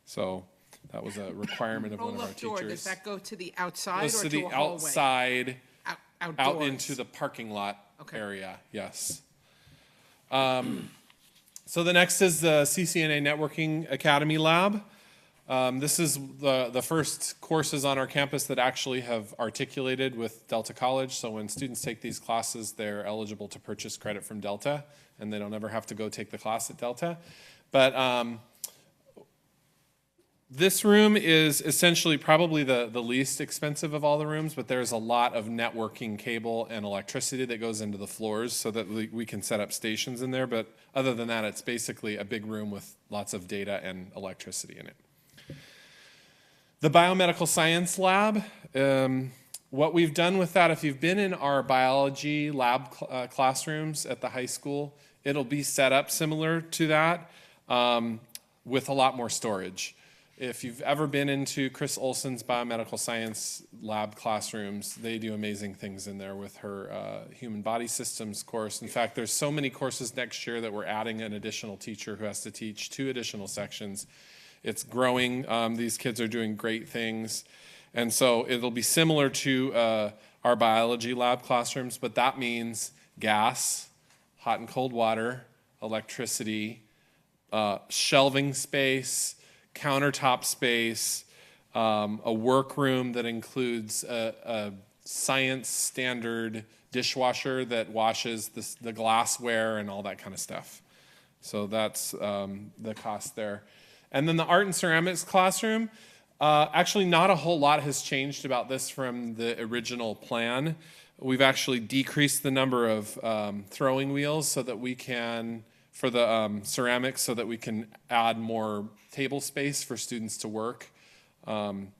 So that was a requirement of one of our Roll-up door, teachers. does that go to the outside Goes or to to the a hallway? outside, out Outdoors. into the parking lot Okay. area, yes. So the next is the CCNA Networking Academy Lab. This is the first courses on our campus that actually have articulated with Delta College. So when students take these classes, they're eligible to purchase credit from Delta, and they don't ever have to go take the class at Delta. But this room is essentially probably the least expensive of all the rooms, but there's a lot of networking cable and electricity that goes into the floors so that we can set up stations in there. But other than that, it's basically a big room with lots of data and electricity in it. The biomedical science lab, what we've done with that, if you've been in our biology lab classrooms at the high school, it'll be set up similar to that with a lot more storage. If you've ever been into Chris Olson's biomedical science lab classrooms, they do amazing things in there with her human body systems course. In fact, there's so many courses next year that we're adding an additional teacher who has to teach 2 additional sections. It's growing. These kids are doing great things. And so it'll be similar to our biology lab classrooms, but that means gas, hot and cold water, electricity, shelving space, countertop space, a workroom that includes a science standard dishwasher that washes the glassware and all that kind of stuff. So that's the cost there. And then the art and ceramics classroom, actually not a whole lot has changed about this from the original plan. We've actually decreased the number of throwing wheels so that we can, for the ceramics, so that we can add more table space for students to work, and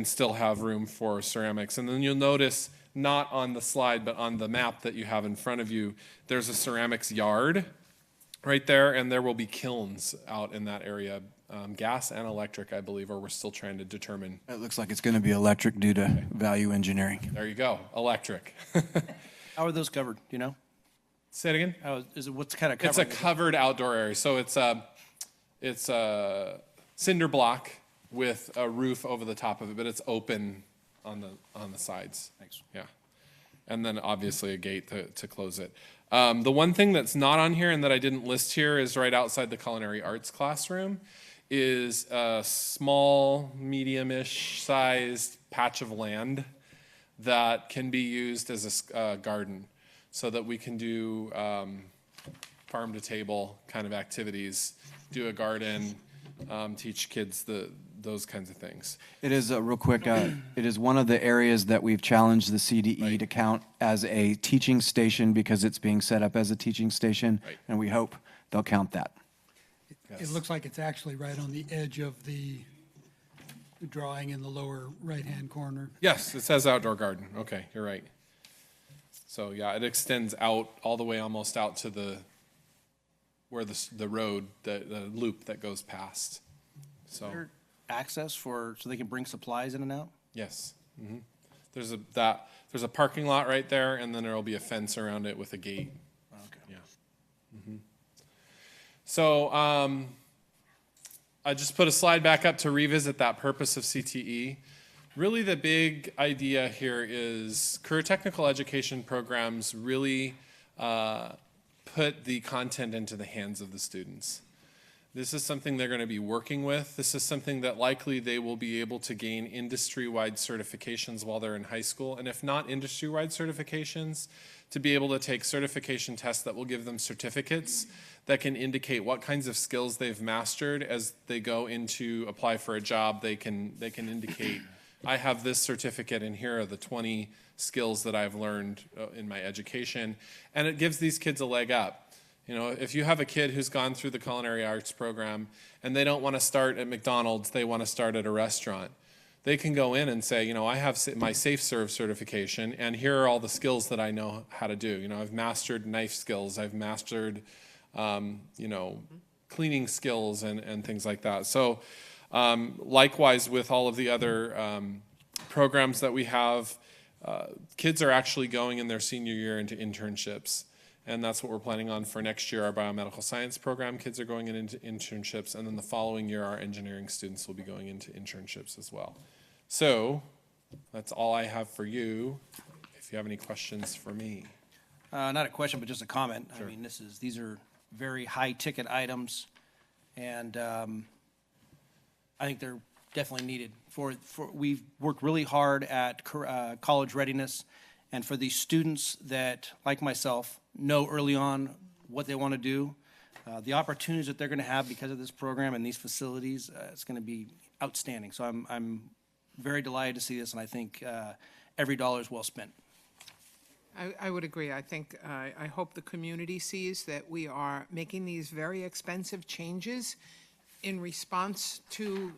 still have room for ceramics. And then you'll notice, not on the slide, but on the map that you have in front of you, there's a ceramics yard right there, and there will be kilns out in that area. Gas and electric, I believe, or we're still trying to determine. It looks like it's going to be electric due to value engineering. There you go, electric. How are those covered, do you know? Say it again? What's kind of covered? It's a covered outdoor area. So it's a cinder block with a roof over the top of it, but it's open on the sides. Thanks. Yeah. And then obviously a gate to close it. The one thing that's not on here and that I didn't list here is right outside the culinary arts classroom is a small, medium-ish sized patch of land that can be used as a garden so that we can do farm to table kind of activities, do a garden, teach kids those kinds of things. It is, real quick, it is one of the areas that we've challenged the CDE to count as a teaching station because it's being set up as a teaching station, and we hope they'll count that. It looks like it's actually right on the edge of the drawing in the lower right-hand corner. Yes, it says outdoor garden. Okay, you're right. So yeah, it extends out all the way almost out to where the road, the loop that goes past. So access so they can bring supplies in and out? Yes. Mhm. There's a parking lot right there, and then there'll be a fence around it with a gate. Okay. Yeah. So I just put a slide back up to revisit that purpose of CTE. Really, the big idea here is career technical education programs really put the content into the hands of the students. This is something they're going to be working with. This is something that likely they will be able to gain industry-wide certifications while they're in high school, and if not industry-wide certifications, to be able to take certification tests that will give them certificates that can indicate what kinds of skills they've mastered as they go into apply for a job. They can indicate, I have this certificate and here are the 20 skills that I've learned in my education, and it gives these kids a leg up. You know, if you have a kid who's gone through the culinary arts program and they don't want to start at McDonald's, they want to start at a restaurant, they can go in and say, you know, I have my Safe Serve certification and here are all the skills that I know how to do. You know, I've mastered knife skills, I've mastered, you know, cleaning skills and things like that. So likewise with all of the other programs that we have, kids are actually going in their senior year into internships. And that's what we're planning on for next year. Our biomedical science program kids are going into internships, and then the following year our engineering students will be going into internships as well. So that's all I have for you. If you have any questions for me. Not a question, but just a comment. Sure. I mean, these are very high-ticket items, and I think they're definitely needed. We've worked really hard at college readiness, and for these students that, like myself, know early on what they want to do, the opportunities that they're going to have because of this program and these facilities, it's going to be outstanding. So I'm very delighted to see this, and I think every dollar is well spent. I would agree. I think, I hope the community sees that we are making these very expensive changes in response to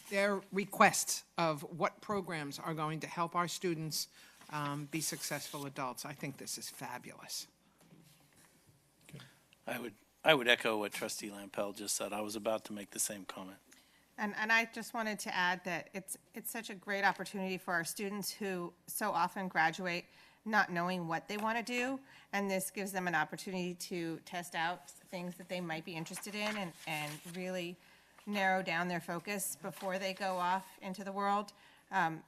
their requests of what programs are going to help our students be successful adults. I think this is fabulous. I would echo what Trustee Lampel just said. I was about to make the same comment. And I just wanted to add that it's such a great opportunity for our students who so often graduate not knowing what they want to do, and this gives them an opportunity to test out things that they might be interested in and really narrow down their focus before they go off into the world.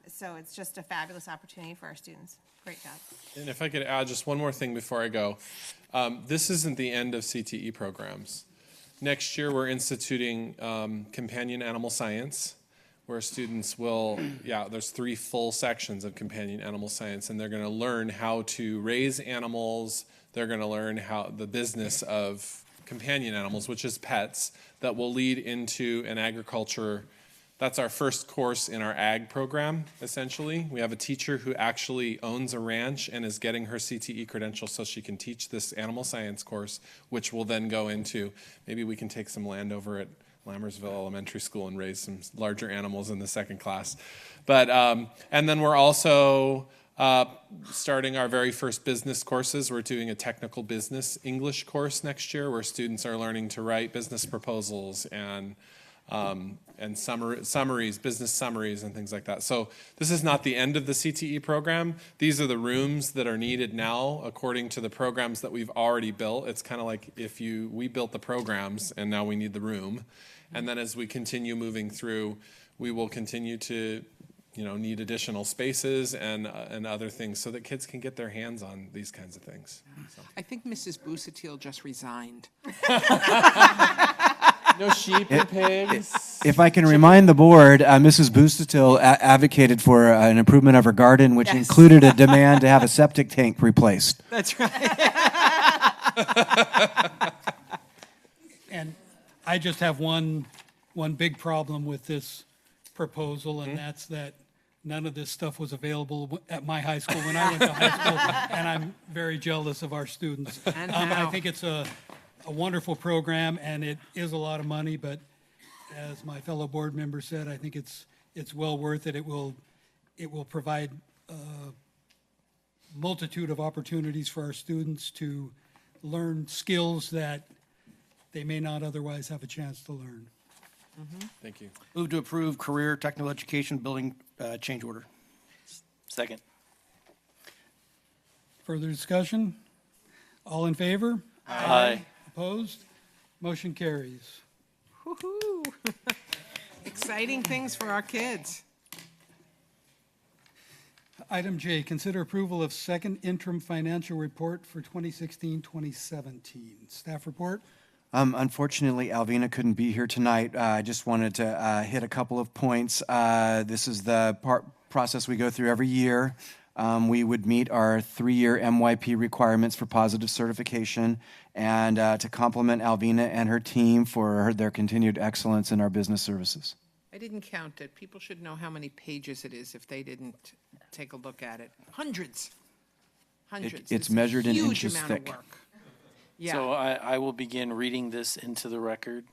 So it's just a fabulous opportunity for our students. Great job. And if I could add just one more thing before I go. This isn't the end of CTE programs. Next year, we're instituting companion animal science, where students will, there's 3 full sections of companion animal science, and they're going to learn how to raise animals. They're going to learn how the business of companion animals, which is pets, that will lead into an agriculture. That's our first course in our ag program, essentially. We have a teacher who actually owns a ranch and is getting her CTE credential so she can teach this animal science course, which will then go into, maybe we can take some land over at Lammersville Elementary School and raise some larger animals in the second class. But, and then we're also starting our very first business courses. We're doing a technical business English course next year where students are learning to write business proposals and summaries, business summaries and things like that. So this is not the end of the CTE program. These are the rooms that are needed now according to the programs that we've already built. It's kind of like we built the programs and now we need the room. And then as we continue moving through, we will continue to need additional spaces and other things so that kids can get their hands on these kinds of things. So. I think Mrs. Busatil just resigned. No sheep and pigs. If I can remind the board, Mrs. Busatil advocated for an improvement of her garden, which included a demand to have a septic tank replaced. That's right. And I just have one big problem with this proposal, and that's that none of this stuff was available at my high school when I went to high school, and I'm very jealous of our students. I think it's a wonderful program, and it is a lot of money, but as my fellow board member said, I think it's well worth it. It will provide a multitude of opportunities for our students to learn skills that they may not otherwise have a chance to learn. Thank you. Move to approve career technical education building change order. Second. Further discussion? All in favor? Aye. Opposed? Motion carries. Woo-hoo. Exciting things for our kids. Item J, consider approval of second interim financial report for 2016-2017. Staff report? Unfortunately, Alvina couldn't be here tonight. I just wanted to hit a couple of points. This is the process we go through every year. We would meet our 3-year MYP requirements for positive certification, and to compliment Alvina and her team for their continued excellence in our business services. I didn't count it. People should know how many pages it is if they didn't take a look at it. Hundreds. Hundreds. It's measured in huge inches amount thick. of work. Yeah. So I will begin reading this into the record.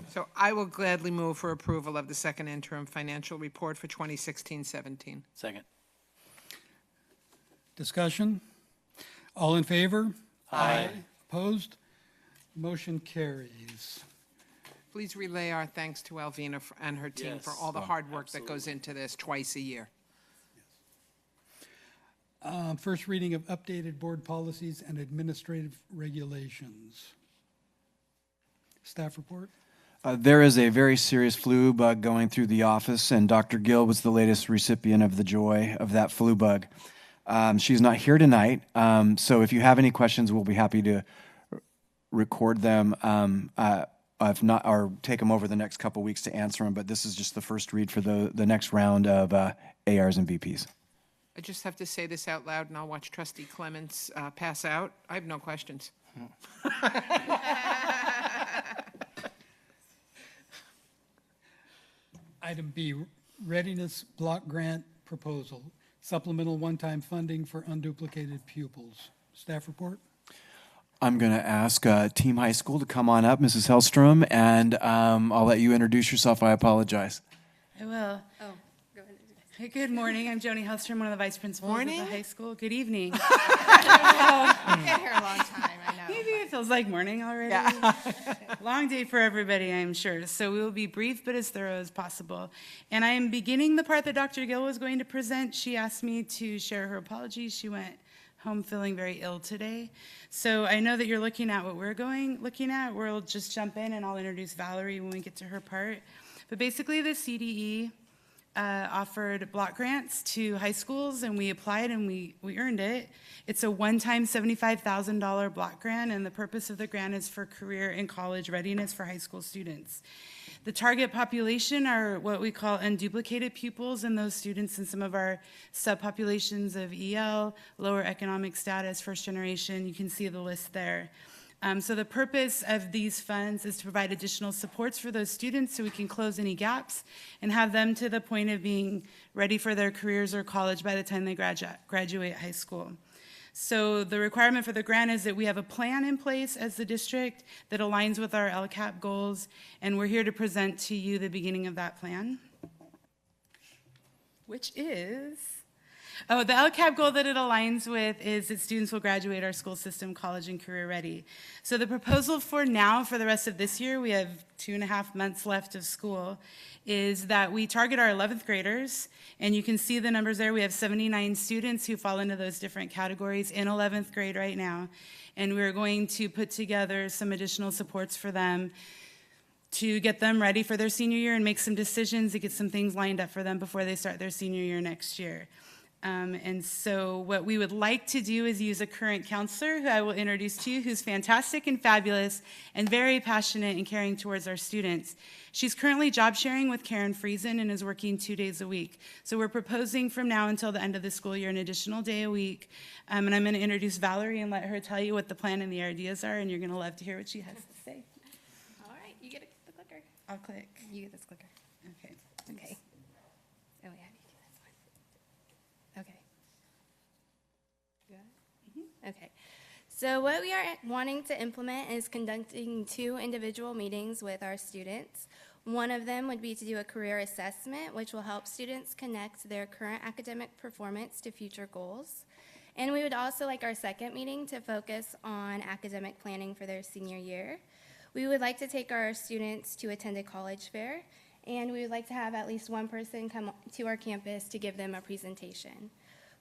So I will gladly move for approval of the second interim financial report for 2016-17. Second. Discussion? All in favor? Aye. Opposed? Motion carries. Please relay our thanks to Alvina and her team for all the hard work that goes into this twice a year. First reading of updated board policies and administrative regulations. Staff report? There is a very serious flu bug going through the office, and Dr. Gill was the latest recipient of the joy of that flu bug. She's not here tonight, so if you have any questions, we'll be happy to record them, if not, or take them over the next couple weeks to answer them. But this is just the first read for the next round of ARs and VPs. I just have to say this out loud, and I'll watch Trustee Clements pass out. I have no questions. Item B, readiness block grant proposal, supplemental one-time funding for unduplicated pupils. Staff report? I'm going to ask Team High School to come on up, Mrs. Hellstrom, and I'll let you introduce yourself. I apologize. I will. Oh, go ahead. Hey, good morning. I'm Joni Hellstrom, one of the vice principals of the high school. Good evening. You've been here a long time, I know. Maybe it feels like morning already. Yeah. Long day for everybody, I'm sure. So we will be brief but as thorough as possible. And I am beginning the part that Dr. Gill was going to present. She asked me to share her apologies. She went home feeling very ill today. So I know that you're looking at what we're looking at. We'll just jump in and I'll introduce Valerie when we get to her part. But basically the CDE offered block grants to high schools, and we applied and we earned it. It's a one-time $75,000 block grant, and the purpose of the grant is for career and college readiness for high school students. The target population are what we call unduplicated pupils, and those students in some of our subpopulations of EL, lower economic status, first generation. You can see the list there. So the purpose of these funds is to provide additional supports for those students so we can close any gaps and have them to the point of being ready for their careers or college by the time they graduate high school. So the requirement for the grant is that we have a plan in place as the district that aligns with our LCAP goals, and we're here to present to you the beginning of that plan, which is... Oh, the LCAP goal that it aligns with is that students will graduate our school system college and career ready. So the proposal for now, for the rest of this year, we have 2.5 months left of school, is that we target our 11th graders, and you can see the numbers there. We have 79 students who fall into those different categories in 11th grade right now, and we're going to put together some additional supports for them to get them ready for their senior year and make some decisions to get some things lined up for them before they start their senior year next year. And so what we would like to do is use a current counselor who I will introduce to you, who's fantastic and fabulous and very passionate and caring towards our students. She's currently job sharing with Karen Friesen and is working 2 days a week. So we're proposing from now until the end of the school year an additional day a week. And I'm going to introduce Valerie and let her tell you what the plan and the ideas are, and you're going to love to hear what she has to say. All right, you get the clicker. I'll click. You get this clicker. Okay. Okay. Oh, yeah, you do this one. Okay. You got it? Okay. So what we are wanting to implement is conducting 2 individual meetings with our students. One of them would be to do a career assessment, which will help students connect their current academic performance to future goals. And we would also like our second meeting to focus on academic planning for their senior year. We would like to take our students to attend a college fair, and we would like to have at least one person come to our campus to give them a presentation.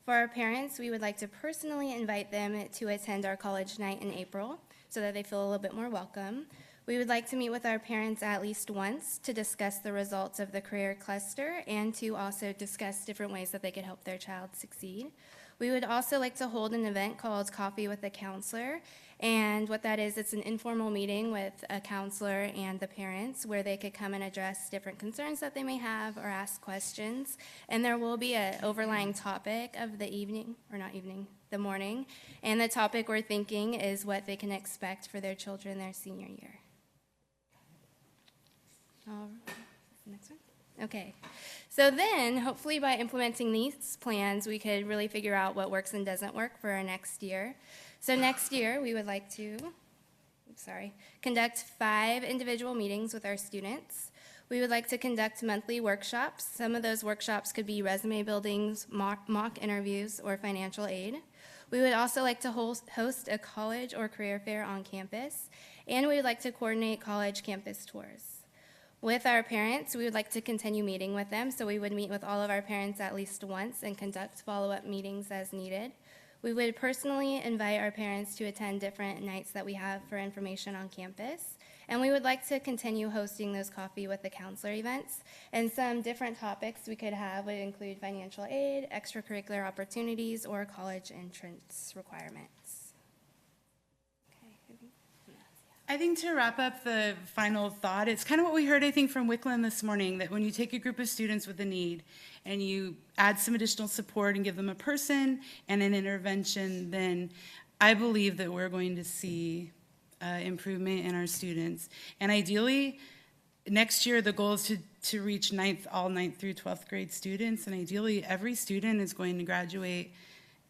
For our parents, we would like to personally invite them to attend our college night in April so that they feel a little bit more welcome. We would like to meet with our parents at least once to discuss the results of the career cluster and to also discuss different ways that they could help their child succeed. We would also like to hold an event called Coffee with a Counselor, and what that is, it's an informal meeting with a counselor and the parents where they could come and address different concerns that they may have or ask questions. And there will be an overlying topic of the evening, or not evening, the morning. And the topic we're thinking is what they can expect for their children their senior year. All right. Next one. Okay. So then, hopefully by implementing these plans, we could really figure out what works and doesn't work for our next year. So next year, we would like to, conduct 5 individual meetings with our students. We would like to conduct monthly workshops. Some of those workshops could be resume buildings, mock interviews, or financial aid. We would also like to host a college or career fair on campus, and we would like to coordinate college campus tours. With our parents, we would like to continue meeting with them, so we would meet with all of our parents at least once and conduct follow-up meetings as needed. We would personally invite our parents to attend different nights that we have for information on campus, and we would like to continue hosting those Coffee with the Counselor events. And some different topics we could have would include financial aid, extracurricular opportunities, or college entrance requirements. I think to wrap up the final thought, it's kind of what we heard, I think, from Wickland this morning, that when you take a group of students with a need and you add some additional support and give them a person and an intervention, then I believe that we're going to see improvement in our students. And ideally, next year, the goal is to reach all 9th through 12th grade students, and ideally, every student is going to graduate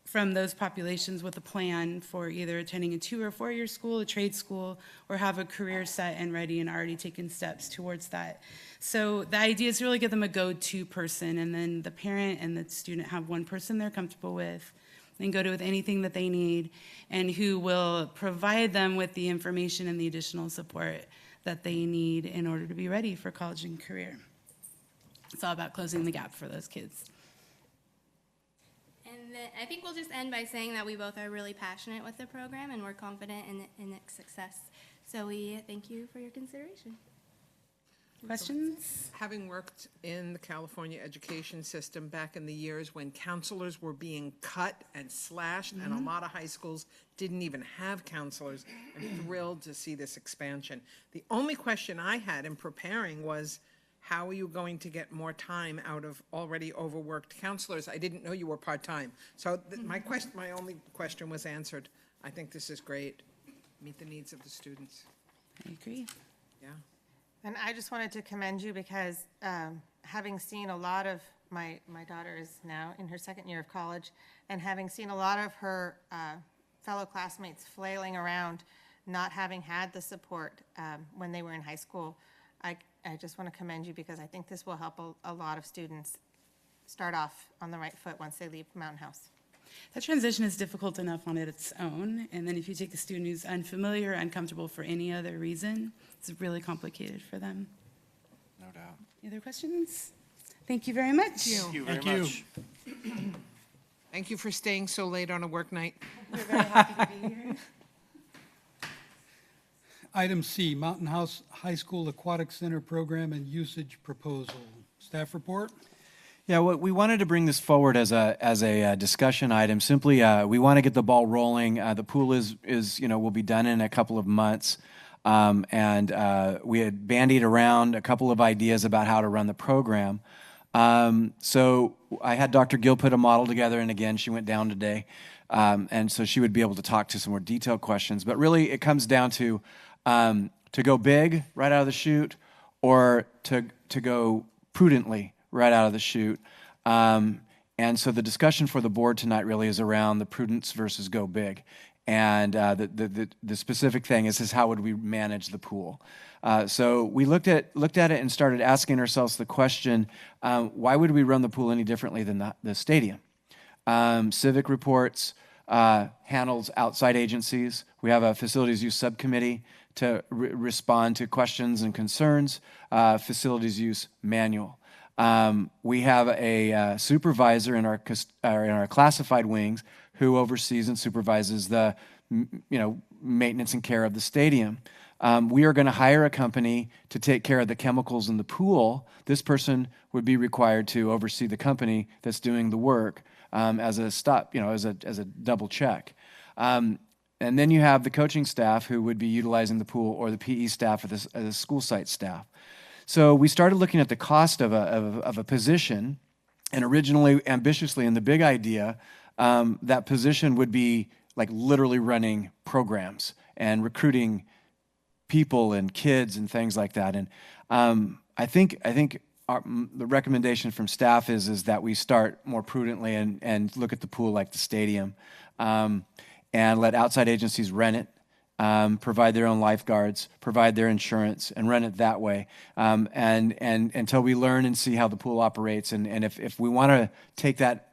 from those populations with a plan for either attending a 2 or 4 year school, a trade school, or have a career set and ready and already taken steps towards that. So the idea is to really give them a go-to person, and then the parent and the student have one person they're comfortable with and go to with anything that they need, and who will provide them with the information and the additional support that they need in order to be ready for college and career. It's all about closing the gap for those kids. And then I think we'll just end by saying that we both are really passionate with the program and we're confident in its success. So we thank you for your consideration. Questions? Having worked in the California education system back in the years when counselors were being cut and slashed, and a lot of high schools didn't even have counselors, I'm thrilled to see this expansion. The only question I had in preparing was, how are you going to get more time out of already overworked counselors? I didn't know you were part-time. So my only question was answered. I think this is great. Meet the needs of the students. I agree. Yeah. And I just wanted to commend you because having seen a lot of, my daughter is now in her 2nd year of college, and having seen a lot of her fellow classmates flailing around, not having had the support when they were in high school, I just want to commend you because I think this will help a lot of students start off on the right foot once they leave Mountain House. That transition is difficult enough on its own, and then if you take a student who's unfamiliar or uncomfortable for any other reason, it's really complicated for them. No doubt. Any other questions? Thank you very much. Thank you very much. Thank you for staying so late on a work night. We're very happy to be here. Item C, Mountain House High School Aquatic Center Program and Usage Proposal. Staff report? Yeah, we wanted to bring this forward as a discussion item. Simply, we want to get the ball rolling. The pool is will be done in a couple of months, and we had bandied around a couple of ideas about how to run the program. So I had Dr. Gill put a model together, and again, she went down today, and so she would be able to talk to some more detailed questions. But really, it comes down to go big right out of the chute, or to go prudently right out of the chute. And so the discussion for the board tonight really is around the prudence versus go big. And the specific thing is how would we manage the pool? So we looked at it and started asking ourselves the question, why would we run the pool any differently than the stadium? Civic reports, handles outside agencies. We have a facilities use subcommittee to respond to questions and concerns, facilities use manual. We have a supervisor in our classified wings who oversees and supervises the maintenance and care of the stadium. We are going to hire a company to take care of the chemicals in the pool. This person would be required to oversee the company that's doing the work as a stop, as a double check. And then you have the coaching staff who would be utilizing the pool, or the PE staff, or the school site staff. So we started looking at the cost of a position, and originally, ambitiously, in the big idea, that position would be like literally running programs and recruiting people and kids and things like that. And I think the recommendation from staff is that we start more prudently and look at the pool like the stadium, and let outside agencies rent it, provide their own lifeguards, provide their insurance, and run it that way. And until we learn and see how the pool operates, and if we want to take that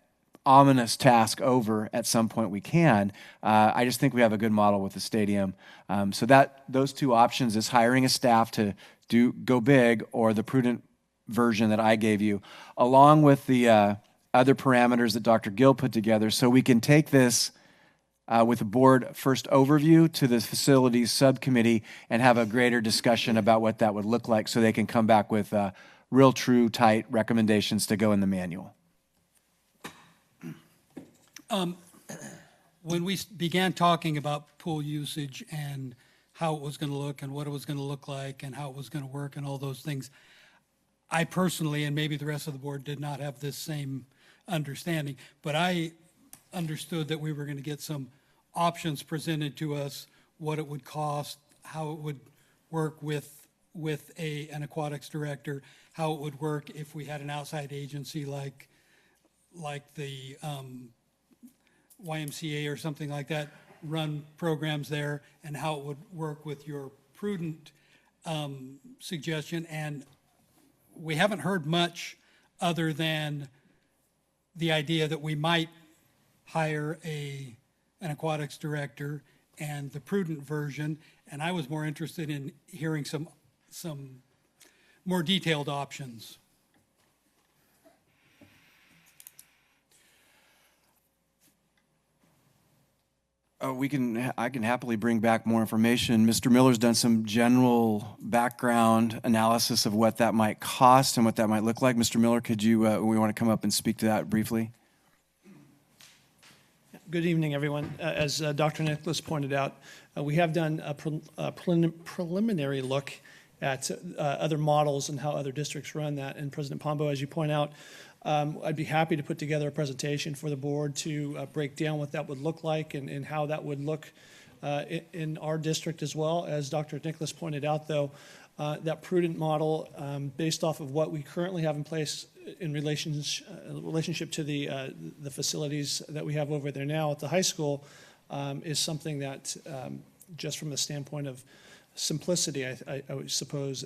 ominous task over at some point, we can. I just think we have a good model with the stadium. So those two options is hiring a staff to go big, or the prudent version that I gave you, along with the other parameters that Dr. Gill put together, so we can take this with a board first overview to the facilities subcommittee and have a greater discussion about what that would look like, so they can come back with real, true, tight recommendations to go in the manual. When we began talking about pool usage and how it was going to look and what it was going to look like and how it was going to work and all those things, I personally, and maybe the rest of the board, did not have this same understanding, but I understood that we were going to get some options presented to us, what it would cost, how it would work with an aquatics director, how it would work if we had an outside agency like the YMCA or something like that run programs there, and how it would work with your prudent suggestion. And we haven't heard much other than the idea that we might hire an aquatics director and the prudent version. And I was more interested in hearing some more detailed options. I can happily bring back more information. Mr. Miller's done some general background analysis of what that might cost and what that might look like. Mr. Miller, could you, we want to come up and speak to that briefly? Good evening, everyone. As Dr. Nicholas pointed out, we have done a preliminary look at other models and how other districts run that. And President Pombo, as you point out, I'd be happy to put together a presentation for the board to break down what that would look like and how that would look in our district as well. As Dr. Nicholas pointed out, though, that prudent model, based off of what we currently have in place in relationship to the facilities that we have over there now at the high school, is something that, just from the standpoint of simplicity, I would suppose,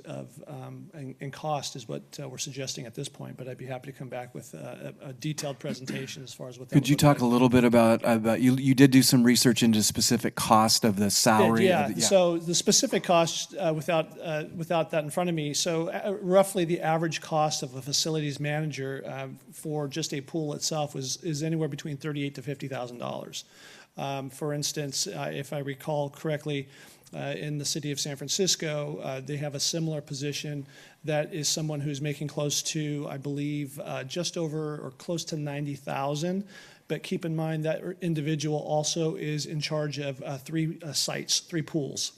and cost is what we're suggesting at this point. But I'd be happy to come back with a detailed presentation as far as what that Could you talk a little bit about you did do some research into specific cost of the salary? Yeah. So the specific cost, without that in front of me, so roughly the average cost of a facilities manager for just a pool itself is anywhere between $38,000 to $50,000. For instance, if I recall correctly, in the city of San Francisco, they have a similar position that is someone who's making close to, I believe, just over or close to $90,000. But keep in mind that individual also is in charge of 3 sites, 3 pools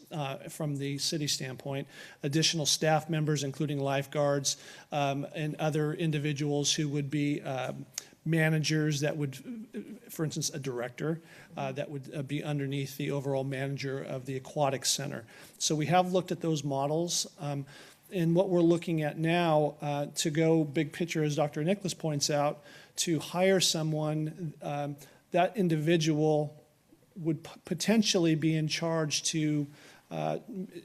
from the city standpoint, additional staff members, including lifeguards, and other individuals who would be managers that would, for instance, a director that would be underneath the overall manager of the aquatic center. So we have looked at those models. And what we're looking at now, to go big picture, as Dr. Nicholas points out, to hire someone, that individual would potentially be in charge to,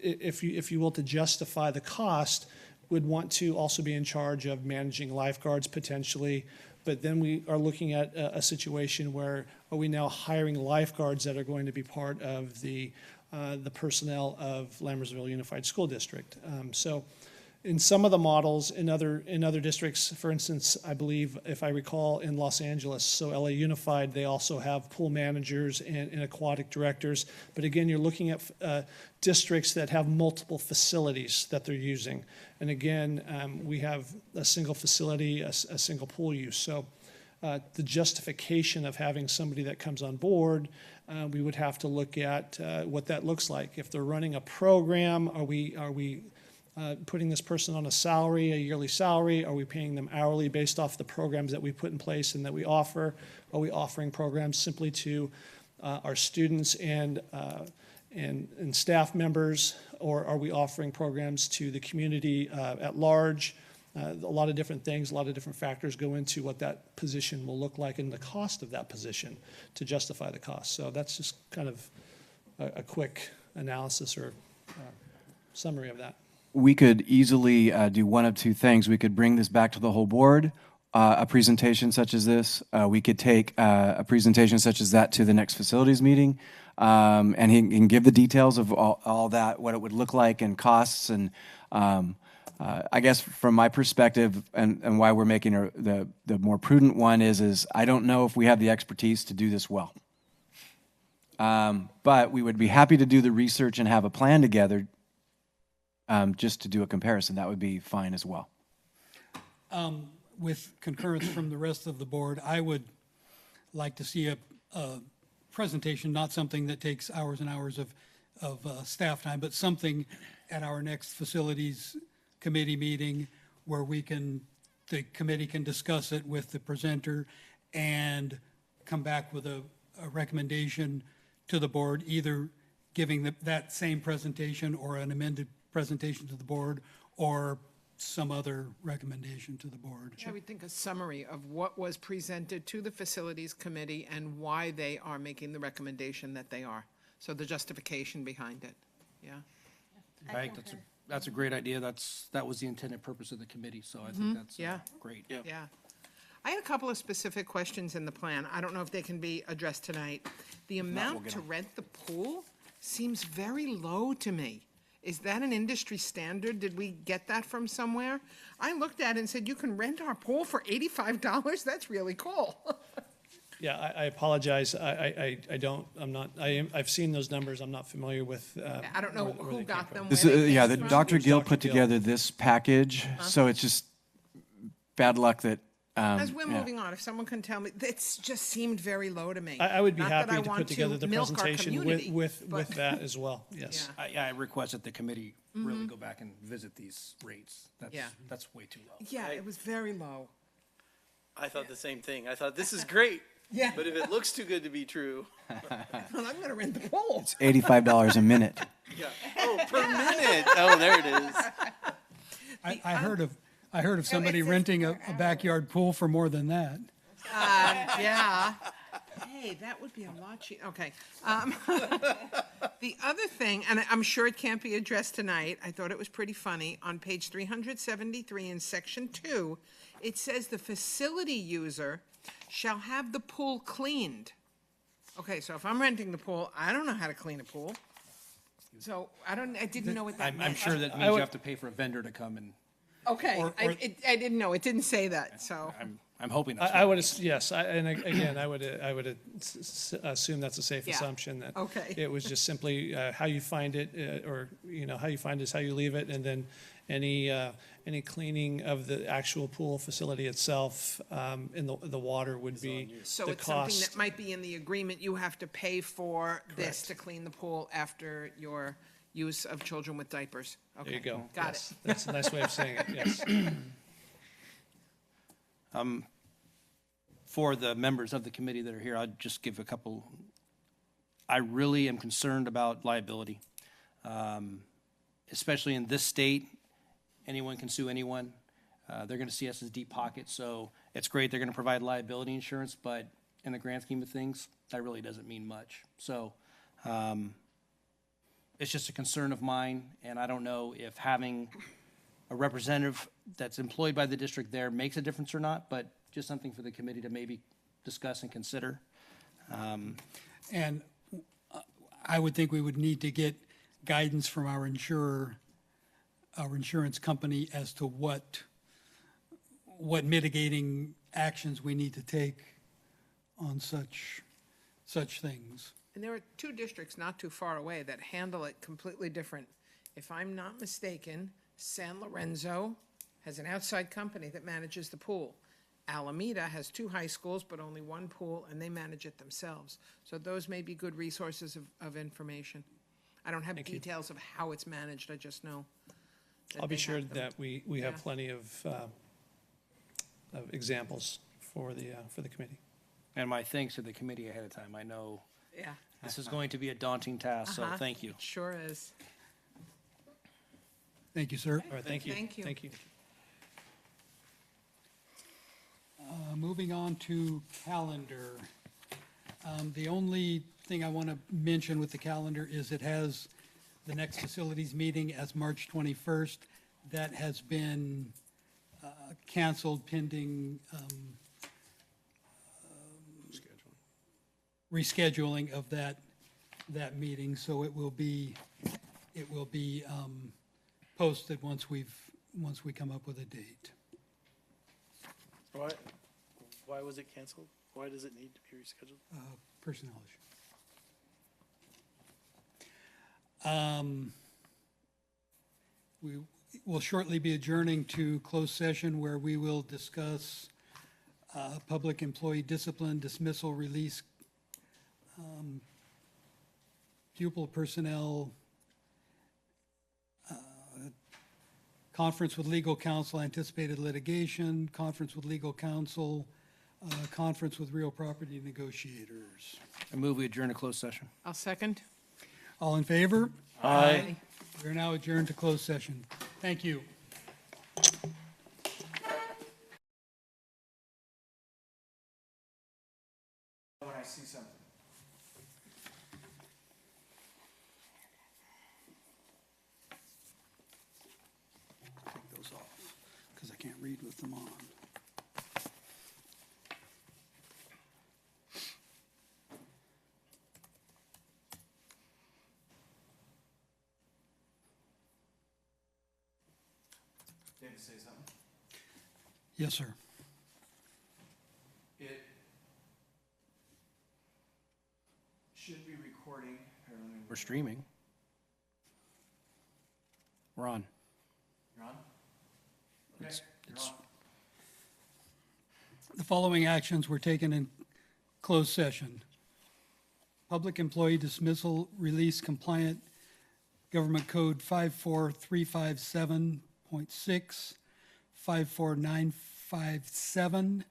if you will, to justify the cost, would want to also be in charge of managing lifeguards potentially, But then we are looking at a situation where are we now hiring lifeguards that are going to be part of the personnel of Lammersville Unified School District. So in some of the models in other districts, for instance, I believe, if I recall, in Los Angeles, so LA Unified, they also have pool managers and aquatic directors. But again, you're looking at districts that have multiple facilities that they're using. And again, we have a single facility, a single pool use. So the justification of having somebody that comes on board, we would have to look at what that looks like. If they're running a program, are we putting this person on a salary, a yearly salary? Are we paying them hourly based off the programs that we put in place and that we offer? Are we offering programs simply to our students and staff members, or are we offering programs to the community at large? A lot of different things, a lot of different factors go into what that position will look like and the cost of that position to justify the cost. So that's just kind of a quick analysis or summary of that. We could easily do one of two things. We could bring this back to the whole board, a presentation such as this. We could take a presentation such as that to the next facilities meeting, and he can give the details of all that, what it would look like and costs. And I guess from my perspective and why we're making the more prudent one is I don't know if we have the expertise to do this well. But we would be happy to do the research and have a plan together just to do a comparison. That would be fine as well. With concurrence from the rest of the board, I would like to see a presentation, not something that takes hours and hours of staff time, but something at our next facilities committee meeting where the committee can discuss it with the presenter and come back with a recommendation to the board, either giving that same presentation or an amended presentation to the board or some other recommendation to the board. I would think a summary of what was presented to the facilities committee and why they are making the recommendation that they are. So the justification behind it, yeah? Right, that's a great idea. That was the intended purpose of the committee, so I think that's great. Yeah. I had a couple of specific questions in the plan. I don't know if they can be addressed tonight. The amount to rent the pool seems very low to me. Is that an industry standard? Did we get that from somewhere? I looked at it and said, you can rent our pool for $85? That's really cool. Yeah, I apologize. I've seen those numbers. I'm not familiar with. I don't know who got them. Dr. Gill put together this package, so it's just bad luck that. As we're moving on, if someone can tell me, it just seemed very low to me. I would be Not happy that I to want put together the milk our presentation community, with but- that as well. Yes. I request that the committee really go back and visit these rates. That's way too low. Yeah, it was very low. I thought the same thing. I thought, this is great. Yeah. But if it looks too good to be true. Well, I'm going to rent the pool. It's $85 a minute. Yeah. Oh, per minute. Oh, there it is. I heard of somebody renting a backyard pool for more than that. Yeah. Hey, that would be a lot cheaper. Okay. The other thing, and I'm sure it can't be addressed tonight, I thought it was pretty funny. On page 373 in section 2, it says the facility user shall have the pool cleaned. Okay, so if I'm renting the pool, I don't know how to clean a pool. So I didn't know what that meant. I'm sure that means you have to pay for a vendor to come and. Okay, I didn't know. It didn't say that, so. I'm hoping that's. I would, yes, and again, I would assume that's a safe assumption that it was just simply how you find it, or how you find it is how you leave it, and then any cleaning of the actual pool facility itself in the water would be So the it's something cost. that might be in the agreement. You have to pay for this to clean the pool after your use of children with diapers. Okay. There you go. Got Yes. it. That's a nice way of saying it. Yes. For the members of the committee that are here, I'd just give a couple. I really am concerned about liability, especially in this state. Anyone can sue anyone. They're going to see us as deep pockets, so it's great they're going to provide liability insurance, but in the grand scheme of things, that really doesn't mean much. So it's just a concern of mine, and I don't know if having a representative that's employed by the district there makes a difference or not, but just something for the committee to maybe discuss and consider. And I would think we would need to get guidance from our insurance company as to what mitigating actions we need to take on such things. And there are two districts not too far away that handle it completely different. If I'm not mistaken, San Lorenzo has an outside company that manages the pool. Alameda has 2 high schools, but only 1 pool, and they manage it themselves. So those may be good resources of information. I don't have details of how it's managed, I just know. I'll be they sure have them. that we have Yeah. plenty of examples for the committee. And my thanks to the committee ahead of time. I know Yeah. this is going to be a daunting task, so Uh-huh. thank you. It sure is. Thank you, sir. All right, thank you. Thank you. Thank you. Moving on to calendar. The only thing I want to mention with the calendar is it has the next facilities meeting as March 21st. That has been canceled pending rescheduling of that meeting, so it will be posted once we come up with a date. Why was it canceled? Why does it need to be rescheduled? Personnel issue. We will shortly be adjourning to closed session where we will discuss public employee discipline, dismissal, release, pupil personnel, conference with legal counsel, anticipated litigation, conference with legal counsel, conference with real property negotiators. I move we adjourn to closed session. I'll second. All in favor? Aye. We are now adjourned to closed session. Thank you. When I see something. Take those off because I can't read with them on. David, say something. Yes, sir. It should be recording. We're streaming. We're on. You're on? Okay, you're on. The following actions were taken in closed session. Public employee dismissal, release compliant, Government Code 54357.6, 54957.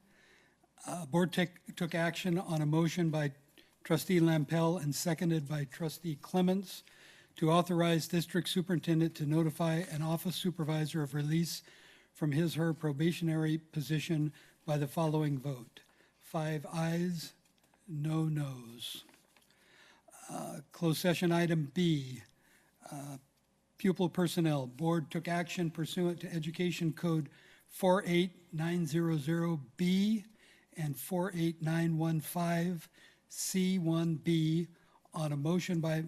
Board took action on a motion by Trustee Lampel and seconded by Trustee Clements to authorize District Superintendent to notify an office supervisor of release from his/her probationary position by the following vote: 5 ayes, no noes. Closed session item B, pupil personnel. Board took action pursuant to Education Code 48900B and 48915C1B on a motion by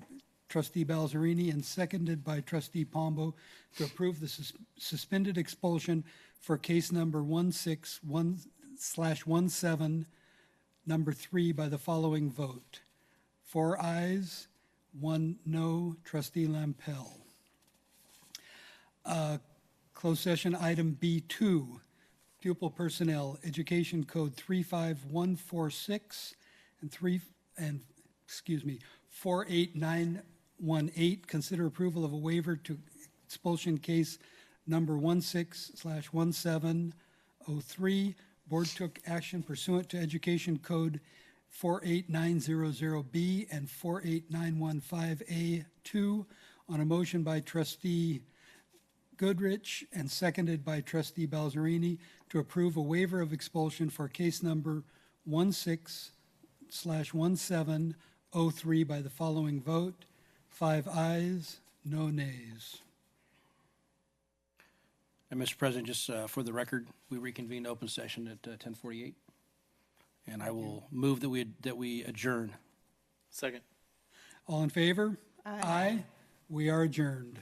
Trustee Balzerini and seconded by Trustee Pombo to approve the suspended expulsion for case number 161/17, number 3 by the following vote: 4 ayes, 1 no. Trustee Lampel. Closed session item B2, pupil personnel, Education Code 35146 and 48918. Consider approval of a waiver to expulsion case number 16/1703. Board took action pursuant to Education Code 48900B and 48915A2 on a motion by Trustee Goodrich and seconded by Trustee Balzerini to approve a waiver of expulsion for case number 16/1703 by the following vote: 5 ayes, no nays. And Mr. President, just for the record, we reconvened open session at 10:48. And I will move that we adjourn. Second. All in favor? Aye. We are adjourned.